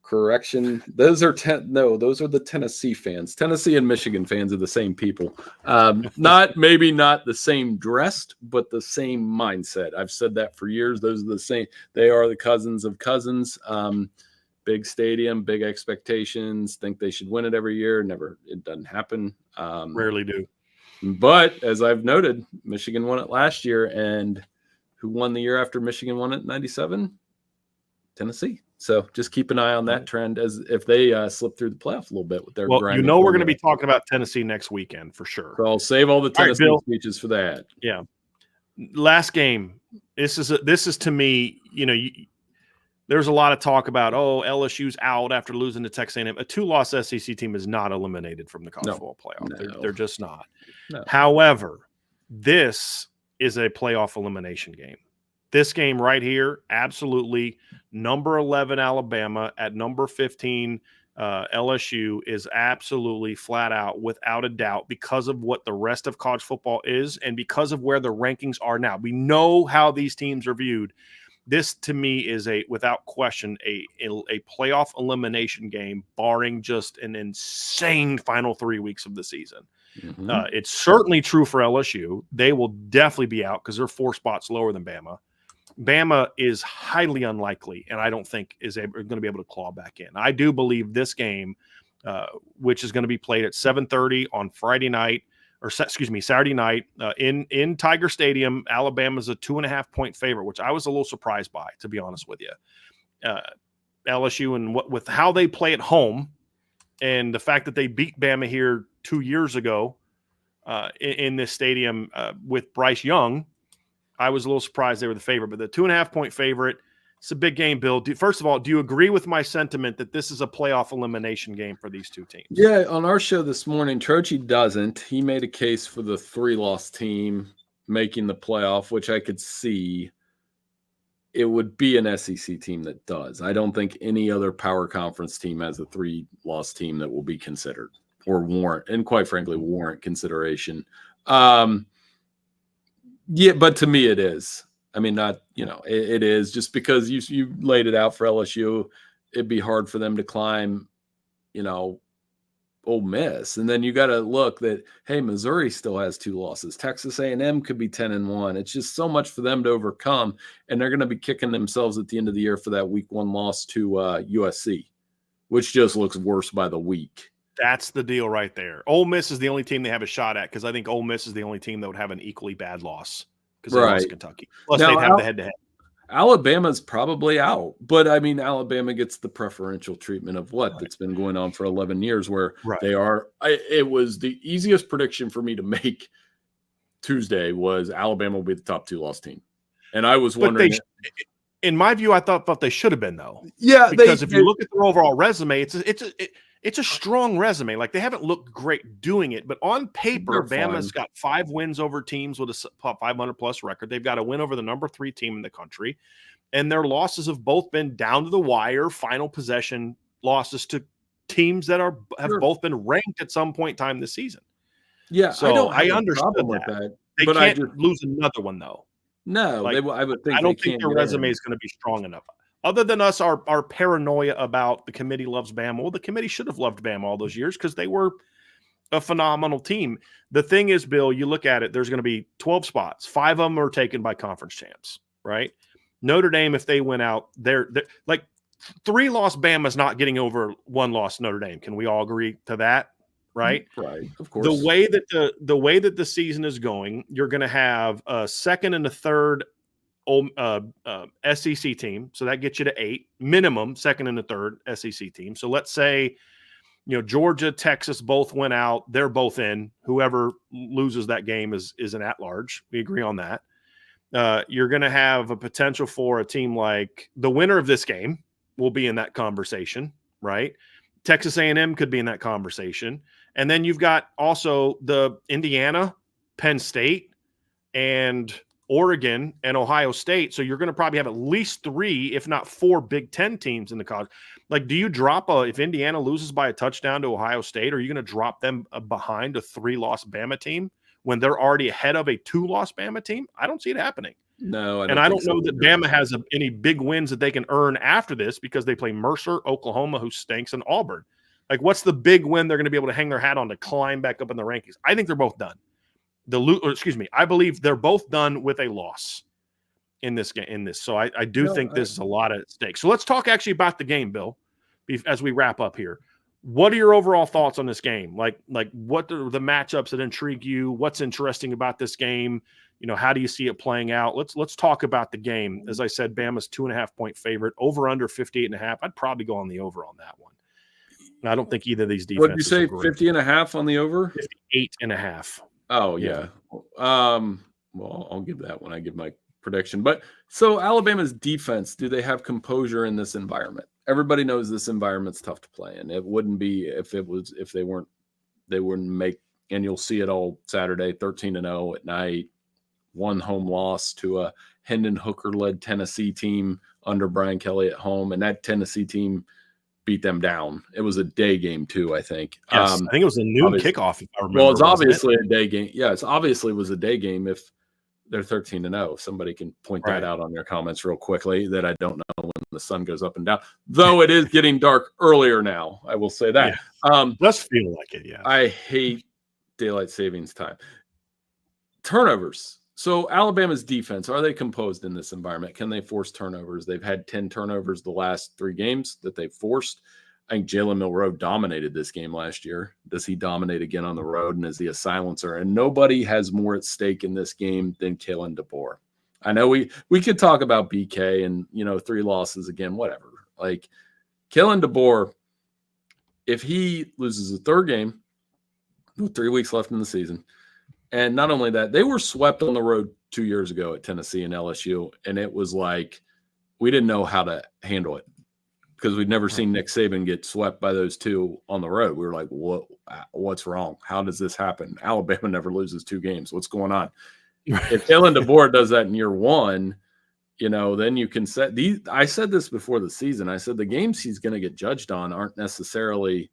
Correction. Those are the Tennessee fans. Tennessee and Michigan fans are the same people. Maybe not the same dressed, but the same mindset. I've said that for years. Those are the same. They are the cousins of cousins. Big stadium, big expectations. Think they should win it every year. It doesn't happen. Rarely do. But as I've noted, Michigan won it last year, and who won the year after Michigan won it in '97? Tennessee. So just keep an eye on that trend as if they slip through the playoff a little bit with their. Well, we're going to be talking about Tennessee next weekend for sure. So I'll save all the Tennessee speeches for that. Yeah. Last game. This is to me. There's a lot of talk about LSU's out after losing to Texas A&M. A 2-loss SEC team is not eliminated from the college football playoff. They're just not. No. However, this is a playoff elimination game. This game right here, absolutely. Number 11 Alabama at number 15 LSU is absolutely flat out, without a doubt, because of what the rest of college football is and because of where the rankings are now. We know how these teams are viewed. This, to me, is without question, a playoff elimination game, barring just an insane final 3 weeks of the season. Mm-hmm. It's certainly true for LSU. They will definitely be out because they're 4 spots lower than Bama. Bama is highly unlikely, and I don't think is going to be able to claw back in. I do believe this game, which is going to be played at 7:30 on Saturday night, in Tiger Stadium. Alabama's a 2.5-point favorite, which I was a little surprised by, to be honest with you. LSU and with how they play at home, and the fact that they beat Bama here 2 years ago in this stadium with Bryce Young. I was a little surprised they were the favorite, but the 2.5-point favorite, it's a big game, Bill. First of all, do you agree with my sentiment that this is a playoff elimination game for these two teams? Yeah, on our show this morning, Troche doesn't. He made a case for the 3-loss team making the playoff, which I could see. It would be an SEC team that does. I don't think any other power conference team has a 3-loss team that will be considered or warrant, and quite frankly, warrant consideration. Yeah, but to me it is. I mean, it is just because you laid it out for LSU. It'd be hard for them to climb, Ole Miss. And then you got to look that, hey, Missouri still has 2 losses. Texas A&M could be 10-1. It's just so much for them to overcome. And they're going to be kicking themselves at the end of the year for that week 1 loss to USC, which just looks worse by the week. That's the deal right there. Ole Miss is the only team they have a shot at, because I think Ole Miss is the only team that would have an equally bad loss because they lost Kentucky. Plus, they'd have the head-to-head. Alabama's probably out, but I mean, Alabama gets the preferential treatment of that's been going on for 11 years where they are. It was the easiest prediction for me to make Tuesday was Alabama will be the top 2-loss team. And I was wondering. In my view, I thought they should have been, though. Yeah. Because if you look at their overall resume, it's a strong resume. Like, they haven't looked great doing it, but on paper, Bama's got 5 wins over teams with a 500-plus record. They've got a win over the number 3 team in the country, and their losses have both been down to the wire, final possession losses to teams that have both been ranked at some point in time this season. Yeah, so I understood that. They can't lose another one, though. No, I would think. I don't think their resume is going to be strong enough. other than us, our paranoia about the committee loves Bama. Well, the committee should have loved Bama all those years because they were a phenomenal team. The thing is, Bill, you look at it, there's going to be 12 spots. 5 of them are taken by conference champs, right? Notre Dame, if they went out, they're like 3-loss Bama's not getting over 1-loss Notre Dame. Can we all agree to that? Right? Right. Of course. The way that the season is going, you're going to have a second and a third SEC team. So that gets you to 8 minimum, second and a third SEC team. So let's say, Georgia, Texas both went out. They're both in. Whoever loses that game is an at-large. We agree on that. You're going to have a potential for a team like the winner of this game will be in that conversation, right? Texas A&M could be in that conversation. And then you've got also the Indiana, Penn State, and Oregon and Ohio State. So you're going to probably have at least 3, if not 4 Big Ten teams in the college. Like, do you drop if Indiana loses by a touchdown to Ohio State, are you going to drop them behind a 3-loss Bama team when they're already ahead of a 2-loss Bama team? I don't see it happening. No, I don't know that Bama has any big wins that they can earn after this because they play Mercer, Oklahoma, who stinks, and Auburn. Like, what's the big win they're going to be able to hang their hat on to climb back up in the rankings? I think they're both done. I believe they're both done with a loss in this game. So I do think this is a lot at stake. So let's talk actually about the game, Bill, as we wrap up here. What are your overall thoughts on this game? Like what are the matchups that intrigue you? What's interesting about this game? How do you see it playing out? Let's talk about the game. As I said, Bama's 2.5-point favorite, over under 58.5. I'd probably go on the over on that one. I don't think either of these defenses. What did you say? 50.5 on the over? 58.5. Oh yeah. Well, I'll give that one. I give my prediction. But so Alabama's defense, do they have composure in this environment? Everybody knows this environment's tough to play in. It wouldn't be if they wouldn't make, and you'll see it all Saturday, 13-0 at night, 1 home loss to a Hendon Hooker-led Tennessee team under Brian Kelly at home, and that Tennessee team beat them down. It was a day game too, I think. Yes, I think it was a noon kickoff, if I remember. Well, it's obviously a day game. Yeah, it's obviously was a day game if they're 13-0. Somebody can point that out on their comments real quickly that I don't know when the sun goes up and down. Though it is getting dark earlier now, I will say that. Yeah. Does feel like it, yeah. I hate daylight savings time. Turnovers. So Alabama's defense, are they composed in this environment? Can they force turnovers? They've had 10 turnovers the last 3 games that they've forced. I think Jalen Milroe dominated this game last year. Does he dominate again on the road? And is he a silencer? And nobody has more at stake in this game than Kalen DeBoer. I know we could talk about BK and, 3 losses again, whatever. Like Kalen DeBoer, if he loses a 3rd game with 3 weeks left in the season, and not only that, they were swept on the road 2 years ago at Tennessee and LSU, and it was like we didn't know how to handle it because we'd never seen Nick Saban get swept by those 2 on the road. We were like, what's wrong? How does this happen? Alabama never loses 2 games. What's going on? If Kalen DeBoer does that in year 1, then you can set these. I said this before the season. I said the games he's going to get judged on aren't necessarily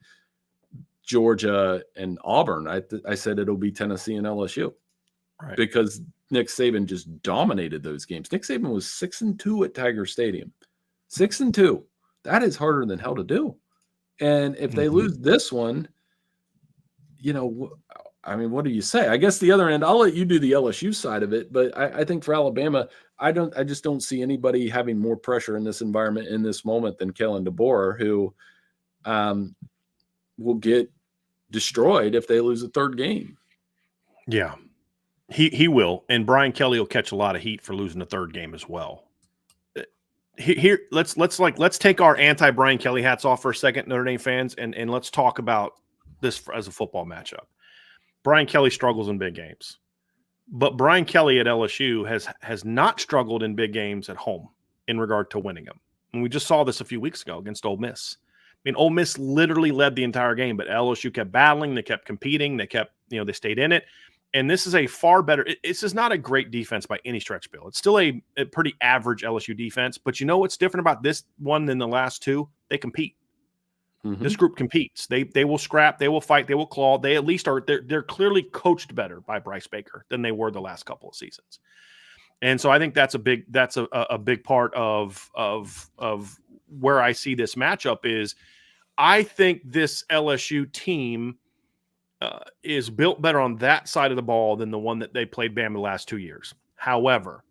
Georgia and Auburn. I said it'll be Tennessee and LSU, right? Because Nick Saban just dominated those games. Nick Saban was 6-2 at Tiger Stadium, 6-2. That is harder than hell to do. And if they lose this one, what do you say? I guess the other end, I'll let you do the LSU side of it, but I think for Alabama, I just don't see anybody having more pressure in this environment in this moment than Kalen DeBoer, who will get destroyed if they lose a 3rd game. Yeah, he will, and Brian Kelly will catch a lot of heat for losing the 3rd game as well. Here, let's take our anti-Brian Kelly hats off for a second, Notre Dame fans, and let's talk about this as a football matchup. Brian Kelly struggles in big games, but Brian Kelly at LSU has not struggled in big games at home in regard to winning them. And we just saw this a few weeks ago against Ole Miss. I mean, Ole Miss literally led the entire game, but LSU kept battling. They kept competing. They kept, they stayed in it. And this is a far better – this is not a great defense by any stretch, Bill. It's still a pretty average LSU defense. But you know what's different about this one than the last 2? They compete. Mm-hmm. This group competes. They will scrap. They will fight. They will claw. They at least are – they're clearly coached better by Bryce Baker than they were the last couple of seasons. And so I think that's a big part of where I see this matchup is I think this LSU team is built better on that side of the ball than the one that they played Bama the last 2 years. However,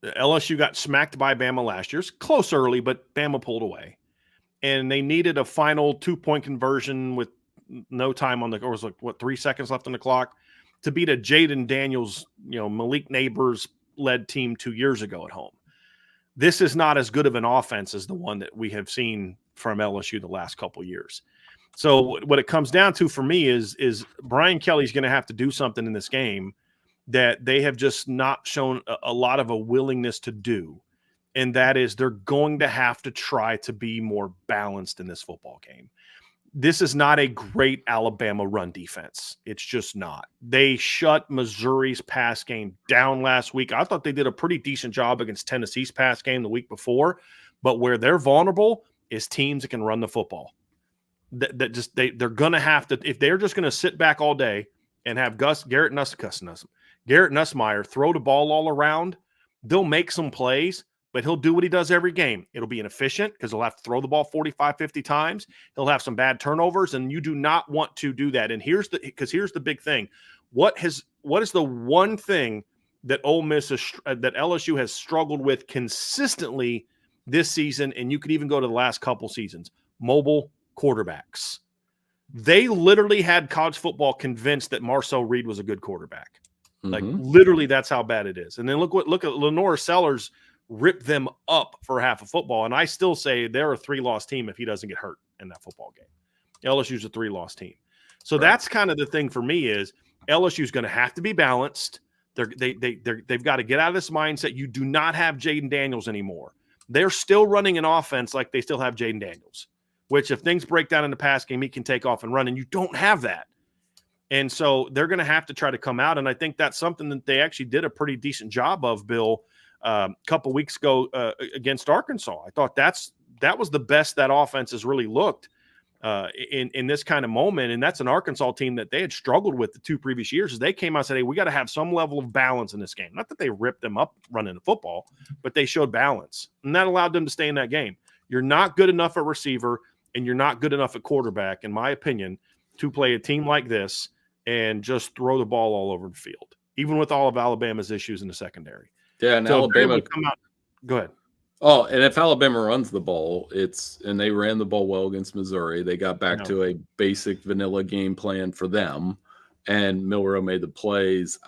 LSU got smacked by Bama last year. It's close early, but Bama pulled away. And they needed a final 2-point conversion with no time on the, or was like, 3 seconds left on the clock to beat a Jaden Daniels, Malik Neighbors led team 2 years ago at home. This is not as good of an offense as the one that we have seen from LSU the last couple of years. So what it comes down to for me is Brian Kelly's going to have to do something in this game that they have just not shown a lot of a willingness to do. And that is they're going to have to try to be more balanced in this football game. This is not a great Alabama run defense. It's just not. They shut Missouri's pass game down last week. I thought they did a pretty decent job against Tennessee's pass game the week before, but where they're vulnerable is teams that can run the football. They're going to have to, if they're just going to sit back all day and have Garrett Nussmeier throw the ball all around, they'll make some plays, but he'll do what he does every game. It'll be inefficient because he'll have to throw the ball 45, 50 times. He'll have some bad turnovers, and you do not want to do that. And here's the big thing. What is the one thing that that LSU has struggled with consistently this season, and you could even go to the last couple seasons? Mobile quarterbacks. They literally had college football convinced that Marcel Reed was a good quarterback. Like literally that's how bad it is. And then look at Lenore Sellers rip them up for half of football. And I still say they're a 3-loss team if he doesn't get hurt in that football game. LSU's a 3-loss team. So that's kind of the thing for me is LSU's going to have to be balanced. They've got to get out of this mindset. You do not have Jaden Daniels anymore. They're still running an offense like they still have Jaden Daniels, which if things break down in the pass game, he can take off and run, and you don't have that. And so they're going to have to try to come out, and I think that's something that they actually did a pretty decent job of, Bill, a couple weeks ago against Arkansas. I thought that was the best that offense has really looked in this kind of moment, and that's an Arkansas team that they had struggled with the 2 previous years. As they came out and said, hey, we got to have some level of balance in this game. Not that they ripped them up running the football, but they showed balance, and that allowed them to stay in that game. You're not good enough at receiver, and you're not good enough at quarterback, in my opinion, to play a team like this and just throw the ball all over the field, even with all of Alabama's issues in the secondary. Yeah, and so Alabama come out. Go ahead. Oh, and if Alabama runs the ball, and they ran the ball well against Missouri. They got back to a basic vanilla game plan for them, and Milroe made the plays.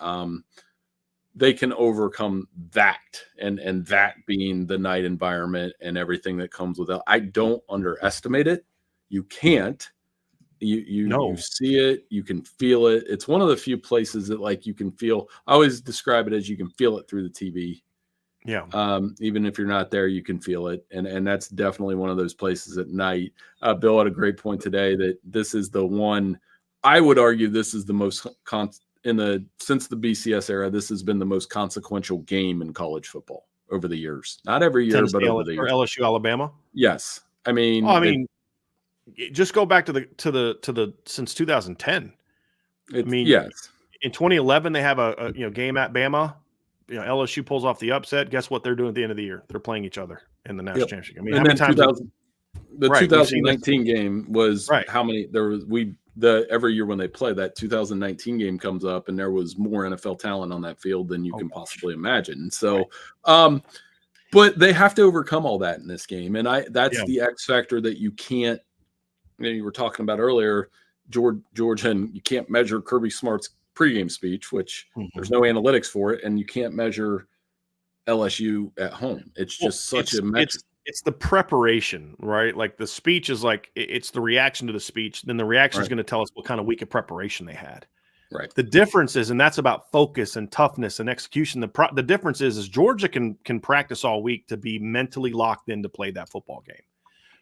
They can overcome that, and that being the night environment and everything that comes with it. I don't underestimate it. You can't. You see it, you can feel it. It's one of the few places that like you can feel. I always describe it as you can feel it through the TV. Yeah. Even if you're not there, you can feel it, and that's definitely one of those places at night. Bill had a great point today that this is the one. I would argue this is the most since the BCS era. This has been the most consequential game in college football over the years. Not every year, Tennessee, but over the years. LSU, Alabama. Yes, I mean. Just go back to the since 2010. Yes. In 2011 they have a game at Bama. LSU pulls off the upset. Guess what they're doing at the end of the year? They're playing each other in the national championship. I mean, and how many times? The 2019 game was how many? There was every year when they play that 2019 game comes up, and there was more NFL talent on that field than you can possibly imagine. So, but they have to overcome all that in this game, and that's the X factor that you can't. You were talking about earlier, George, and you can't measure Kirby Smart's pregame speech, which there's no analytics for it, and you can't measure LSU at home. It's just such a match. It's the preparation, right? Like the speech is like it's the reaction to the speech. Then the reaction is going to tell us what kind of week of preparation they had. Right. The difference is, and that's about focus and toughness and execution. The difference is Georgia can practice all week to be mentally locked in to play that football game.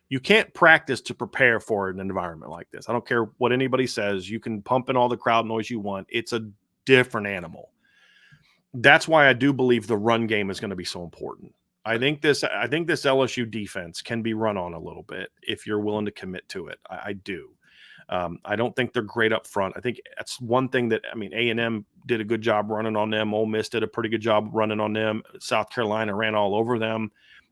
You can't practice to prepare for an environment like this. I don't care what anybody says. You can pump in all the crowd noise you want. It's a different animal. That's why I do believe the run game is going to be so important. I think this LSU defense can be run on a little bit if you're willing to commit to it. I do. I don't think they're great up front. I think that's one thing that, I mean, A&M did a good job running on them. Ole Miss did a pretty good job running on them. South Carolina ran all over them.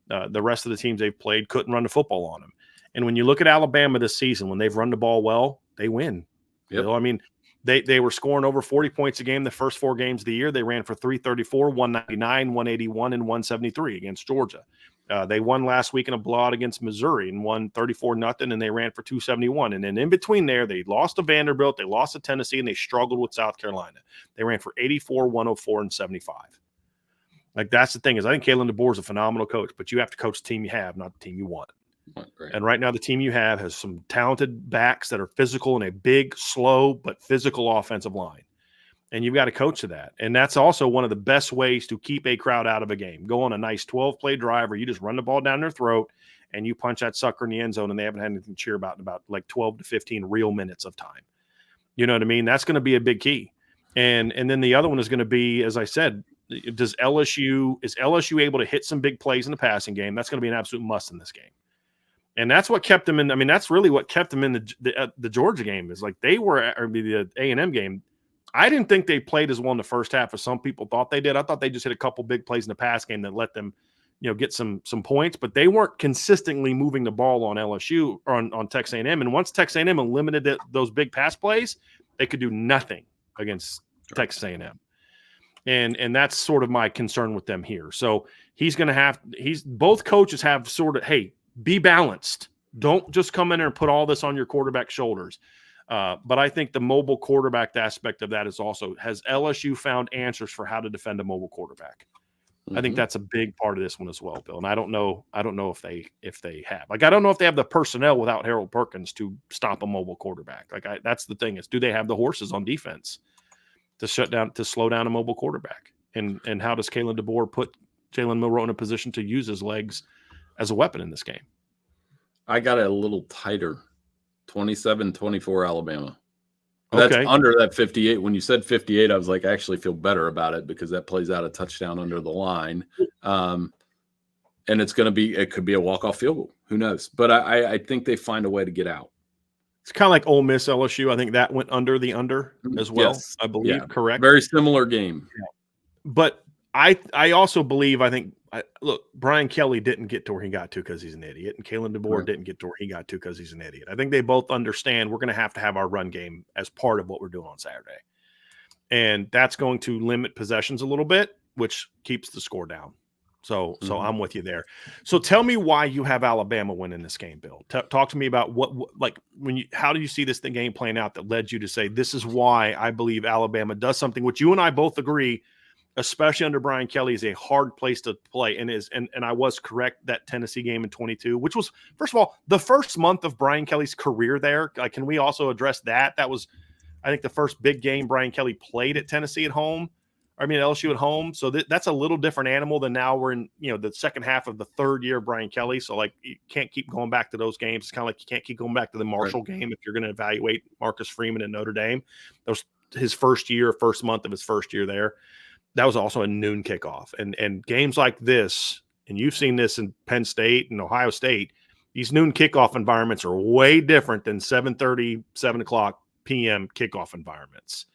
The rest of the teams they've played couldn't run the football on them. And when you look at Alabama this season, when they've run the ball well, they win. Yep. I mean, they were scoring over 40 points a game the first 4 games of the year. They ran for 334, 199, 181, and 173 against Georgia. They won last week in a blowout against Missouri and won 34-0, and they ran for 271. And then in between there, they lost to Vanderbilt, they lost to Tennessee, and they struggled with South Carolina. They ran for 84, 104, and 75. Like, that's the thing is, I think Kalen DeBoer is a phenomenal coach, but you have to coach the team you have, not the team you want. Right. And right now, the team you have has some talented backs that are physical and a big, slow, but physical offensive line. And you've got to coach to that. And that's also one of the best ways to keep a crowd out of a game. Go on a nice 12-play drive where you just run the ball down their throat and you punch that sucker in the end zone, and they haven't had anything to cheer about in about like 12 to 15 real minutes of time. You know what I mean? That's going to be a big key. And then the other one is going to be, as I said, is LSU able to hit some big plays in the passing game? That's going to be an absolute must in this game. And that's what kept them in. I mean, that's really what kept them in the Georgia game, is like they were, or the A&M game. I didn't think they played as well in the first half as some people thought they did. I thought they just hit a couple big plays in the pass game that let them, get some points, but they weren't consistently moving the ball on LSU or on Texas A&M. And once Texas A&M eliminated those big pass plays, they could do nothing against Texas A&M. And that's sort of my concern with them here. So both coaches have sort of, hey, be balanced. Don't just come in there and put all this on your quarterback's shoulders. But I think the mobile quarterback aspect of that is also, has LSU found answers for how to defend a mobile quarterback? I think that's a big part of this one as well, Bill. And I don't know if they have. Like, I don't know if they have the personnel without Harold Perkins to stop a mobile quarterback. Like, that's the thing is, do they have the horses on defense to slow down a mobile quarterback? And how does Kalen DeBoer put Jalen Milroe in a position to use his legs as a weapon in this game? I got it a little tighter. 27-24 Alabama. That's Okay. under that 58. When you said 58, I was like, I actually feel better about it because that plays out a touchdown under the line. And it could be a walk-off field goal. Who knows? But I think they find a way to get out. It's kind of like Ole Miss LSU. I think that went under the under as well. Yes. I believe. Yeah. Correct. Very similar game. But I also believe, look, Brian Kelly didn't get to where he got to because he's an idiot, and Kalen DeBoer didn't get to where he got to because he's an idiot. I think they both understand we're going to have our run game as part of what we're doing on Saturday. And that's going to limit possessions a little bit, which keeps the score down. So I'm with you there. So tell me why you have Alabama winning this game, Bill. Talk to me about how do you see this game playing out that led you to say, this is why I believe Alabama does something, which you and I both agree, especially under Brian Kelly, is a hard place to play. And I was correct, that Tennessee game in 22, which was, first of all, the first month of Brian Kelly's career there. Can we also address that? That was, I think, the first big game Brian Kelly played at Tennessee at home. LSU at home. So that's a little different animal than now we're in, the second half of the third year of Brian Kelly. So you can't keep going back to those games. It's kind of like you can't keep going back to the Marshall game if you're going to evaluate Marcus Freeman at Notre Dame. That was his first month of his first year there. That was also a noon kickoff. And games like this, and you've seen this in Penn State and Ohio State, these noon kickoff environments are way different than 7:30, 7 o'clock p.m. kickoff environments.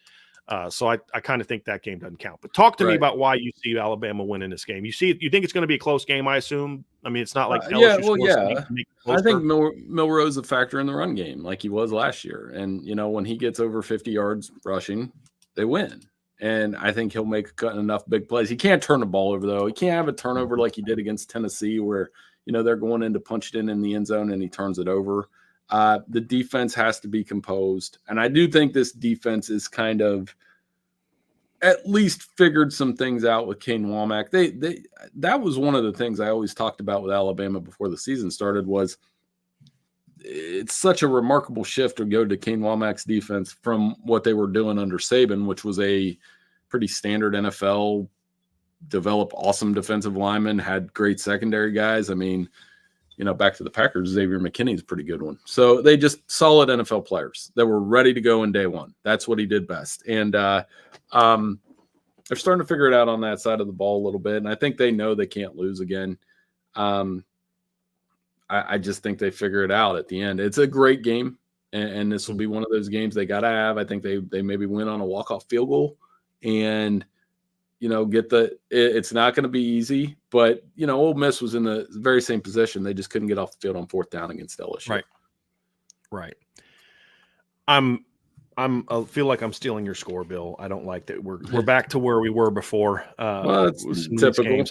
So I kind of think that game doesn't count. But talk to me about why you see Alabama winning this game. You think it's going to be a close game, I assume? I mean, it's not like LSU I think Milroe's a factor in the run game like he was last year. And, when he gets over 50 yards rushing, they win. And I think he'll make enough big plays. He can't turn the ball over, though. He can't have a turnover like he did against Tennessee where, they're going in to punch it in the end zone and he turns it over. The defense has to be composed. And I do think this defense is kind of at least figured some things out with Kane Womack. That was one of the things I always talked about with Alabama before the season started was it's such a remarkable shift to go to Kane Womack's defense from what they were doing under Saban, which was a pretty standard NFL, develop awesome defensive linemen, had great secondary guys. I mean, back to the Packers, Xavier McKinney's a pretty good one. So they just solid NFL players that were ready to go in day one. That's what he did best. And they're starting to figure it out on that side of the ball a little bit. And I think they know they can't lose again. I just think they figure it out at the end. It's a great game. and this will be one of those games they got to have. I think they maybe win on a walk-off field goal and, it's not going to be easy, but, Ole Miss was in the very same position. They just couldn't get off the field on 4th down against LSU. Right. I feel like I'm stealing your score, Bill. I don't like that. We're back to where we were before. Well, it's typical.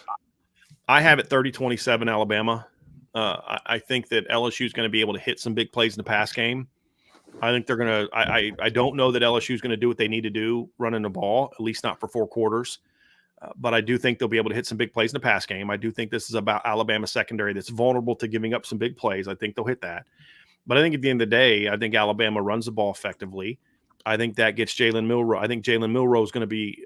I have it 30-27 Alabama. I think that LSU is going to be able to hit some big plays in the pass game. I think they're going to. I don't know that LSU is going to do what they need to do running the ball, at least not for 4 quarters. But I do think they'll be able to hit some big plays in the pass game. I do think this is about Alabama secondary that's vulnerable to giving up some big plays. I think they'll hit that. But I think at the end of the day, I think Alabama runs the ball effectively. I think that gets Jalen Milroe. I think Jalen Milroe is going to be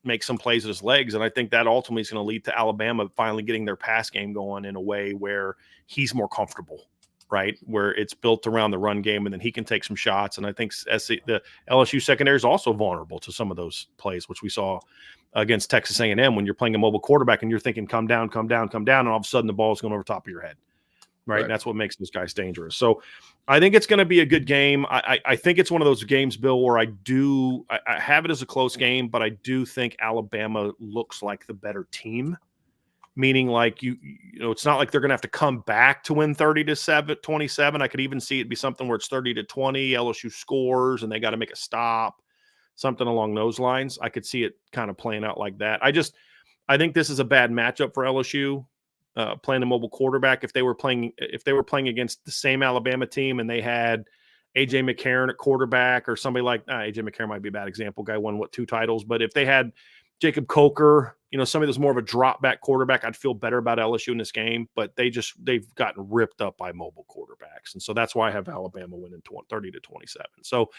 make some plays with his legs, and I think that ultimately is going to lead to Alabama finally getting their pass game going in a way where he's more comfortable, right? Where it's built around the run game, and then he can take some shots. And I think the LSU secondary is also vulnerable to some of those plays, which we saw against Texas A&M when you're playing a mobile quarterback and you're thinking, come down, and all of a sudden the ball is going over top of your head. Right. And that's what makes those guys dangerous. So I think it's going to be a good game. I think it's one of those games, Bill, where I have it as a close game, but I do think Alabama looks like the better team. Meaning like it's not like they're going to have to come back to win 30-27. I could even see it be something where it's 30-20, LSU scores and they got to make a stop, something along those lines. I could see it kind of playing out like that. I think this is a bad matchup for LSU. Playing a mobile quarterback, if they were playing against the same Alabama team and they had AJ McCarron at quarterback or somebody like AJ McCarron might be a bad example. Guy won 2 titles, but if they had Jacob Coker, somebody that's more of a drop back quarterback, I'd feel better about LSU in this game. But they've gotten ripped up by mobile quarterbacks, and so that's why I have Alabama winning 30-27. So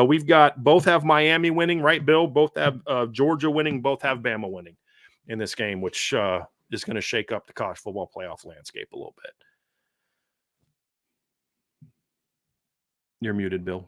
we've got both have Miami winning, right, Bill? Both have Georgia winning, both have Bama winning in this game, which is going to shake up the college football playoff landscape a little bit. You're muted, Bill.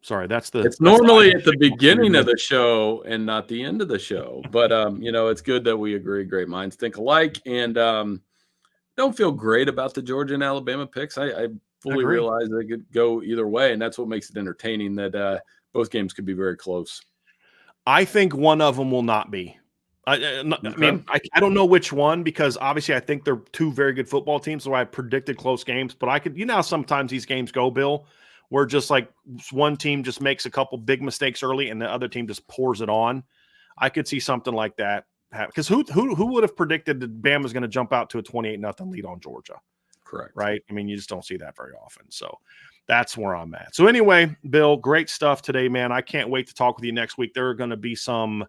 Sorry, it's normally at the beginning of the show and not the end of the show. But it's good that we agree. Great minds think alike, and don't feel great about the Georgia and Alabama picks. I fully realize they could go either way, and that's what makes it entertaining. That both games could be very close. I think one of them will not be. I mean, I don't know which one because obviously I think they're 2 very good football teams, so I predicted close games. But I could, sometimes these games go, Bill, where just like one team just makes a couple big mistakes early and the other team just pours it on. I could see something like that happen because who would have predicted that Bama's going to jump out to a 28-0 lead on Georgia? Correct. Right. I mean, you just don't see that very often. So that's where I'm at. So anyway, Bill, great stuff today, man. I can't wait to talk with you next week. There are going to be some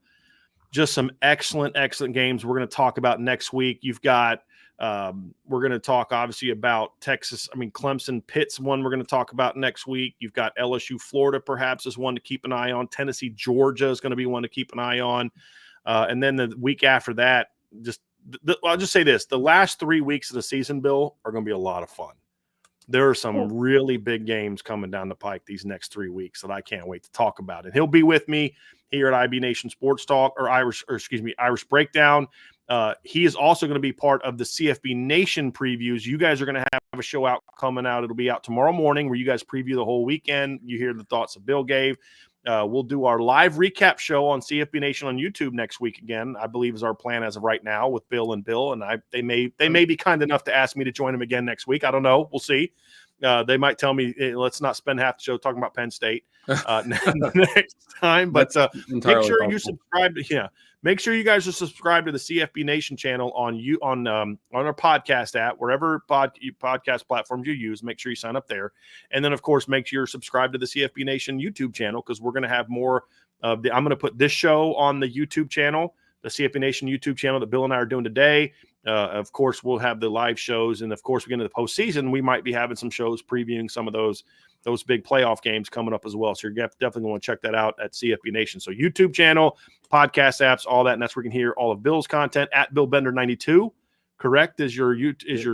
excellent games we're going to talk about next week. You've got we're going to talk obviously about Texas. I mean, Clemson, Pitt's one we're going to talk about next week. You've got LSU, Florida perhaps is one to keep an eye on. Tennessee, Georgia is going to be one to keep an eye on. And then the week after that, I'll just say this. The last 3 weeks of the season, Bill, are going to be a lot of fun. There are some really big games coming down the pike these next 3 weeks that I can't wait to talk about. And he'll be with me here at IB Nation Sports Talk Irish Breakdown. He is also going to be part of the CFB Nation previews. You guys are going to have a show coming out. It'll be out tomorrow morning where you guys preview the whole weekend. You hear the thoughts that Bill gave. We'll do our live recap show on CFB Nation on YouTube next week again, I believe is our plan as of right now with Bill. And they may be kind enough to ask me to join them again next week. I don't know. We'll see. They might tell me, hey, let's not spend half the show talking about Penn State next time. But make sure you subscribe to make sure you guys are subscribed to the CFB Nation channel on our podcast app, wherever podcast platforms you use. Make sure you sign up there, and then of course make sure you're subscribed to the CFB Nation YouTube channel because we're going to have more of I'm going to put this show on the YouTube channel, the CFB Nation YouTube channel that Bill and I are doing today. Of course, we'll have the live shows, and of course, we get into the postseason. We might be having some shows previewing some of those big playoff games coming up as well. So you're definitely going to check that out at CFB Nation. So YouTube channel, podcast apps, all that, and that's where you can hear all of Bill's content at BillBender92. Correct is your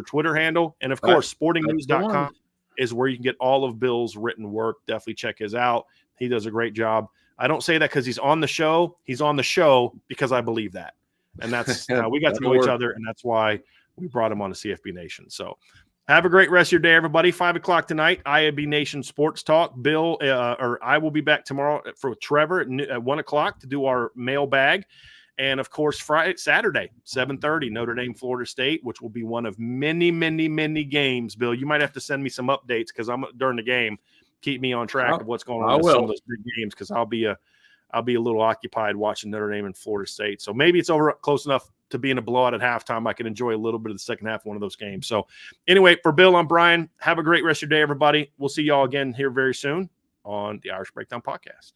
Twitter handle, and of course, SportingNews.com is where you can get all of Bill's written work. Definitely check his out. He does a great job. I don't say that because he's on the show. He's on the show because I believe that. And that's we got to know each other, and that's why we brought him on to CFB Nation. So Have a great rest of your day, everybody. 5 o'clock tonight, IAB Nation Sports Talk. Bill, or I will be back tomorrow for Trevor at 1 o'clock to do our mailbag. And, of course, Saturday, 7:30, Notre Dame, Florida State, which will be one of many, many, many games. Bill, you might have to send me some updates because I'm during the game. Keep me on track of what's going on in some of those big games because I'll be a little occupied watching Notre Dame and Florida State. So maybe it's over close enough to being a blowout at halftime. I can enjoy a little bit of the second half of one of those games. So anyway, for Bill, I'm Brian. Have a great rest of your day, everybody. We'll see y'all again here very soon on the Irish Breakdown Podcast.